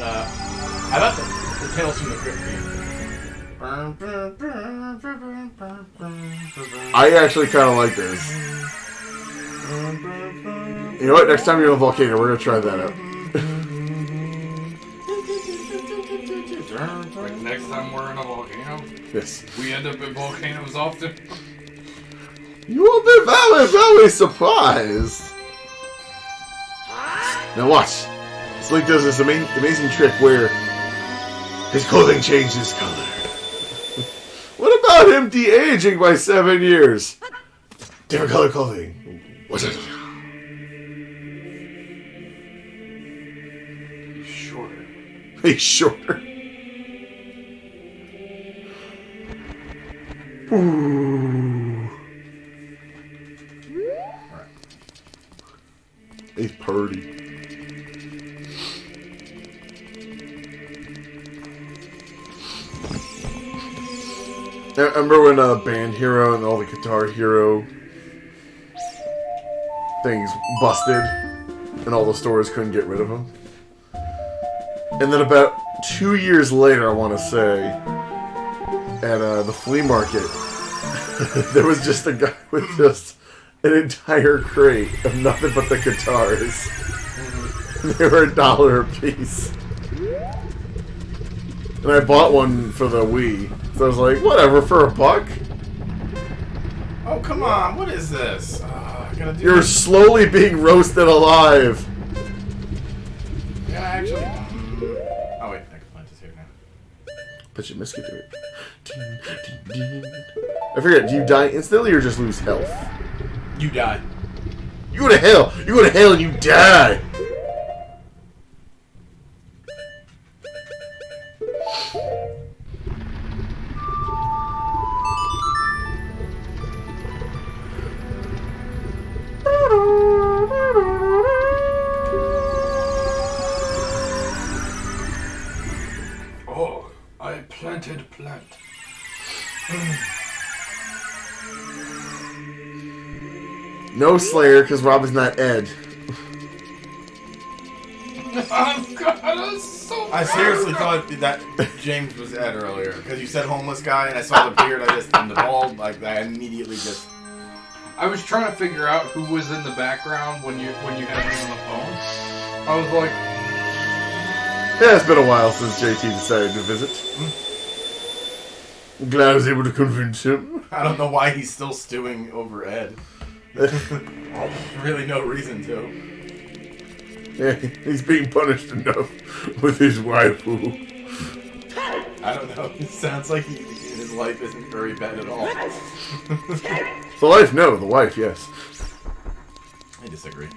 the Tales from the Crypt theme? I actually kind of like this. You know what? Next time you're on a volcano, we're gonna try that out. Like next time we're in a volcano, Yes. we end up in volcanoes often. You will be very, very surprised. Now watch. Slink does this amazing trick where his clothing changes color. What about him de-aging by 7 years? Different color clothing. What's it? He's shorter. He's shorter. Ooh. He's purty. I remember when Band Hero and all the Guitar Hero things busted and all the stores couldn't get rid of them. And then about 2 years later, I want to say, at the flea market, there was just a guy with just an entire crate of nothing but the guitars. They were $1 a piece. And I bought one for the Wii. So I was like, whatever, for $1. Oh, come on. What is this? I gotta do You're this. slowly being roasted alive. Yeah, actually. Oh, wait. I can plant this here now. But you missed it to it. I forget, do you die instantly or just lose health? You died. You go to hell! You go to hell and you die! Oh, I planted plant. No Slayer, because Rob is not Ed. I've got a so I seriously thought that James was Ed earlier because you said homeless guy, and I saw the beard. And the bald. Like I immediately just. I was trying to figure out who was in the background when you had me on the phone. I was like, Yeah, it's been a while since JT decided to visit. I'm glad I was able to convince him. I don't know why he's still stewing over Ed. Really, no reason to. Yeah, he's being punished enough with his waifu. I don't know. It sounds like his life isn't very bad at all. The life, no. The wife, yes. I disagree.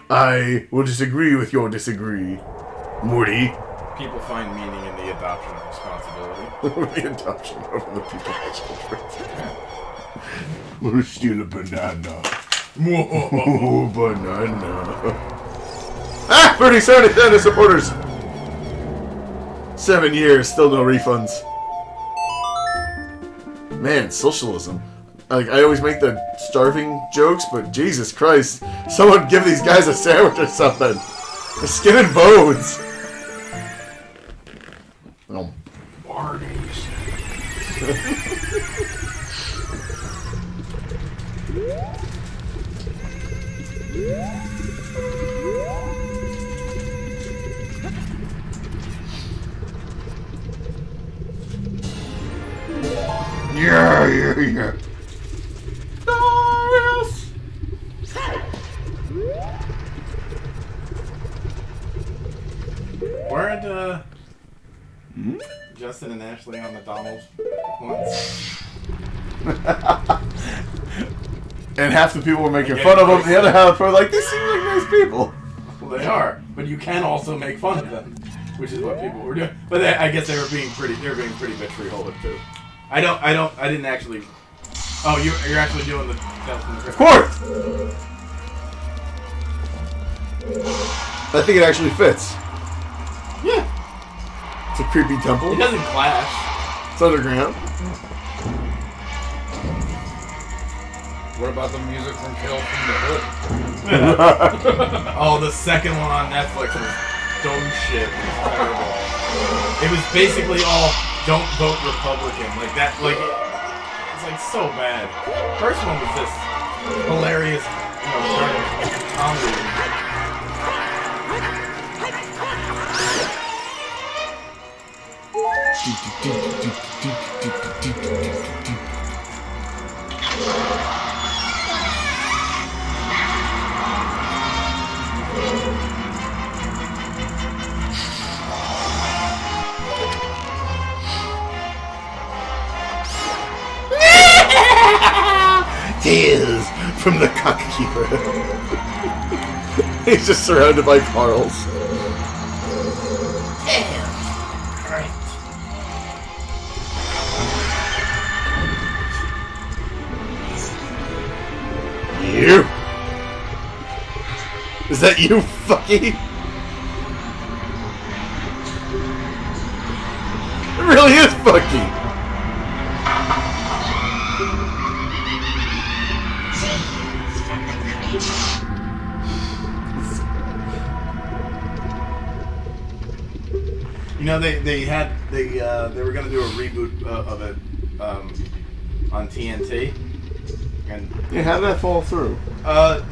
I will disagree with your disagree, Morty. People find meaning in the adoption of responsibility. The adoption of the people's children. We'll steal a banana. Oh, banana. Ah! 30 supporters! 7 years, still no refunds. Man, socialism. Like, I always make the starving jokes, but Jesus Christ. Someone give these guys a sandwich or something. The skin and bones. Oh. Barney's. Yeah. Weren't Justin and Ashley on the Donald once? And half the people were making fun of them, the other half were like, these seem like nice people. Well, they are, but you can also make fun of them, which is what people were doing. But I guess they were being pretty vitriolic too. I didn't actually. Oh, you're actually doing the. Of course! I think it actually fits. Yeah. It's a creepy temple. It doesn't clash. It's underground. What about the music from Tales from the Hood? Oh, the second one on Netflix was dog shit. It was terrible. It was basically all don't vote Republican. Like that. Like it's like so bad. First one was this hilarious, comedy. Tales from the Cockkeeper. He's just surrounded by Carls. You? Is that you, Fucky? It really is Fucky. No, they were gonna do a reboot of it on TNT, and Yeah, how did that fall through?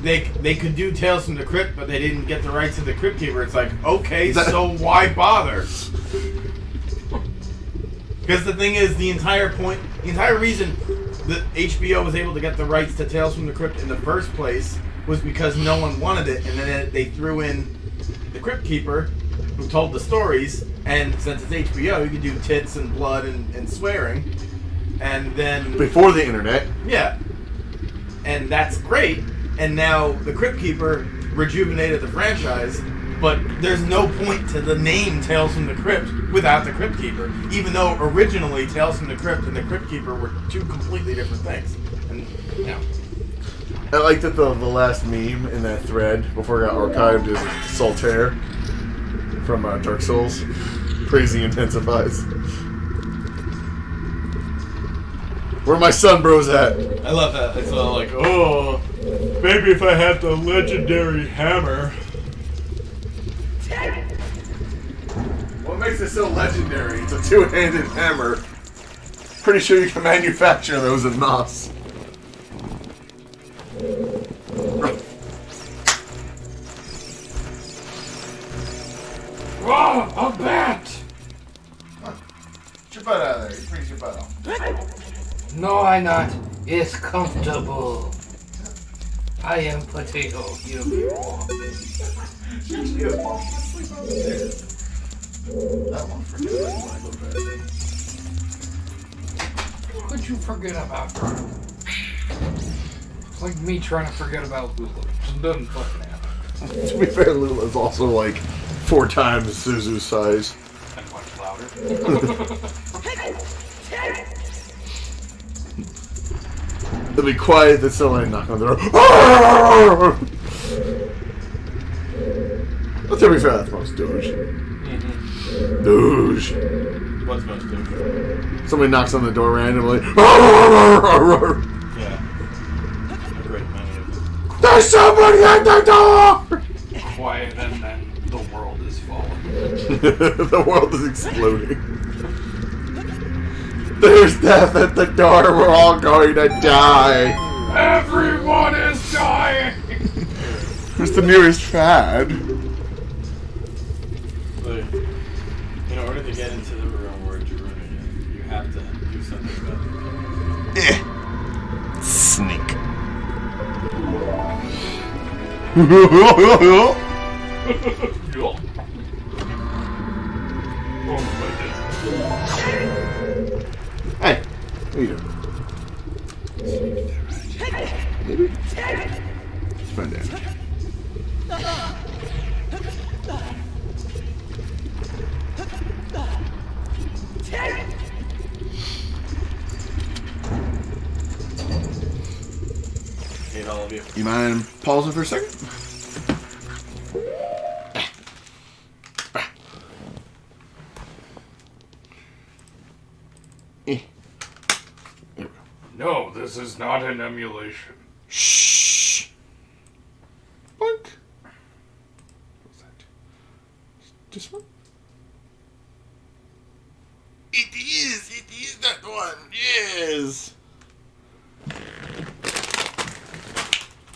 they could do Tales from the Crypt, but they didn't get the rights to the Crypt Keeper. It's like, okay, so why bother? Because the thing is, the entire reason that HBO was able to get the rights to Tales from the Crypt in the first place was because no one wanted it, and then they threw in the Crypt Keeper, who told the stories, and since it's HBO, you can do tits and blood and swearing, and then... Before the internet. Yeah. And that's great, and now the Crypt Keeper rejuvenated the franchise, but there's no point to the name Tales from the Crypt without the Crypt Keeper, even though originally Tales from the Crypt and the Crypt Keeper were two completely different things. And, yeah. I like that the last meme in that thread before it got archived is Solitaire from Dark Souls. Crazy intensifies. Where my son bros at? I love that. It's all like, oh, maybe if I had the legendary hammer. What makes it so legendary? It's a two-handed hammer. Pretty sure you can manufacture those in Moss. Oh, a bat! Get your butt out of there. You freeze your butt off. No, I not. It's comfortable. I am potato. You be warm. That one for you. What'd you forget about her? It's like me trying to forget about Lulu. It doesn't fucking happen. To be fair, Lula's also like 4 times Suzu's size. And much louder. They'll be quiet, then somebody knock on the door. Well, to be fair, that's most douche. Douche. What's most different? Somebody knocks on the door randomly. Yeah. A great many of them. There's somebody at the door! Quiet, and then the world is falling. The world is exploding. There's death at the door. We're all going to die. Everyone is dying! Who's the nearest fad? Like, in order to get into the real world, you're ruining it. You have to do something about it. Sneak. Oh my goodness. Hey, what are you doing? Maybe? Let's find out. Hate all of you. You mind pausing for a second? No, this is not an emulation. Shh. Boink. What's that? This one? It is that one. Yes.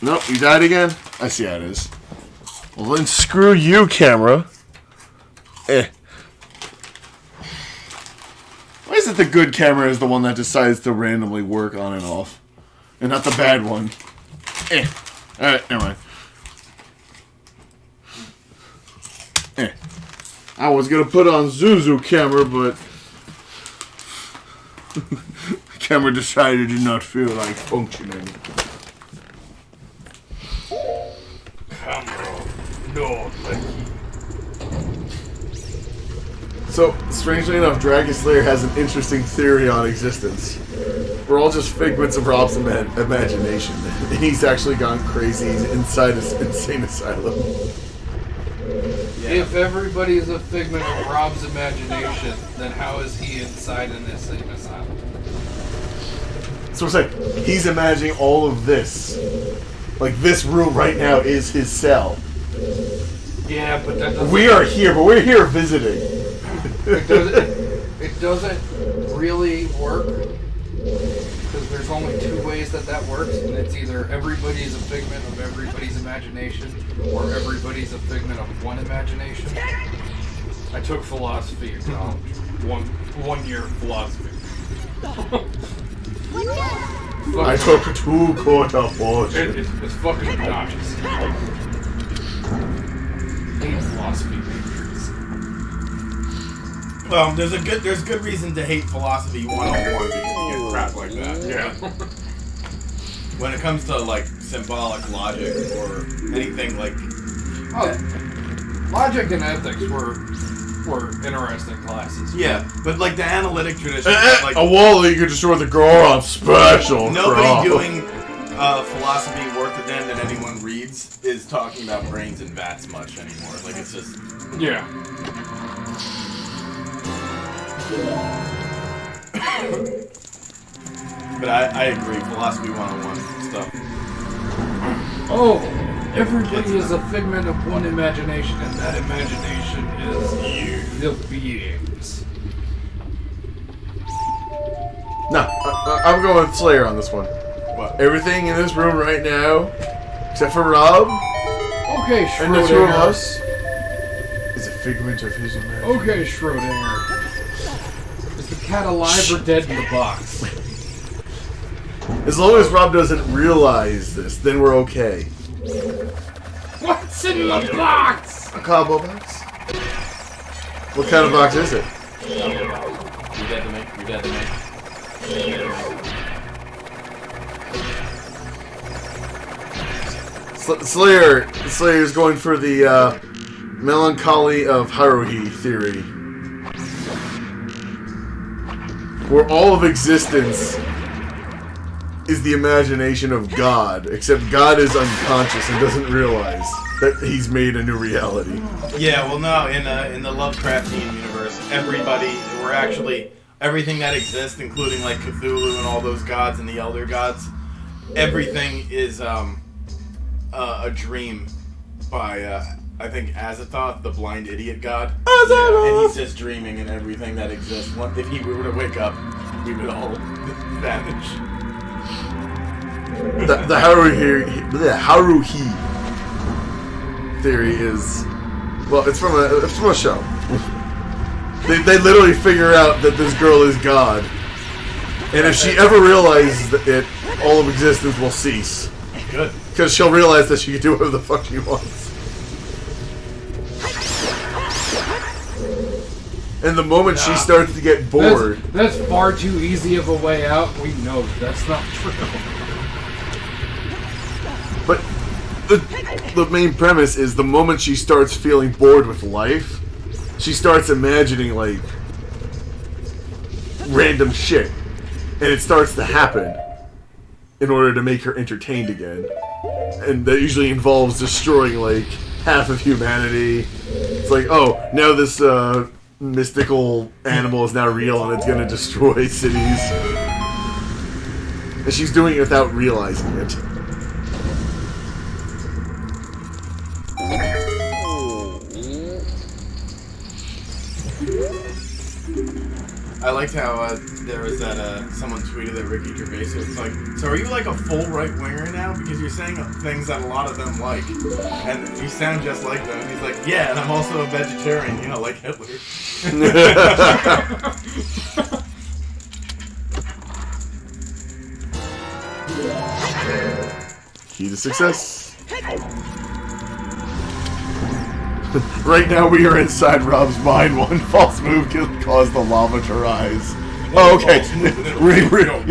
Nope, you died again? I see how it is. Well then screw you, camera. Why is it the good camera is the one that decides to randomly work on and off? And not the bad one? Alright, never mind. I was gonna put on Zuzu camera, but the camera decided to not feel like functioning. Camera, no lucky. So, strangely enough, Dragon Slayer has an interesting theory on existence. We're all just figments of Rob's imagination. And he's actually gone crazy. He's inside his insane asylum. If everybody is a figment of Rob's imagination, then how is he inside an insane asylum? So I'm saying, he's imagining all of this. Like, this room right now is his cell. Yeah, but that doesn't... We are here, but we're here visiting. It doesn't really work because there's only two ways that works, and it's either everybody's a figment of everybody's imagination, or everybody's a figment of one imagination. I took philosophy in college. One year of philosophy. I took 2/4 portion. It's fucking obnoxious. Hate philosophy majors. Well, there's good reason to hate philosophy 101 because you get crap like that. Yeah. When it comes to like symbolic logic or anything like Logic and ethics were interesting classes. yeah, but like the analytic tradition, like A wall that you could destroy the Goron special. nobody crap. doing philosophy worth a damn that anyone reads is talking about brains and vats much anymore. Like it's just Yeah. But I agree, philosophy 101 stuff. Oh, everybody is a figment of one imagination, and that imagination is you, the beings. No, I'm going with Slayer on this one. What? Everything in this room right now, except for Rob Okay, and the two of Schrodinger. us, is a figment of his imagination. Okay, Schrodinger. Is the cat alive or dead in the box? As long as Rob doesn't realize this, then we're okay. What's in the box? A combo box? What kind of box is it? You dead to me? You dead to me? Slayer's going for the melancholy of Haruhi theory, where all of existence is the imagination of God, except God is unconscious and doesn't realize that he's made a new reality. Yeah, well, no, in the Lovecraftian universe, everything that exists, including like Cthulhu and all those gods and the Elder Gods, everything is a dream by I think Azathoth, the blind idiot god. Yeah, and he's just dreaming, and everything that exists. If he were to wake up, we would all vanish. The Haruhi theory is, well, it's from a show. They literally figure out that this girl is God, and if she ever realizes it, all of existence will cease. Good. Because she'll realize that she can do whatever the fuck she wants. And the moment she starts to get bored... That's far too easy of a way out. We know that's not true. But the main premise is the moment she starts feeling bored with life, she starts imagining, like, random shit. And it starts to happen in order to make her entertained again. And that usually involves destroying, like, half of humanity. It's like, oh, now this mystical animal is now real and it's gonna destroy cities. And she's doing it without realizing it. I liked how there was that someone tweeted that Ricky Gervais. It's like, so are you like a full right winger now? Because you're saying things that a lot of them like, and you sound just like them. And he's like, yeah, and I'm also a vegetarian, you know, like Hitler. Key to success. Right now we are inside Rob's mind. One false move can cause the lava to rise. Oh, okay. You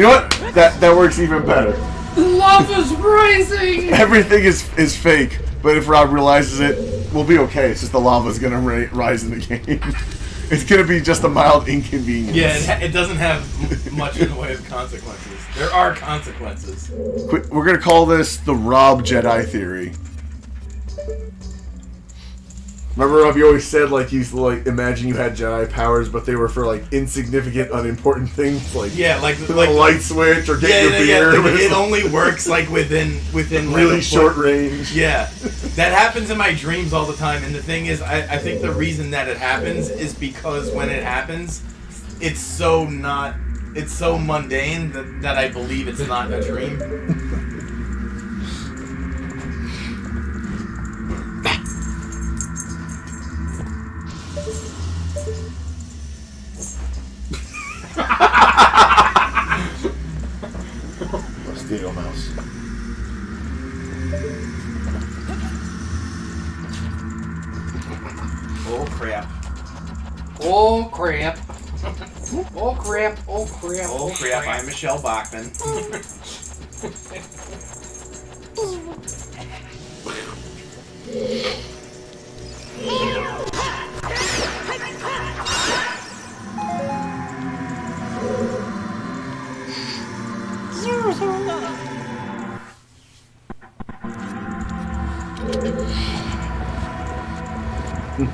know what? That works even better. Lava's rising! Everything is fake, but if Rob realizes it, we'll be okay. It's just the lava's gonna rise in the game. It's gonna be just a mild inconvenience. Yeah, it doesn't have much in the way of consequences. There are consequences. We're gonna call this the Rob Jedi theory. Remember, Rob, you always said, like, you used to, like, imagine you had Jedi powers, but they were for, like, insignificant, unimportant things, like, Yeah, like a light switch or get your beer. It only works like within really like, short range. Yeah, That happens in my dreams all the time, and the thing is, I think the reason that it happens is because when it happens, it's so mundane that I believe it's not a dream. Mosquito mouse. Oh crap. Oh crap. Oh crap. Oh crap. Oh crap, I'm Michelle Bachman. You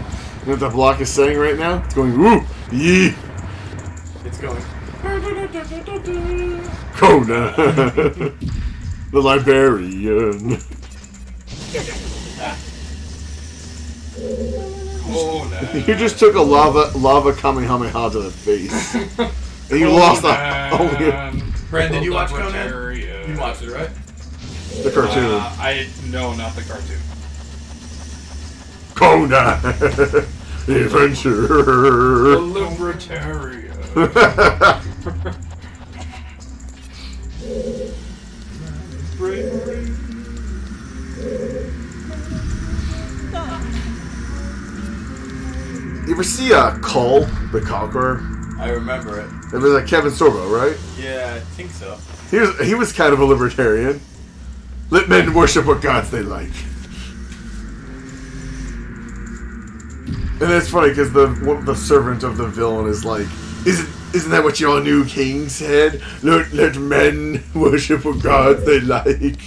know what that block is saying right now? It's going, woo! Yee! It's going. Kona! The librarian. Oh, no. You just took a lava Kamehameha to the face. And you lost the Brandon, did you watch Conan? You watched it, right? the cartoon. No, not the cartoon. Kona! The adventure! Libertarian. You ever see Kull, the Conqueror? I remember it. It was like Kevin Sorbo, right? Yeah, I think so. He was kind of a libertarian. Let men worship what gods they like. And it's funny because the servant of the villain is like, isn't that what your new king said? Let men worship what gods they like.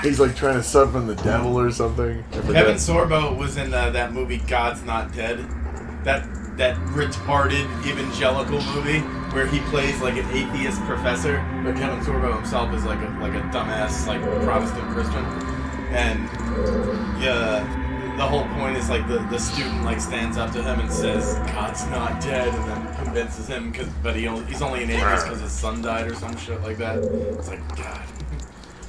He's like trying to summon the devil or something. Kevin Sorbo was in that movie God's Not Dead. That retarded evangelical movie where he plays like an atheist professor, but Kevin Sorbo himself is like a dumbass like Protestant Christian, and the whole point is like the student like stands up to him and says God's not dead, and then convinces him but he's only an atheist because his son died or some shit like that. It's like, God.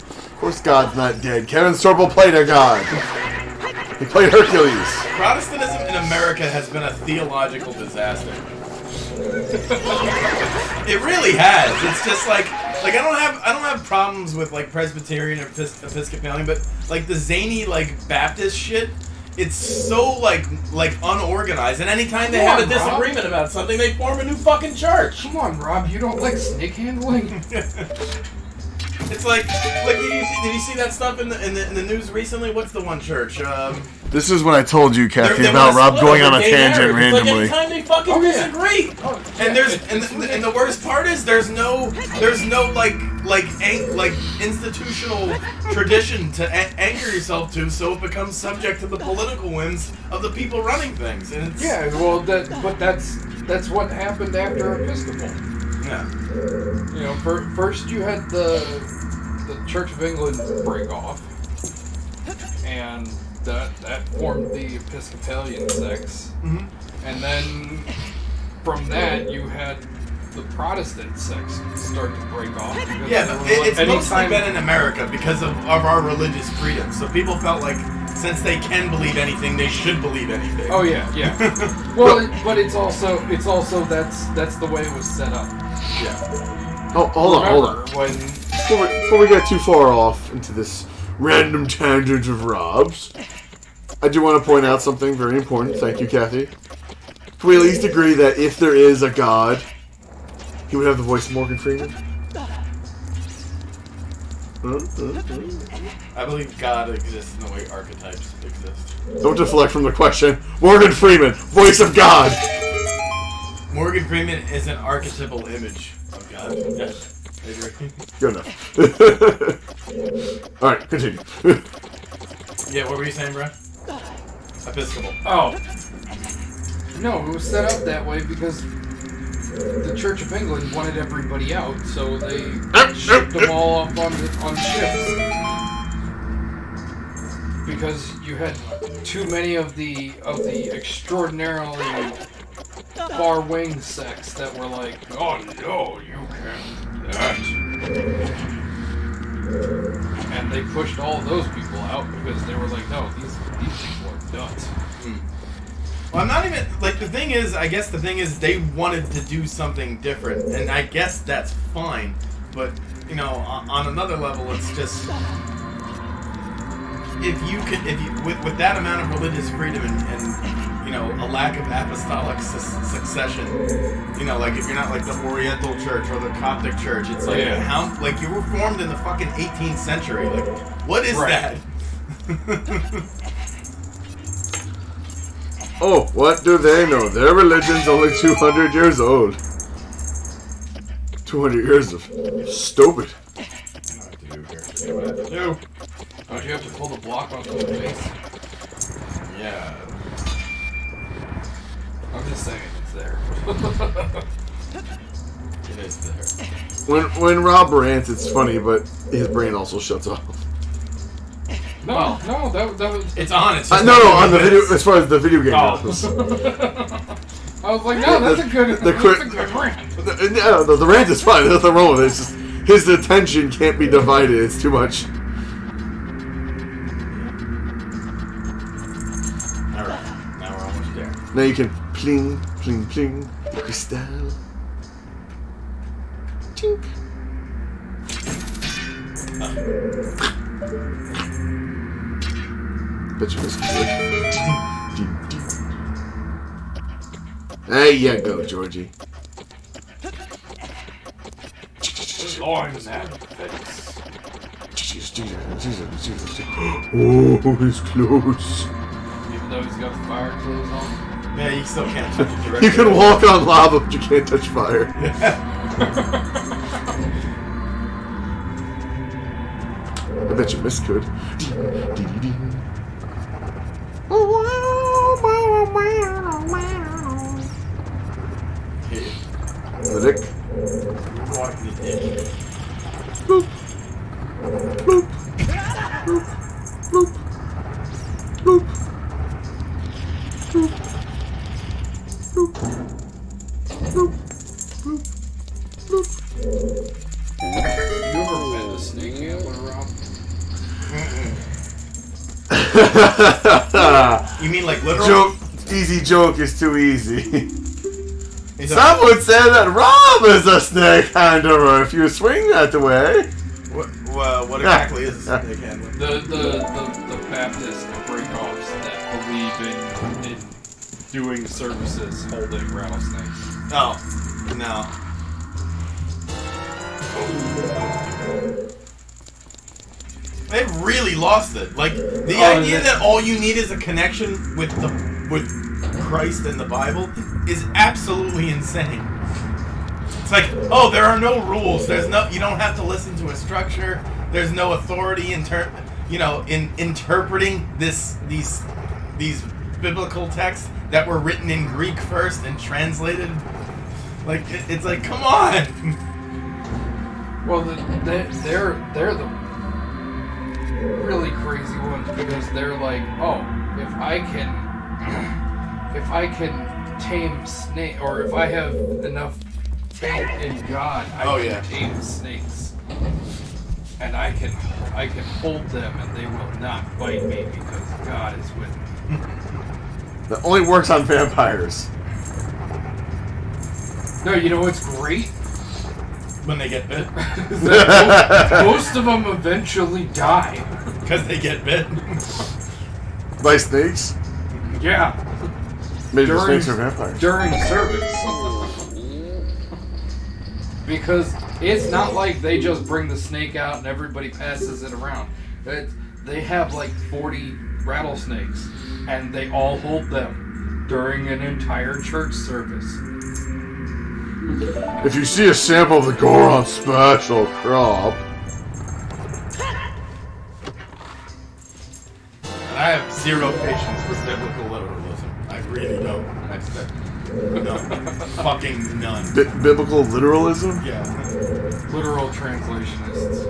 Of course God's not dead. Kevin Sorbo played a god. He played Hercules. Protestantism in America has been a theological disaster. It really has. It's just like I don't have problems with like Presbyterian or Episcopalian, but like the zany like Baptist shit, it's so like unorganized. And anytime they have a disagreement about something, they form a new fucking church. Come on, Rob. You don't like snake handling? It's like did you see that stuff in the news recently? What's the one church? This is when I told you, Kathy, they about wanna Rob split going over on a gay tangent marriage. It's randomly. like anytime they fucking disagree. And the worst part is there's no like institutional tradition to anchor yourself to, so it becomes subject to the political whims of the people running things. And it's, Yeah, well, that's what happened after Episcopal. yeah. You know, first you had the Church of England break off, and that formed the Episcopalian sects, and then from that you had the Protestant sects start to break off. Yeah, but it's mostly been in America because of our religious freedom. So people felt like since they can believe anything, they should believe anything. Oh yeah. Well, but it's also that's the way it was set up. Yeah. Oh, hold on. When Before we get too far off into this random tangent of Rob's, I do want to point out something very important. Thank you, Kathy. Can we at least agree that if there is a God, he would have the voice of Morgan Freeman? I believe God exists in the way archetypes exist. Don't deflect from the question. Morgan Freeman, voice of God! Morgan Freeman is an archetypal image of God. Yes, I agree. Good enough. Alright, continue. Yeah, what were you saying, bro? Episcopal. Oh. No, it was set up that way because the Church of England wanted everybody out, so they shipped them all off on ships. because you had too many of the extraordinarily far-wing sects that were like, oh no, you can't do that. And they pushed all of those people out because they were like, no, these people are nuts. Well, I'm not even, like, I guess the thing is they wanted to do something different, and I guess that's fine, but, you know, on another level, it's just, with that amount of religious freedom and you know, a lack of apostolic succession, you know, like, if you're not, like, the Oriental Church or the Coptic Church, it's like, how, like, you were formed in the fucking 18th century, like, what is that? Oh, what do they know? Their religion's only 200 years old. 200 years of stupid. What I have to do? Don't you have to pull the block onto the face? Yeah. I'm just saying it's there. It is there. When Rob rants, it's funny, but his brain also shuts off. No, that was... It's on. It's No, on the video, as far as the video game goes. I was like, no, that's a good rant. The rant is fine. There's nothing wrong with it. It's just his attention can't be divided. It's too much. Alright, now we're almost there. Now you can pling, pling, pling. The crystal. Chink. Bet you missed it. There you go, Georgie. Lord, that face. Oh, he's close. Even though he's got the fire clothes on. Yeah, you still can't touch it directly. You can walk on lava, but you can't touch fire. I bet you Miss could. The dick. Walk the dick. Bloop. Bloop. Bloop. Bloop. Bloop. Bloop. Bloop. Bloop. Bloop. Bloop. You ever met a snake handler, Rob? You mean like literal? Joke. Easy joke is too easy. Is Some would say that Rob is a snake handler if you swing that way. What exactly is a snake handler? The Baptist breakoffs that believe in doing services holding rattlesnakes. Oh, no. They've really lost it. Like, the idea that all you need is a connection with Christ and the Bible is absolutely insane. It's like, oh, there are no rules. You don't have to listen to a structure. There's no authority in interpreting these biblical texts that were written in Greek first and translated. Like, it's like, come on. Well, they're the really crazy ones because they're like, oh, if I can tame snake, or if I have enough faith in God, I can tame snakes, and I can hold them, and they will not bite me because God is with me. That only works on vampires. No, you know what's great? When they get bit. Most of them eventually die. Because they get bit. By snakes? Yeah. Maybe the snakes are vampires. During service. Because it's not like they just bring the snake out and everybody passes it around. They have like 40 rattlesnakes, and they all hold them during an entire church service. If you see a sample of the Goron special crop. And I have zero patience for biblical literalism. I really don't. Fucking none. Biblical literalism? Yeah. Literal translationists.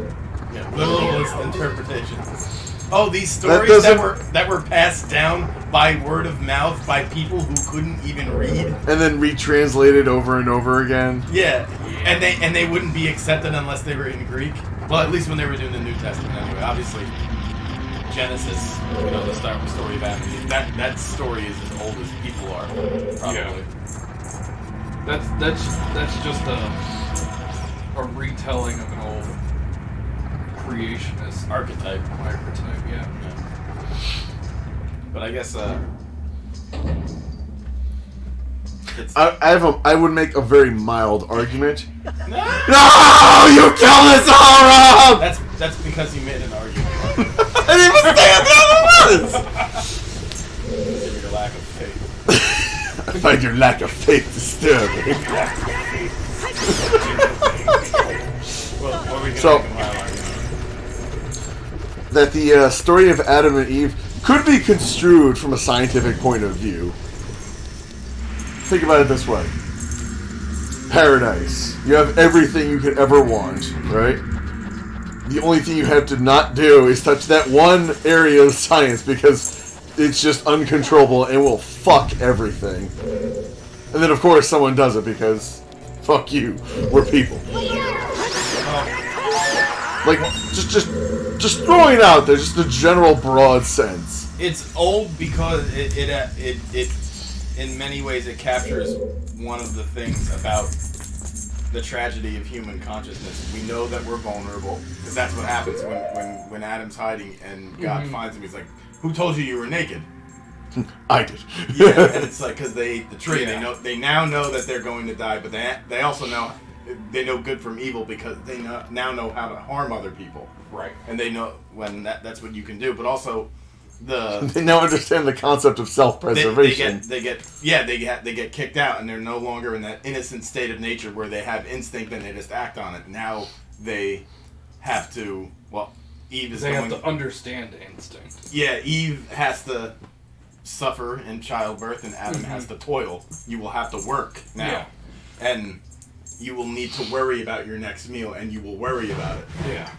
Yeah, literalist interpretation. Oh, these stories that were passed down by word of mouth by people who couldn't even read, and then retranslated over and over again. Yeah, and they wouldn't be accepted unless they were in Greek. Well, at least when they were doing the New Testament, anyway. Obviously, Genesis, the story of Adam and Eve, that story is as old as people are, probably. Yeah. That's just a retelling of an old creationist archetype, yeah. But I guess I would make a very mild argument. No, you killed us all, Rob! That's because you made an argument. I didn't even say what the other was! Your lack of faith. I find your lack of faith disturbing. Well, what we So, that the story of Adam and Eve could be construed from a scientific point of view. Think about it this way. Paradise. You have everything you could ever want, right? The only thing you have to not do is touch that one area of science because it's just uncontrollable and will fuck everything. And then, of course, someone does it because fuck you, we're people. Like, just throwing it out there, just a general broad sense. It's old because it in many ways it captures one of the things about the tragedy of human consciousess. We know that we're vulnerable because that's what happens when Adam's hiding and God finds him. He's like, "Who told you you were naked?" I did. Yeah, and it's like because they ate the tree. Yeah. They now know that they're going to die, but they also know they know good from evil because they now know how to harm other people. Right. And they know when that's what you can do, but also they now understand the concept of self-preservation. They get kicked out, and they're no longer in that innocent state of nature where they have instinct and they just act on it. Now they have to. Well, Eve is. They have to understand instinct. Yeah, Eve has to suffer in childbirth, and Adam has to toil. You will have to work now, and you will need to worry about your next meal, and you will worry about it. Yeah.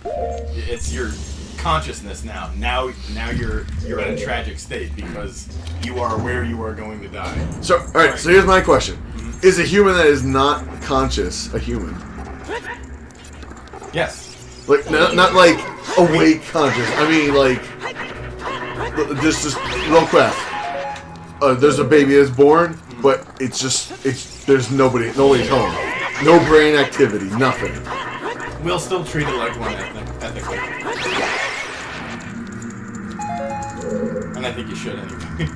It's your consciousness now. Now you're in a tragic state because you are aware you are going to die. So, all right. So here's my question: Is a human that is not conscious a human? Yes. Like not like awake conscious. I mean like just real quick. There's a baby that's born, but there's nobody's home. No brain activity, nothing. We'll still treat it like one ethically. And I think you should anyway.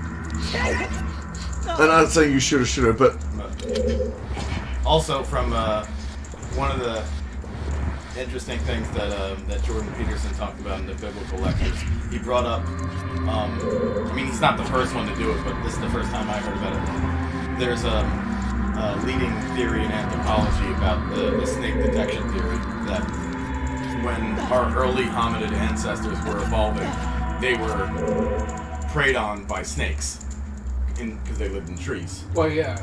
I'm not saying you should or shouldn't, but also from one of the interesting things that Jordan Peterson talked about in the biblical lectures, he brought up. I mean, he's not the first one to do it, but this is the first time I heard about it. There's a leading theory in anthropology about the snake detection theory, that when our early hominid ancestors were evolving, they were preyed on by snakes because they lived in trees. Well, yeah.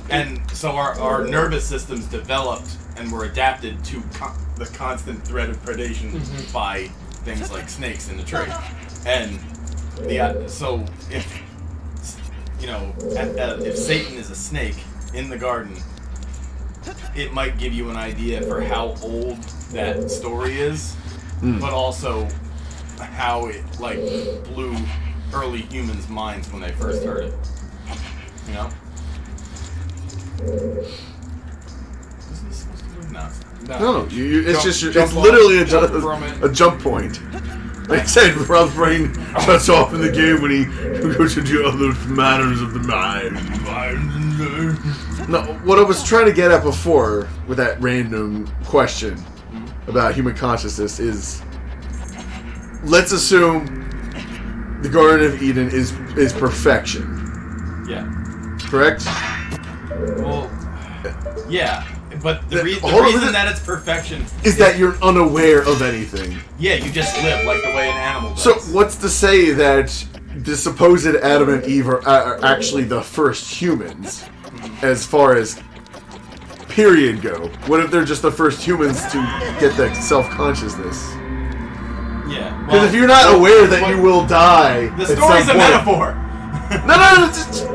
And so our nervous systems developed and were adapted to the constant threat of predation by things like snakes in the tree. And so if Satan is a snake in the garden, it might give you an idea for how old that story is, but also how it blew early humans' minds when they first heard it. You know? Isn't this supposed to be? No, it's not. no. It's literally a jump point. Like I said, Rob's brain shuts off in the game when he goes into other matters of the mind. No, what I was trying to get at before with that random question about human consciousness is, let's assume the Garden of Eden is perfection. Yeah. Correct? Well, yeah. But the reason that it's perfection is that you're unaware of anything. Yeah, you just live like the way an animal does. So what's to say that the supposed Adam and Eve are actually the first humans, as far as period go? What if they're just the first humans to get that self-consciousness? Yeah. Because if you're not aware that you will die, the at story's some a point- metaphor. No, just...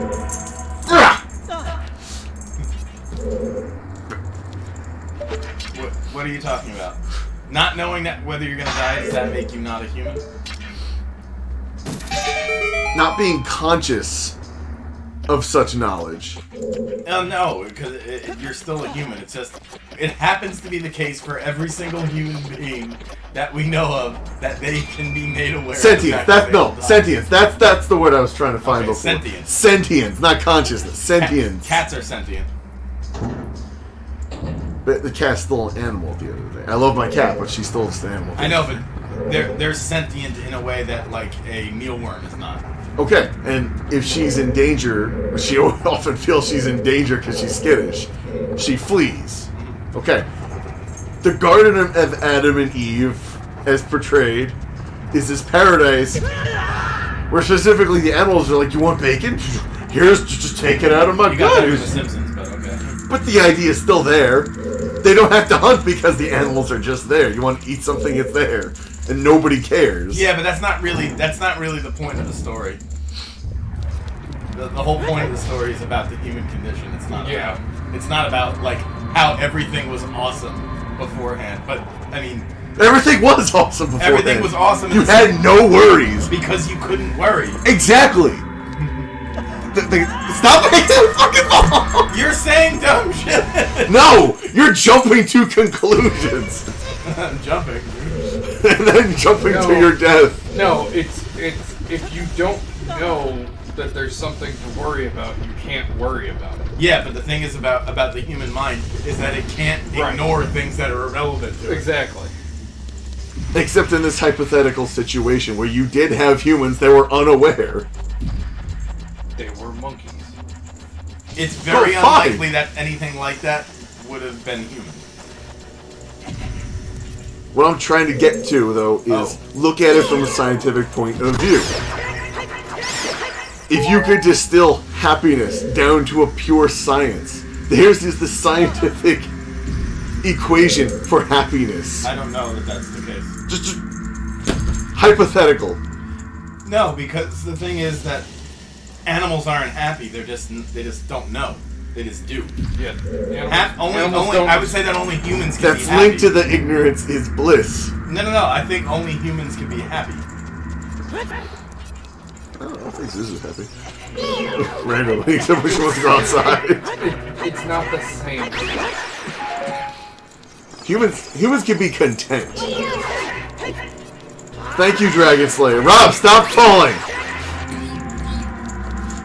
What are you talking about? Not knowing that whether you're gonna die, does that make you not a human? Not being conscious of such knowledge. No, because you're still a human. It's just, it happens to be the case for every single human being that we know of that they can be made aware. Sentience. Of the fact that they will die. Sentience. That's the word I was trying to find Okay, before. sentience. Sentience, not consciousness. Sentience. Cats are sentient. But the cat's still an animal at the end of the day. I love my cat, but she's still just an animal. I know, but they're sentient in a way that like a mealworm is not. Okay, and if she's in danger, she often feels she's in danger because she's skittish. She flees. Okay. The Garden of Adam and Eve, as portrayed, is this paradise where specifically the animals are like, you want bacon? Here's, just take it out of my You got that with The gut. Simpsons, but okay. But the idea is still there. They don't have to hunt because the animals are just there. You want to eat something, it's there. And nobody cares. Yeah, but that's not really the point of the story. The whole point of the story is about the human condition. It's not about like how everything was awesome beforehand. But I mean, Everything was awesome beforehand. everything was awesome. You had no worries. because you couldn't worry. Exactly. Stop making that fucking ball! You're saying dumb shit. No! You're jumping to conclusions. I'm jumping. And then jumping to your death. No, it's if you don't know that there's something to worry about, you can't worry about it. Yeah, but the thing is about the human mind is that it can't ignore things that are irrelevant to it. Exactly. Except in this hypothetical situation where you did have humans that were unaware. They were monkeys. It's very Oh, fine. unlikely that anything like that would have been human. What I'm trying to get to, though, is look at it from a scientific point of view. If you could distill happiness down to a pure science, theirs is the scientific equation for happiness. I don't know that that's the case. Just hypothetical. No, because the thing is that animals aren't happy. They just don't know. They just do. Yeah. I would say that only humans can That's be happy. linked to the ignorance is bliss. No. I think only humans can be happy. I don't think Zeus is happy. Randomly, except when she wants to go outside. It's not the same. Humans can be content. Thank you, Dragon Slayer. Rob, stop falling!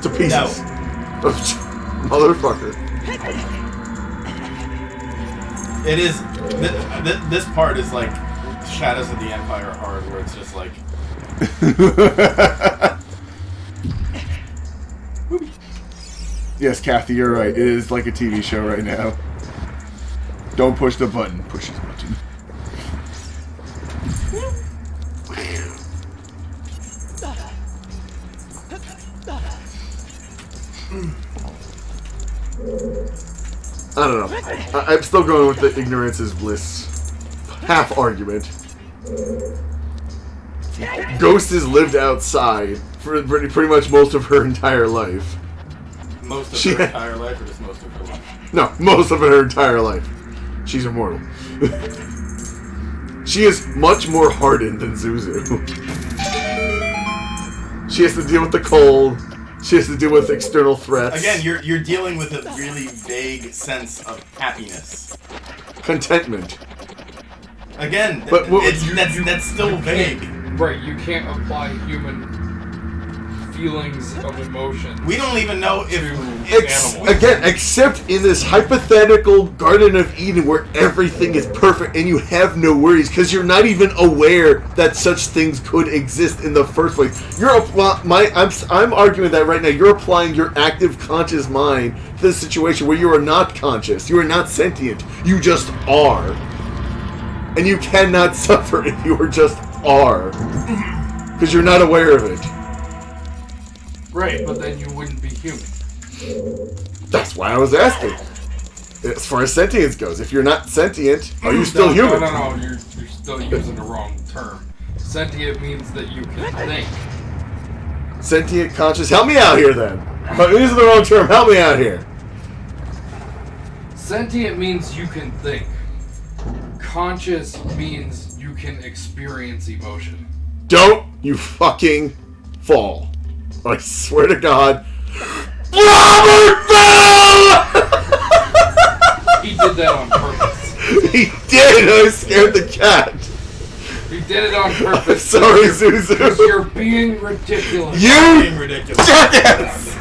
To pieces. Motherfucker. It is. This part is like Shadows of the Empire hard, where it's just like. Yes, Kathy, you're right. It is like a TV show right now. Don't push the button. Push the button. I don't know. I'm still going with the ignorance is bliss half argument. Ghost has lived outside for pretty much most of her entire life. Most of her entire life, or just most of her life? No, most of her entire life. She's immortal. She is much more hardened than Zuzu. She has to deal with the cold. She has to deal with external threats. Again, you're dealing with a really vague sense of happiness. Contentment. Again, But that's still vague. Right, you can't apply human feelings of emotion. We don't even know if animals. Again, except in this hypothetical Garden of Eden where everything is perfect and you have no worries because you're not even aware that such things could exist in the first place. I'm arguing that right now. You're applying your active conscious mind to this situation where you are not conscious, you are not sentient, you just are, and you cannot suffer if you just are because you're not aware of it. Right, but then you wouldn't be human. That's why I was asking. As far as sentience goes, if you're not sentient, are you still human? No, you're still using the wrong term. Sentient means that you can think. Sentient, conscious. Help me out here, then. But these are the wrong term. Help me out here. Sentient means you can think. Conscious means you can experience emotion. Don't you fucking fall. I swear to God. Robert fell! He did that on purpose. He did! I scared the cat. He did it on purpose. Sorry, Zuzu. Because you're being ridiculous. You Being ridiculous. jackass!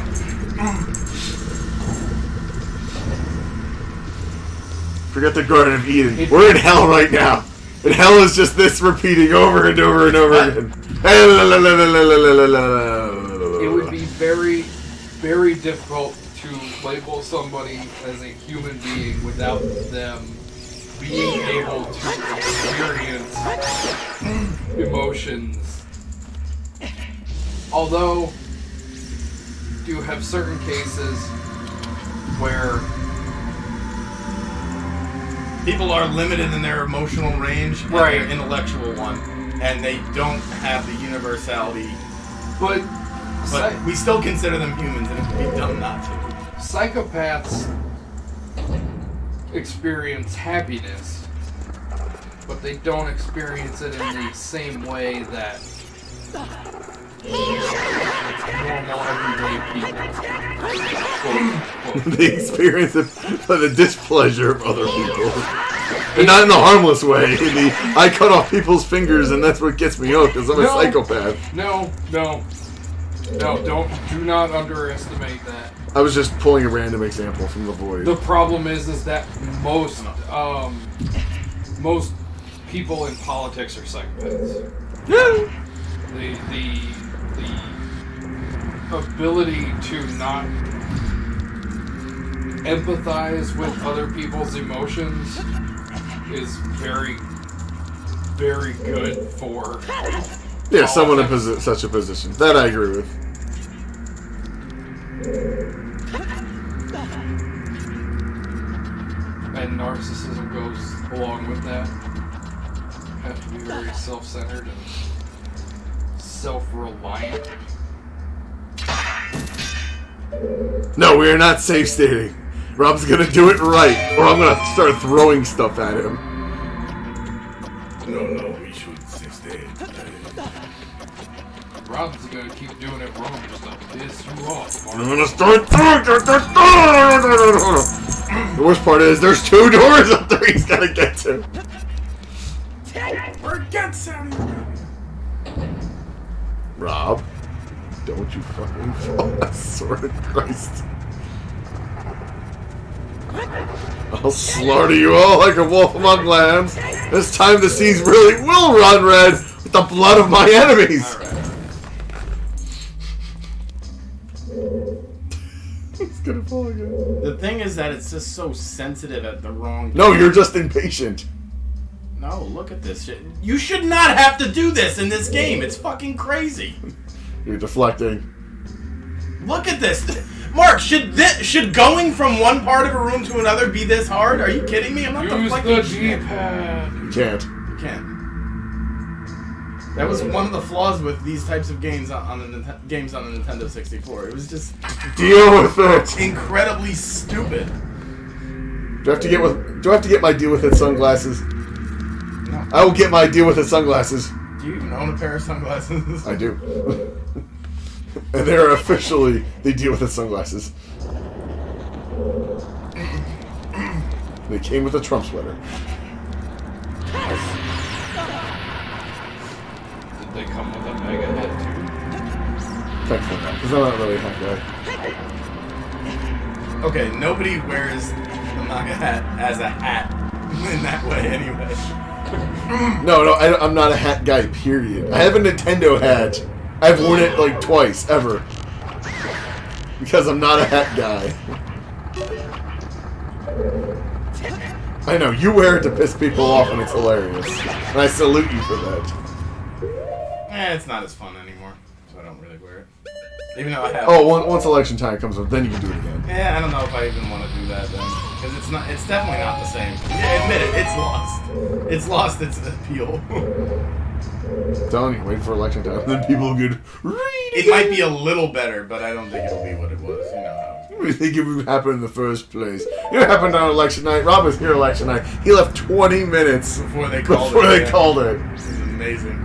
Forget the Garden of Eden. We're in hell right now. And hell is just this repeating over and over and over again. It would be very, very difficult to label somebody as a human being without them being able to experience emotions. Although, you have certain cases where People are limited in their emotional range, and Right. their intellectual one, and they don't have the universality. But But we still consider them humans, and it would be dumb not to. psychopaths experience happiness, but they don't experience it in the same way that normal, everyday people. Quote, quote. They experience it by the displeasure of other people. And not in the harmless way. In the, I cut off people's fingers and that's what gets me out because I'm a psychopath. No, do not underestimate that. I was just pulling a random example from the void. The problem is that most people in politics are psychopaths. The ability to not empathize with other people's emotions is very, very good for Yeah, someone in such a position. That I agree with. and narcissism goes along with that. You have to be very self-centered and self-reliant. No, we are not safe stating. Rob's gonna do it right, or I'm gonna start throwing stuff at him. No, we should stay. Rob's gonna keep doing it wrong just to piss you off. I'm gonna start throwing. The worst part is there's 2 doors up there he's gotta get to. Or get Saudi Arabia. Rob, don't you fucking fall. I swear to Christ. I'll slaughter you all like a wolf among lambs. This time the seas really will run red with the blood of my enemies. Alright. It's gonna fall again. The thing is that it's just so sensitive at the wrong No, time. you're just impatient. No, look at this shit. You should not have to do this in this game. It's fucking crazy. You're deflecting. Look at this. Mark, should going from one part of a room to another be this hard? Are you kidding me? I'm not Use deflecting the shit. D-pad. You can't. You can't. That was one of the flaws with these types of games on the Nintendo 64. It was just Deal with it. incredibly stupid. Do I have to get my deal with it sunglasses? No. I will get my deal with it sunglasses. Do you even own a pair of sunglasses? I do. And they're officially the deal with it sunglasses. They came with a Trump sweater. Did they come with a mega head too? Thankfully not, because I'm not really a hat guy. Okay, nobody wears the MAGA hat as a hat in that way anyway. No, I'm not a hat guy, period. I have a Nintendo hat. I've worn it like twice, ever. Because I'm not a hat guy. I know, you wear it to piss people off and it's hilarious. And I salute you for that. It's not as fun anymore, so I don't really wear it. Even though I have. Oh, once election time comes up, then you can do it again. Yeah, I don't know if I even want to do that then, because it's definitely not the same. Yeah, admit it, it's lost. It's lost its appeal. Telling you, wait for election time. Then people get It might be a little better, but I don't think it'll be what it was. You know how. We think it would happen in the first place. It happened on election night. Rob was here election night. He left 20 minutes Before they called it. It was amazing.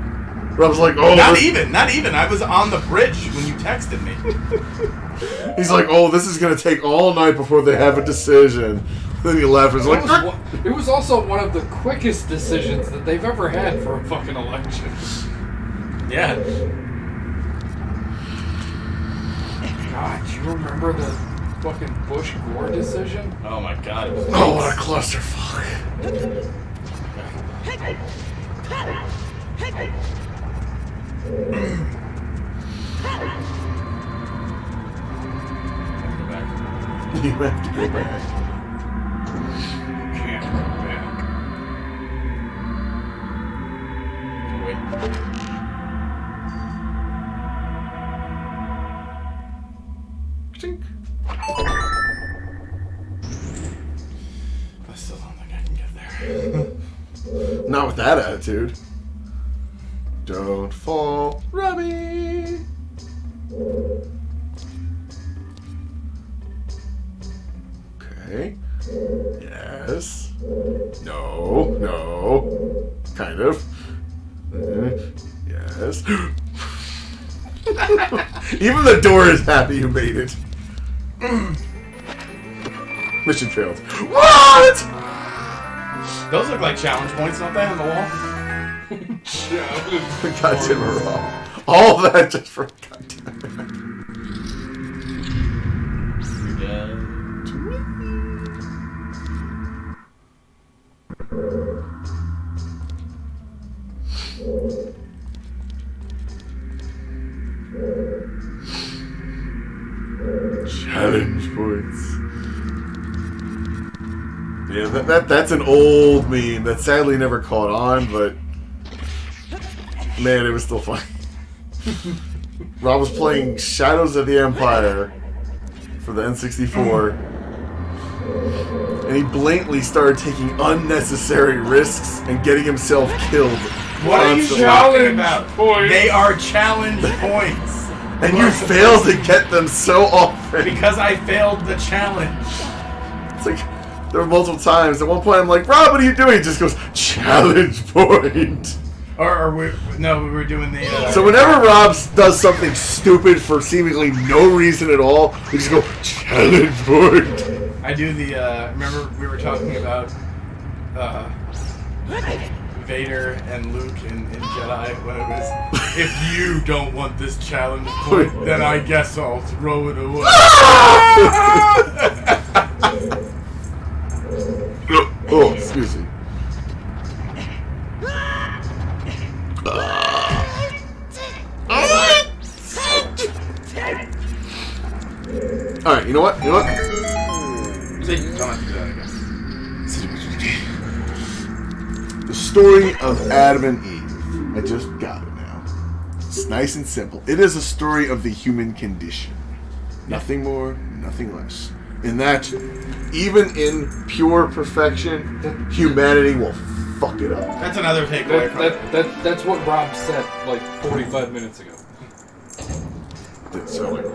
Rob's like, oh. Not even. I was on the bridge when you texted me. He's like, oh, this is going to take all night before they have a decision. Then he left. He's like, It was also one of the quickest decisions that they've ever had for a fucking election. Yeah. God, do you remember the fucking Bush-Gore decision? Oh my god. It was oh, what a clusterfuck. You have to go back. Can't go back. Wait. Chink. I still don't think I can get there. Not with that attitude. Don't fall, Robbie. Okay. Yes. No. No. Kind of. Yes. Even the door is happy you made it. Mission failed. What? Those look like challenge points, don't they, on the wall? Goddamn it, Rob. All that just for goddamn it. Challenge points. Yeah, that's an old meme that sadly never caught on, but man, it was still fun. Rob was playing Shadows of the Empire for the N64, and he blatantly started taking unnecessary risks and getting himself killed. What are you constantly. talking about? They are challenge points. And you fail to get them so often. Because I failed the challenge. It's like, there were multiple times. At one point, I'm like, Rob, what are you doing? He just goes, challenge point. Or we were doing the... So whenever Rob does something stupid for seemingly no reason at all, we just go, challenge point. I do the, remember we were talking about, Vader and Luke in Jedi when it was, if you don't want this challenge point, then I guess I'll throw it away. Oh, excuse me. Alright, you know what? See, don't have to do that again. The story of Adam and Eve. I just got it now. It's nice and simple. It is a story of the human condition. Nothing more, nothing less. In that, even in pure perfection, humanity will fuck it up. That's another takeaway from it. That's what Rob said like 45 minutes ago. Didn't sound like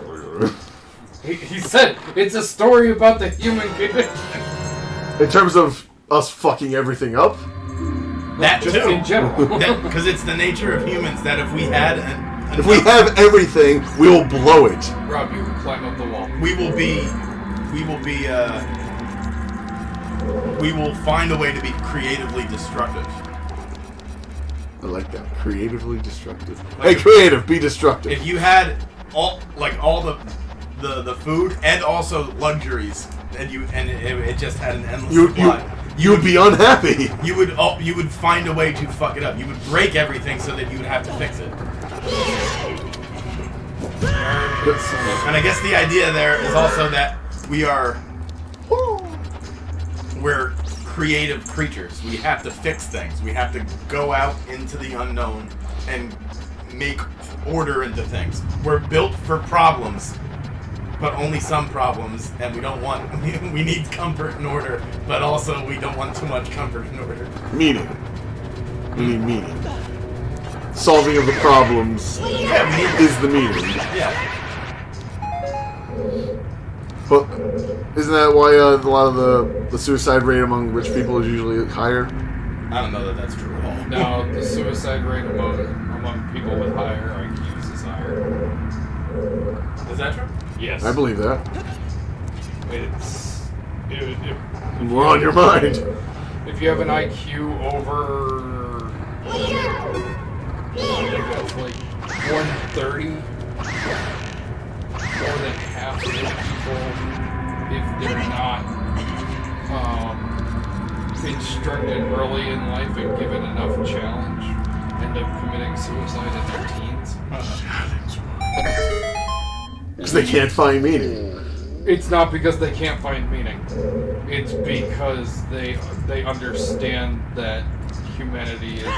He said it's a story about the human condition. in terms of us fucking everything up. That Just too. in general. Because it's the nature of humans that if we had If we have everything, we'll blow it. Rob, you can climb up the wall. we will find a way to be creatively destructive. I like that. Creatively destructive. Hey, creative, be destructive. If you had all the food and also luxuries, and it just had an endless supply, you would be unhappy. you would find a way to fuck it up. You would break everything so that you would have to fix it. And I guess the idea there is also that we're creative creatures. We have to fix things. We have to go out into the unknown and make order into things. We're built for problems, but only some problems, and we need comfort and order, but also we don't want too much comfort and order. Meaning. We need meaning. solving of the problems Yeah, is the meaning. yeah. But isn't that why a lot of the suicide rate among rich people is usually higher? I don't know that that's true at all. No, the suicide rate among people with higher IQs is higher. Is that true? Yes. I believe that. We're on your mind. If you have an IQ over, I think that's like 130, more than half of the people, if they're not instructed early in life and given enough challenge, end up committing suicide in their teens. Because they can't find meaning. It's not because they can't find meaning. It's because they understand that humanity is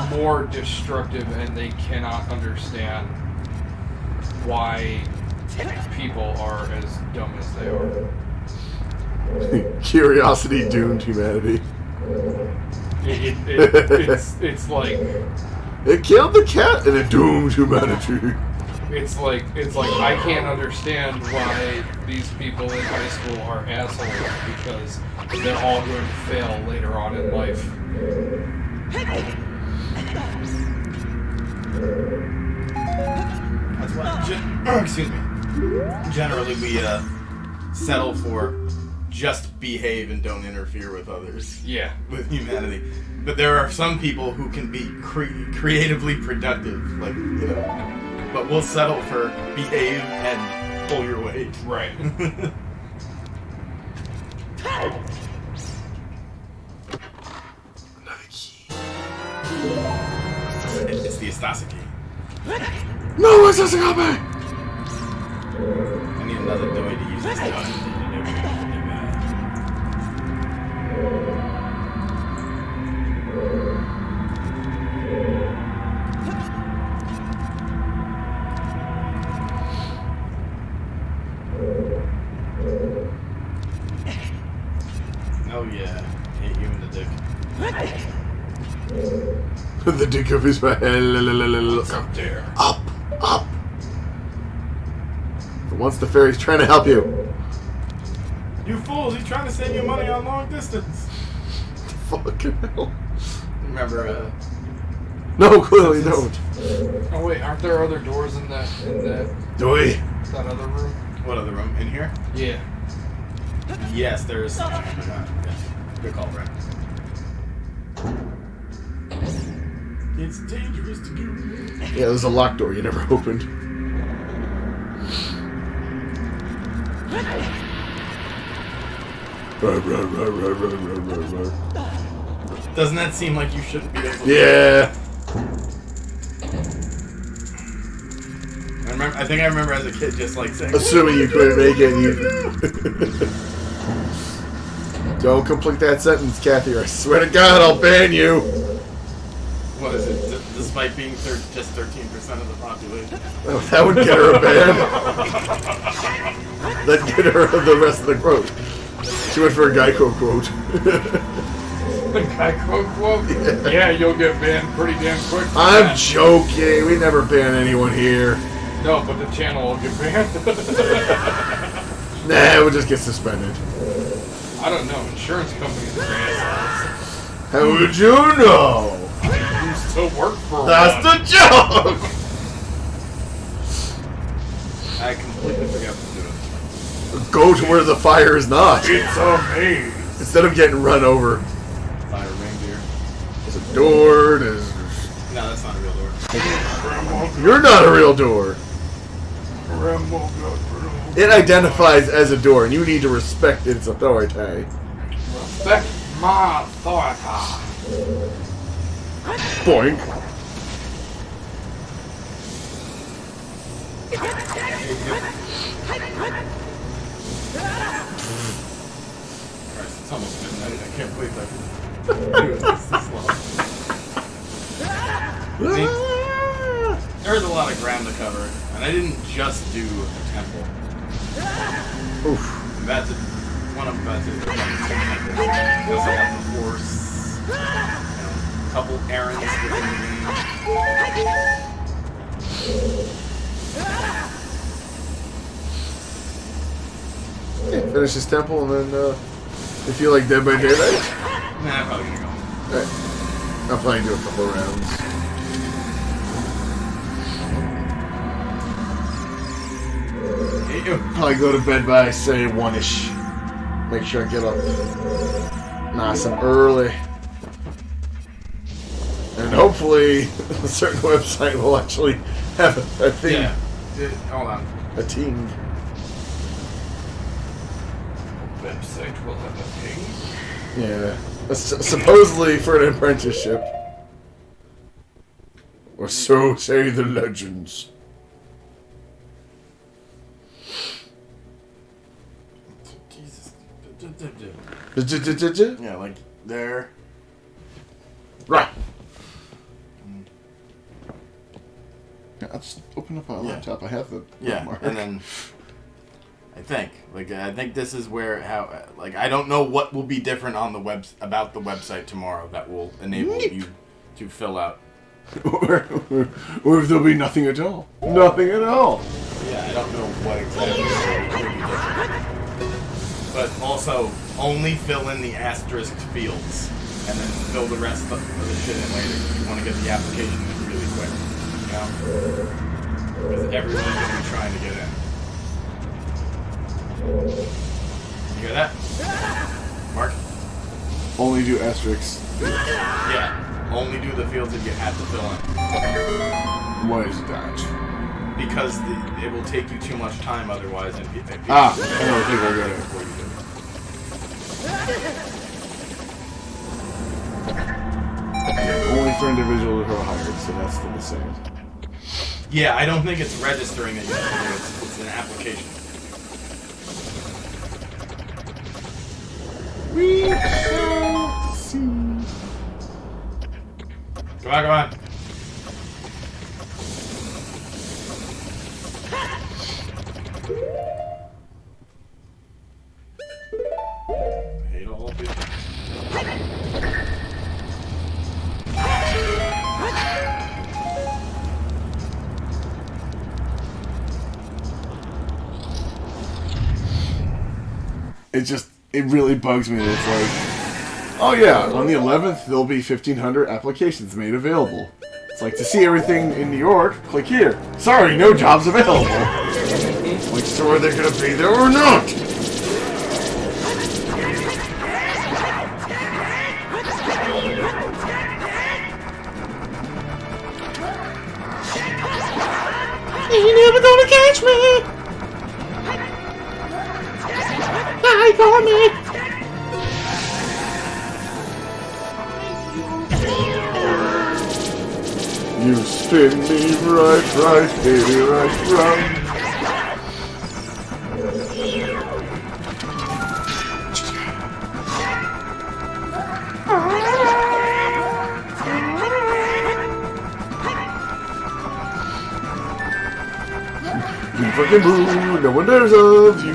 more destructive and they cannot understand why people are as dumb as they are. Curiosity doomed humanity. It's like It killed the cat and it doomed humanity. It's like I can't understand why these people in high school are assholes because they're all going to fail later on in life. That's why. Excuse me. Generally, we settle for just behave and don't interfere with others. Yeah. With humanity. But there are some people who can be creatively productive, like, you know. But we'll settle for behave and pull your weight. Right. Another key. It's the Estasa key. No, it's just a copy! I need another way to use this gun. Oh yeah, hit you in the dick. The dick of his head. What's up there? Up, up. For once the fairy's trying to help you. You fools, he's trying to save you money on long distance. Fucking hell. Remember, No, clearly don't. Oh wait, aren't there other doors in that Do we? that other room? what other room? In here? Yeah. Yes, there is something. I forgot. Yes. Good call, Brent. It's dangerous to do. Yeah, there's a locked door you never opened. Doesn't that seem like you shouldn't be able to? Yeah. I think I remember as a kid just like saying, Assuming you couldn't make it, you... Don't complete that sentence, Kathy, or I swear to God I'll ban you. what is it? Despite being just 13% of the population. Oh, that would get her a ban. That'd get her the rest of the quote. She went for a Geico quote. The Geico quote? Yeah, you'll get banned pretty damn quick. for I'm that. joking. We never ban anyone here. No, but the channel will get banned. Nah, we'll just get suspended. I don't know. Insurance companies are assholes. How would you know? I used to work for That's one. the joke! I completely forgot to do it. Go to where the fire is not. It's a maze. Instead of getting run over. Fire reindeer. There's a door, there's... No, that's not a real door. You're not a real door. It identifies as a door, and you need to respect its authority. Respect my authority. Boink. Christ, it's almost midnight. I can't believe I can do this long. There's a lot of ground to cover, and I didn't just do a temple. Oof. That's one of them. That's it. I also got the horse, couple errands within the game. Yeah, finish this temple and then you feel like Dead by Daylight? Nah, I'm probably gonna go. Alright. I'll probably do a couple of rounds. Probably go to bed by, say, 1-ish. Make sure I get up nice and early. And hopefully a certain website will actually have a thing. Yeah. Hold on. A ting. Website will have a ping. Yeah. Supposedly for an apprenticeship. Or so say the legends. Jesus. Yeah, like there. Right. Yeah, I'll just open up my laptop. I have the bookmark. And then I think this is where I don't know what will be different on the about the website tomorrow that will enable you to fill out. or if there'll be nothing at all. Nothing at all. Yeah, I don't know what exactly will be different. But also, only fill in the asterisk fields, and then fill the rest of the shit in later if you want to get the application in really quick. You know? Because everyone's going to be trying to get in. You hear that? Mark? Only do asterisks. Yeah. Only do the fields that you have to fill in. Why is that? Because it will take you too much time otherwise. And I don't think I got it. Before you do Yeah, only for individuals who are hired, so that's still the same. Yeah, I don't think it's registering that you have to do. It's an application. We shall see. Come on, come on. I hate all of you. It really bugs me that it's like, oh yeah, on the 11th there'll be 1,500 applications made available. It's like, to see everything in New York, click here. Sorry, no jobs available. Like, so are they gonna be there or not? You're never gonna catch me! Hi, call me! You spin me right, baby, right. You fucking boo, no one dares of you.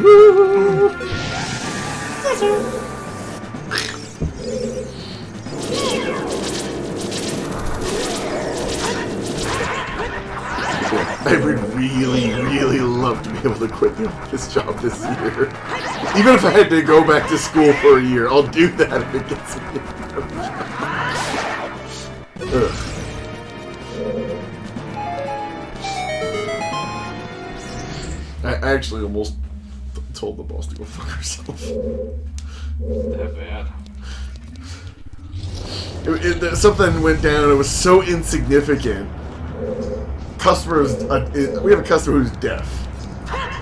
I would really love to be able to quit the office job this year. Even if I had to go back to school for a year, I'll do that if it gets me. Ugh. I actually almost told the boss to go fuck herself. That bad. Something went down and it was so insignificant. We have a customer who's deaf.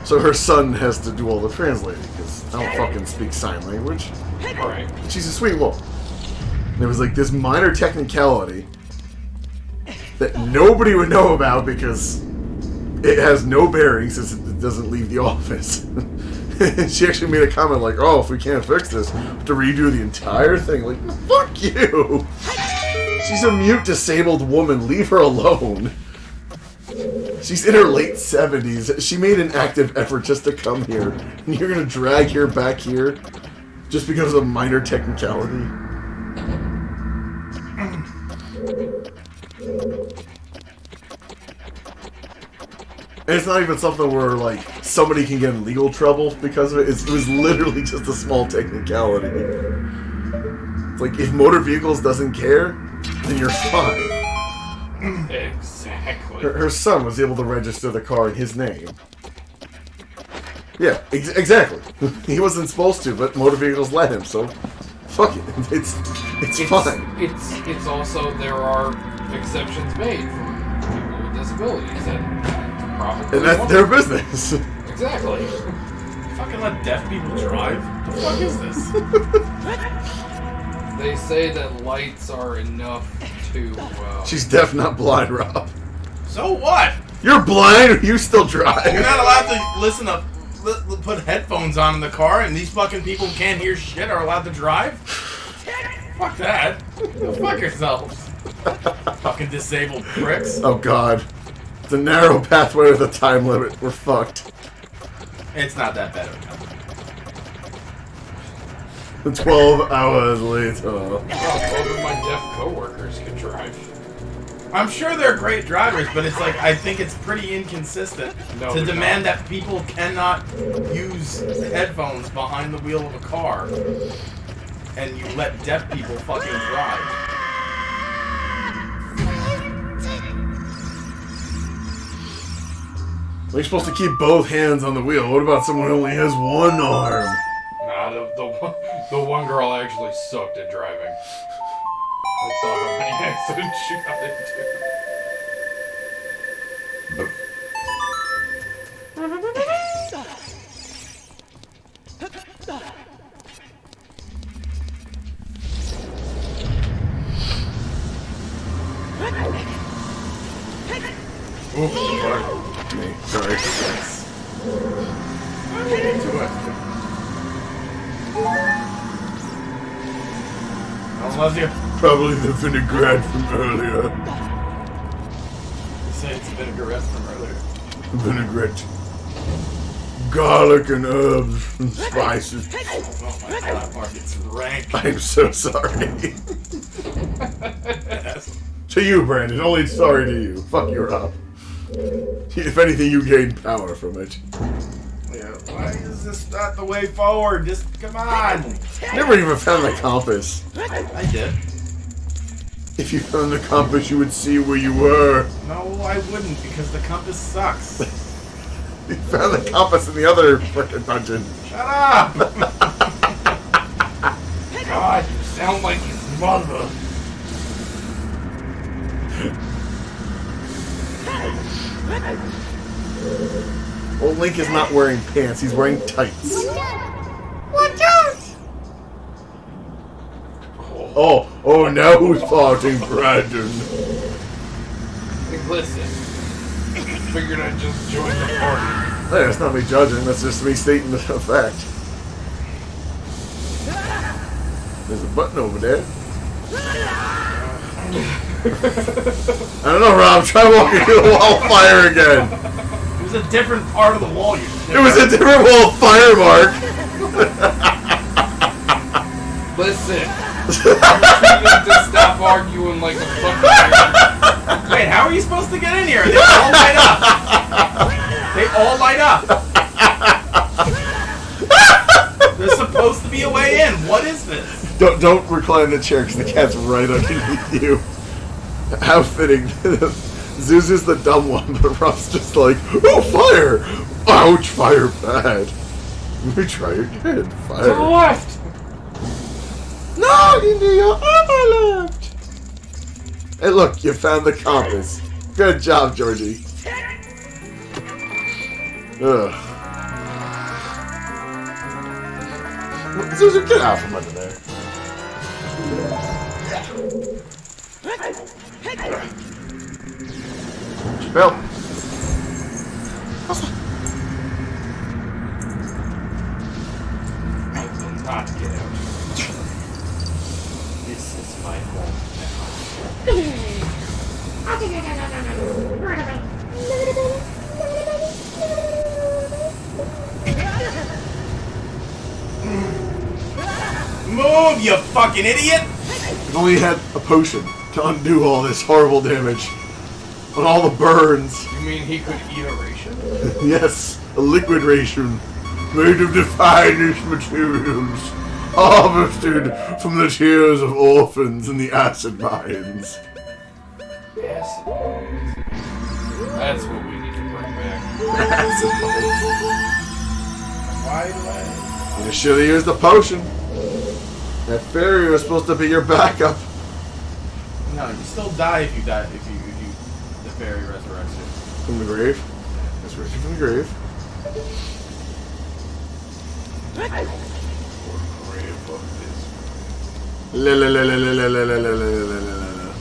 So her son has to do all the translating because I don't fucking speak sign language. Alright. She's a sweet woman. And it was like this minor technicality that nobody would know about because it has no bearing since it doesn't leave the office. And she actually made a comment like, oh, if we can't fix this, we have to redo the entire thing. Like, fuck you! She's a mute, disabled woman. Leave her alone. She's in her late 70s. She made an active effort just to come here. And you're gonna drag her back here just because of a minor technicality? And it's not even something where, like, somebody can get in legal trouble because of it. It was literally just a small technicality. It's like, if motor vehicles doesn't care, then you're fine. Exactly. Her son was able to register the car in his name. Yeah, exactly. He wasn't supposed to, but motor vehicles let him, so fuck it. It's fine. It's also, there are exceptions made for people with disabilities and probably And that's their business. Exactly. Fucking let deaf people drive? The fuck is this? They say that lights are enough to. She's deaf, not blind, Rob. So what? You're blind, or you still drive? You're not allowed to listen to put headphones on in the car, and these fucking people who can't hear shit are allowed to drive? Fuck that. Go fuck yourselves. Fucking disabled pricks. Oh god. The narrow pathway with a time limit. We're fucked. It's not that bad. 12 hours later. Both of my deaf coworkers can drive. I'm sure they're great drivers, but it's like, I think it's pretty inconsistent to demand that people cannot use headphones behind the wheel of a car, and you let deaf people fucking drive. You're supposed to keep both hands on the wheel. What about someone who only has one arm? Nah, the one girl actually sucked at driving. I saw how many accidents she got into. Oops, sorry. Sorry. I'm into it. I love you. Probably the vinaigrette from earlier. You say it's vinaigrette from earlier. Vinaigrette. Garlic and herbs and spices. Oh my god, Mark, it's rank. I'm so sorry. To you, Brandon. Only sorry to you. Fuck you up. If anything, you gain power from it. Yeah, why is this not the way forward? Just, come on. Never even found the compass. I did. If you found the compass, you would see where you were. No, I wouldn't, because the compass sucks. You found the compass in the other frickin' dungeon. Shut up! God, you sound like his mother. Well, Link is not wearing pants, he's wearing tights. Watch out! Oh, now who's farting, Brandon? Hey, listen. Figured I'd just join the party. Hey, that's not me judging, that's just me stating the fact. There's a button over there. I don't know, Rob, try walking through the wall of fire again. It was a different part of the wall you did. It was a different wall of fire, Mark. Listen. You need to stop arguing like a fucking. Wait, how are you supposed to get in here? They all light up. They all light up. There's supposed to be a way in. What is this? Don't recline the chair because the cat's right underneath you. How fitting. Zuzu's the dumb one, but Rob's just like, oh, fire! Ouch, fire bad. Let me try again. Fire. To the left! No, into your upper left! Hey, look, you found the compass. Good job, Georgie. Ugh. Zuzu, get out from under there. Bill. I will not get out. This is my home now. Move, you fucking idiot! If only he had a potion to undo all this horrible damage. on all the burns. You mean he could eat a ration? Yes, a liquid ration made of the finest materials, harvested from the tears of orphans in the acid mines. Acid mines. That's what we need to bring back. Acid mines. Why do I? You should have used the potion. That fairy was supposed to be your backup. No, you still die if you die if you the fairy resurrects you. From the grave. Resurrection from the grave. La la la la la la la la la la la la.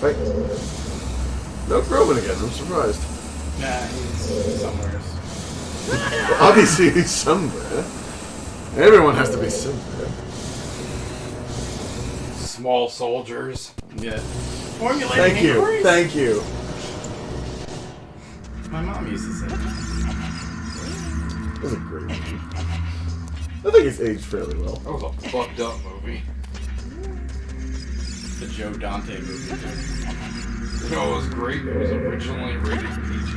Fight. No Groban again, I'm surprised. Nah, he's somewhere. Well, obviously he's somewhere. Everyone has to be somewhere. Small soldiers. Yeah. Formulating Thank you. inquiries? Thank you. My mom used to say that. That was a great movie. I think it's aged fairly well. That was a fucked up movie. The Joe Dante movie, too. You know, it was great. It was originally rated PG.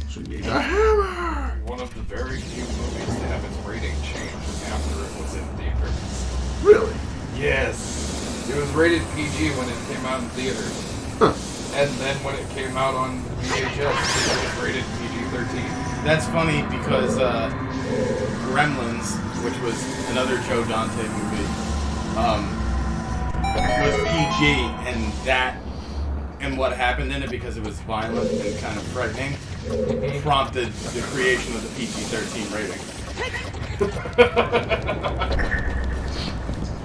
She needs a hammer. One of the very few movies to have its rating changed after it was in theaters. Really? Yes. It was rated PG when it came out in theaters. Huh. And then when it came out on VHS, it was rated PG-13. That's funny because Gremlins, which was another Joe Dante movie, was PG, and what happened in it, because it was violent and kind of frightening, prompted the creation of the PG-13 rating.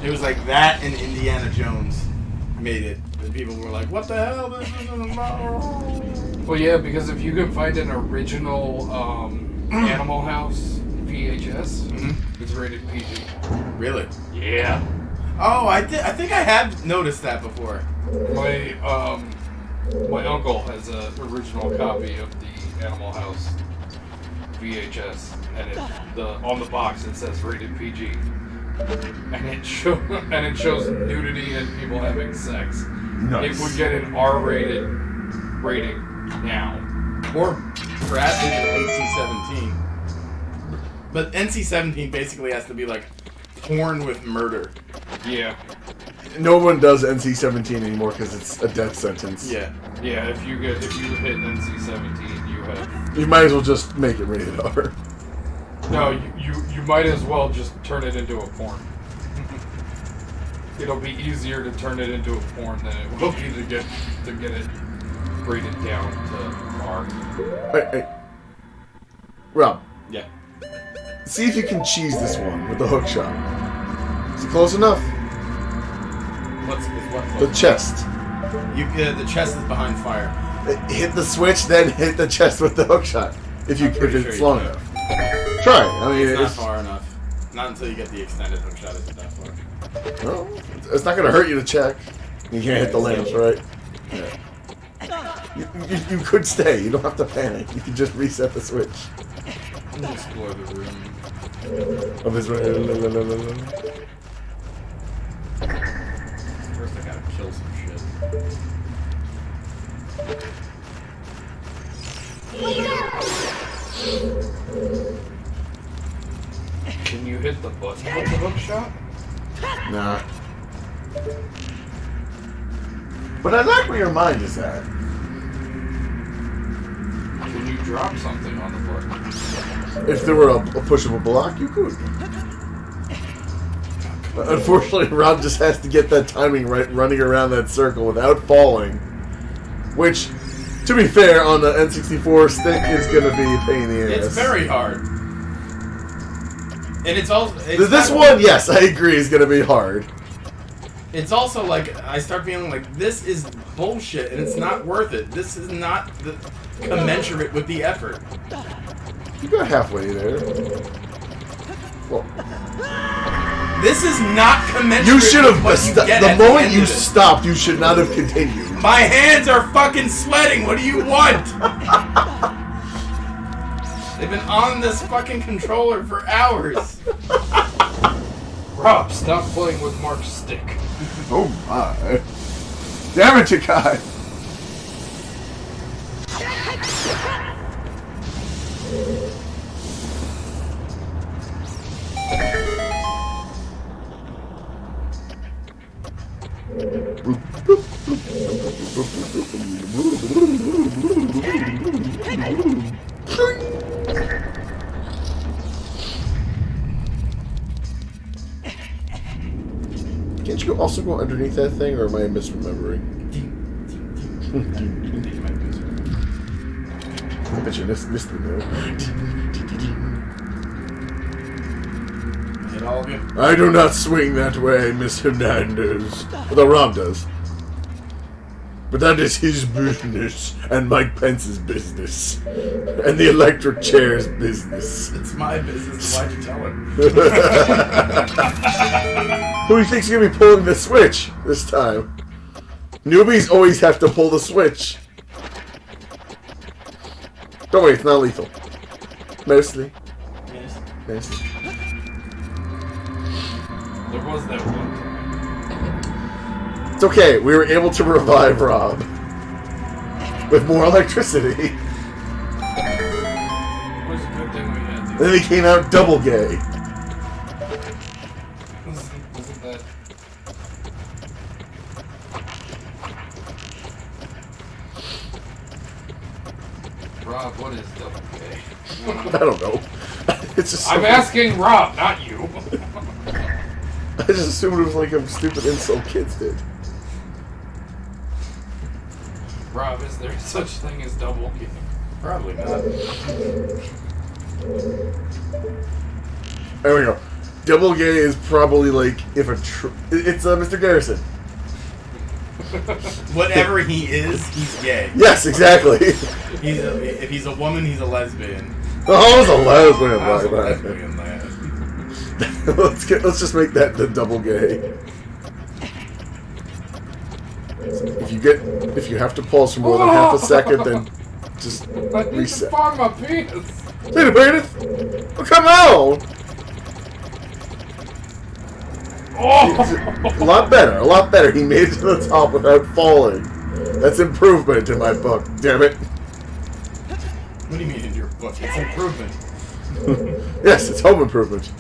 It was like that and Indiana Jones made it. And people were like, what the hell? This isn't about... Well, yeah, because if you can find an original Animal House VHS, it's rated PG. Really? Yeah. Oh, I think I have noticed that before. My uncle has an original copy of the Animal House VHS, and on the box it says rated PG, and it shows nudity and people having sex. Nice. It would get an R-rated rating now. Or perhaps even NC-17. But NC-17 basically has to be like porn with murder. Yeah. No one does NC-17 anymore because it's a death sentence. Yeah. Yeah, if you hit NC-17, you have... You might as well just make it rated R. No, you might as well just turn it into a porn. It'll be easier to turn it into a porn than it will be to get it rated down to R. Hey. Rob, Yeah. see if you can cheese this one with the hook shot. Is it close enough? What? The chest. The chest is behind fire. Hit the switch, then hit the chest with the hook shot. If Pretty it's sure long you enough. Try it. I mean, It's not far enough. Not until you get the extended hook shot. Isn't that far? Well, it's not gonna hurt you to check. You can't hit the lamps, right? Yeah. You could stay. You don't have to panic. You can just reset the switch. Let's explore the room. Of his First, I gotta kill some shit. Can you hit the button with the hook shot? Nah. But I like where your mind is at. Can you drop something on the button? If there were a pushable block, you could. Unfortunately, Rob just has to get that timing right running around that circle without falling. Which, to be fair, on the N64 stick is going to be a pain in the ass. It's very hard. And it's also... This one, yes, I agree, is going to be hard. It's also like, I start feeling like this is bullshit and it's not worth it. This is not commensurate with the effort. You got halfway there. Well, This is not commensurate. You should have. with what you get The at moment end you of this. stopped, you should not have continued. My hands are fucking sweating. What do you want? They've been on this fucking controller for hours. Rob, stop playing with Mark's stick. Oh my. Damn it, you guy. Can't you also go underneath that thing, or am I misremembering? I bet you missed me though. Hit all of you. I do not swing that way, Miss Hernandez. Although Rob does. But that is his business, and Mike Pence's business, and the electric chair's business. It's my business. Why'd you tell her? Who do you think's gonna be pulling the switch this time? Newbies always have to pull the switch. Don't worry, it's not lethal. Mostly. Yes. Mostly. There was that one time. It's okay, we were able to revive Rob. With more electricity. It was a good thing we had And then he came out double gay. Wasn't that... Rob, what is double K? I don't know. It's just I'm asking Rob, not you. I just assumed it was like a stupid insult kids did. Rob, is there such thing as double K? Probably not. There we go. Double gay is probably like if it's Mr. Garrison. Whatever he is, he's gay. Yes, exactly. If he's a woman, he's a lesbian. Oh, it's a lesbian. I was a Right. lesbian, lad. Let's just make that the double gay. If you have to pause for more than half a second, then just I need to reset. find my penis. Wait a minute! Oh, come on! Oh! A lot better. He made it to the top without falling. That's improvement in my book, damn it. What do you mean in your book? It's improvement. Yes, it's home improvement.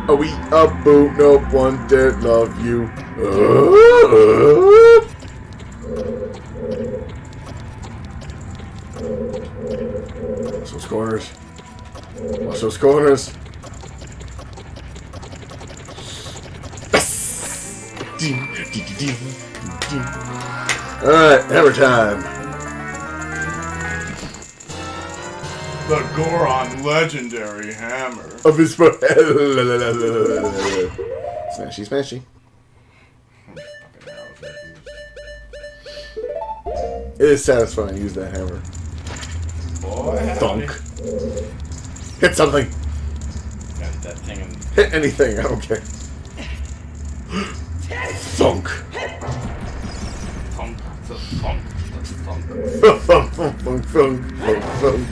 Are we a boo? Nope, one dead, love you. Watch those corners. Watch those corners. Alright, hammer time. The Goron legendary hammer. Of his smashy, smashy. It is satisfying to use that hammer. Boy, Thunk. Hit something. Got that thing in. Hit anything, I don't care. Thunk. Thunk, the thunk, the thunk. Thunk, thunk, thunk, thunk, thunk, thunk.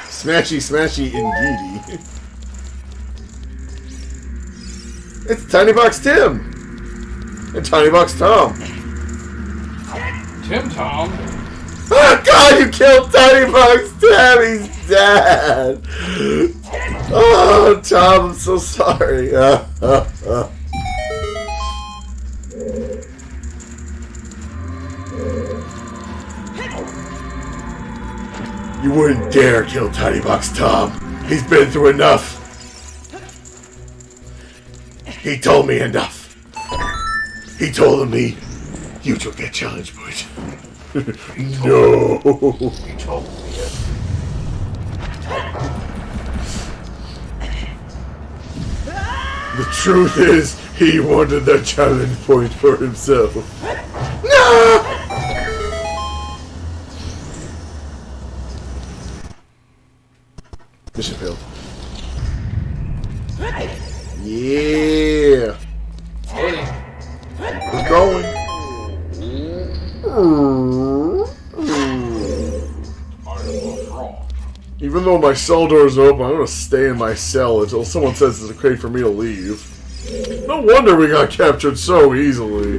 Smashy, smashy, indeedy. It's Tiny Box Tim! And Tiny Box Tom. Tim Tom. Oh God, you killed Tiny Box Tim! He's dead! Oh, Tom, I'm so sorry. You wouldn't dare kill Tiny Box Tom. He's been through enough. He told me enough. He told me you took that challenge, but no. He told me it. The truth is, he wanted the challenge point for himself. No! Mission failed. Yeah! Hey, We're going. Even though my cell door is open, I'm gonna stay in my cell until someone says it's okay for me to leave. No wonder we got captured so easily.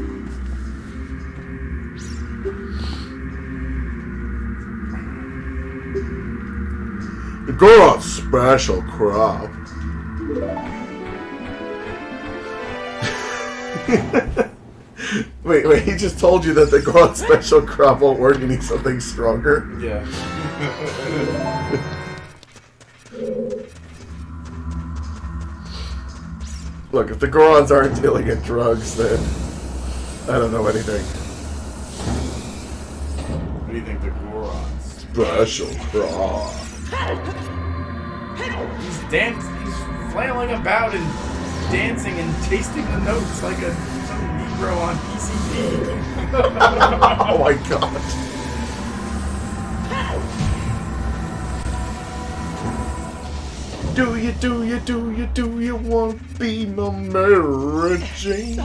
The Goron special crop. Wait, he just told you that the Goron special crop won't work, you need something stronger? Yeah. Look, if the Gorons aren't dealing in drugs, then I don't know anything. What do you think the Gorons? Special crop. He's flailing about and dancing and tasting the notes like some Negro on PCP. Oh my god. Do you want to be my Mary Jane?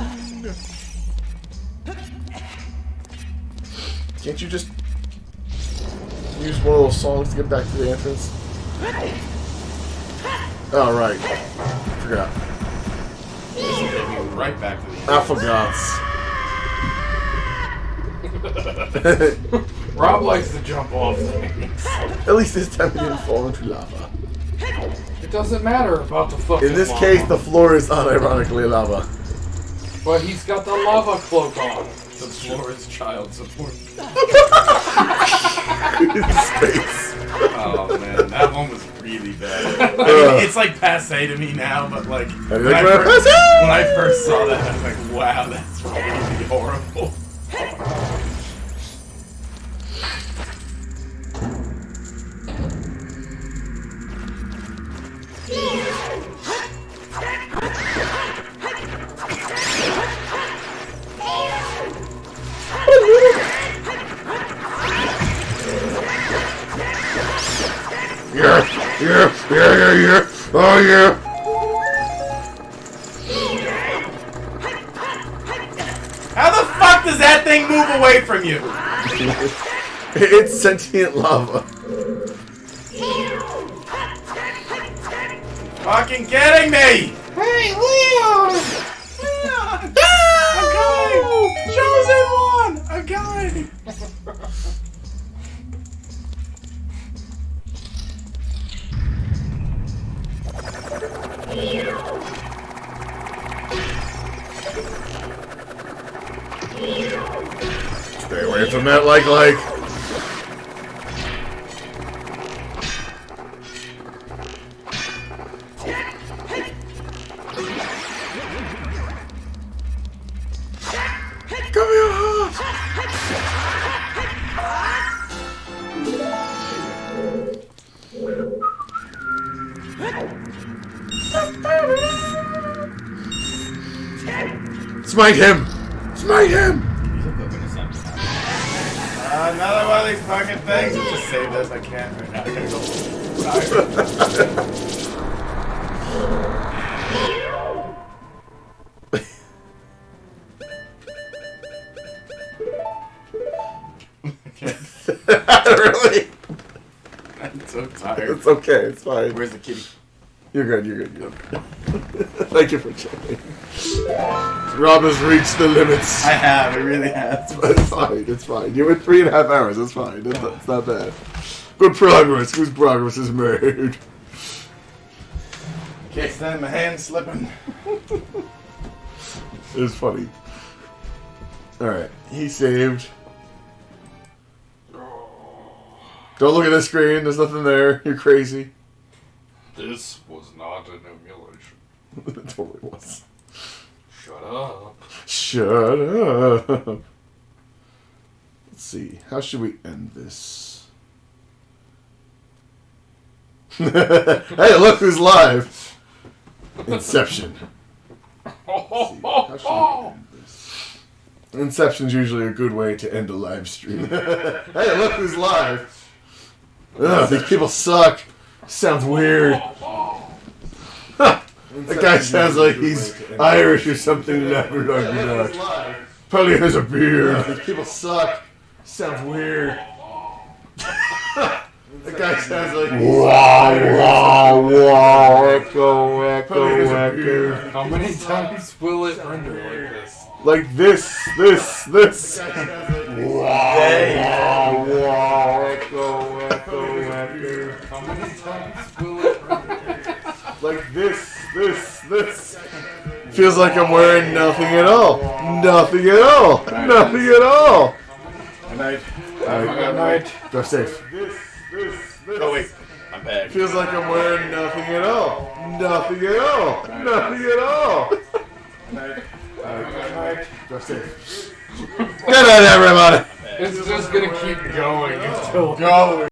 Can't you just use one of those songs to get back to the entrance? Oh, right. Forgot. This will take me right back to the end. I forgot. Rob likes to jump off things. At least this time he didn't fall into lava. It doesn't matter about the fucking In this lava. case, the floor is unironically lava. But he's got the lava cloak on. The floor is child support. In space. Oh man, that one was really bad. I mean, it's like passe to me now, but like when I first saw that, I was like, wow, that's really horrible. Yeah. Oh, yeah. How the fuck does that thing move away from you? It's sentient lava. Fucking kidding me! Hey, Leon! Leon! I'm coming! Chosen one! I'm coming! Stay away from that, like. Come here, heart! Smite him! Smite him! Another one of these fucking things. I'll just save this. I can't right now. I gotta go. Really? I'm so tired. It's okay, it's fine. Where's the kitty? You're good. Thank you for checking. Rob has reached the limits. I have. It really has. It's fine. You went 3.5 hours. It's fine. It's not bad. Good progress. Whose progress is made? Can't stand my hand slipping. It's funny. Alright. He saved. Don't look at the screen. There's nothing there. You're crazy. This was not an emulation. It totally was. Shut up. Shut up. Let's see. How should we end this? Hey, look who's live. Inception. How should we end this? Inception's usually a good way to end a live stream. Hey, look who's live. Ugh, these people suck. Sounds weird. That guy sounds like he's Irish or something. Probably has a beard. These people suck. Sounds weird. That guy sounds like Echo, echo, echo. How many times will it render like this? like this. Echo, echo, echo. How many times will it render? Like this. Feels like I'm wearing nothing at all. Nothing at all. Nothing at all. Good night. Good night. Drive safe. Oh wait, I'm back. Feels like I'm wearing nothing at all. Nothing at all. Nothing at all. Good night. Drive safe. Good night, everybody. It's just gonna keep going until Go.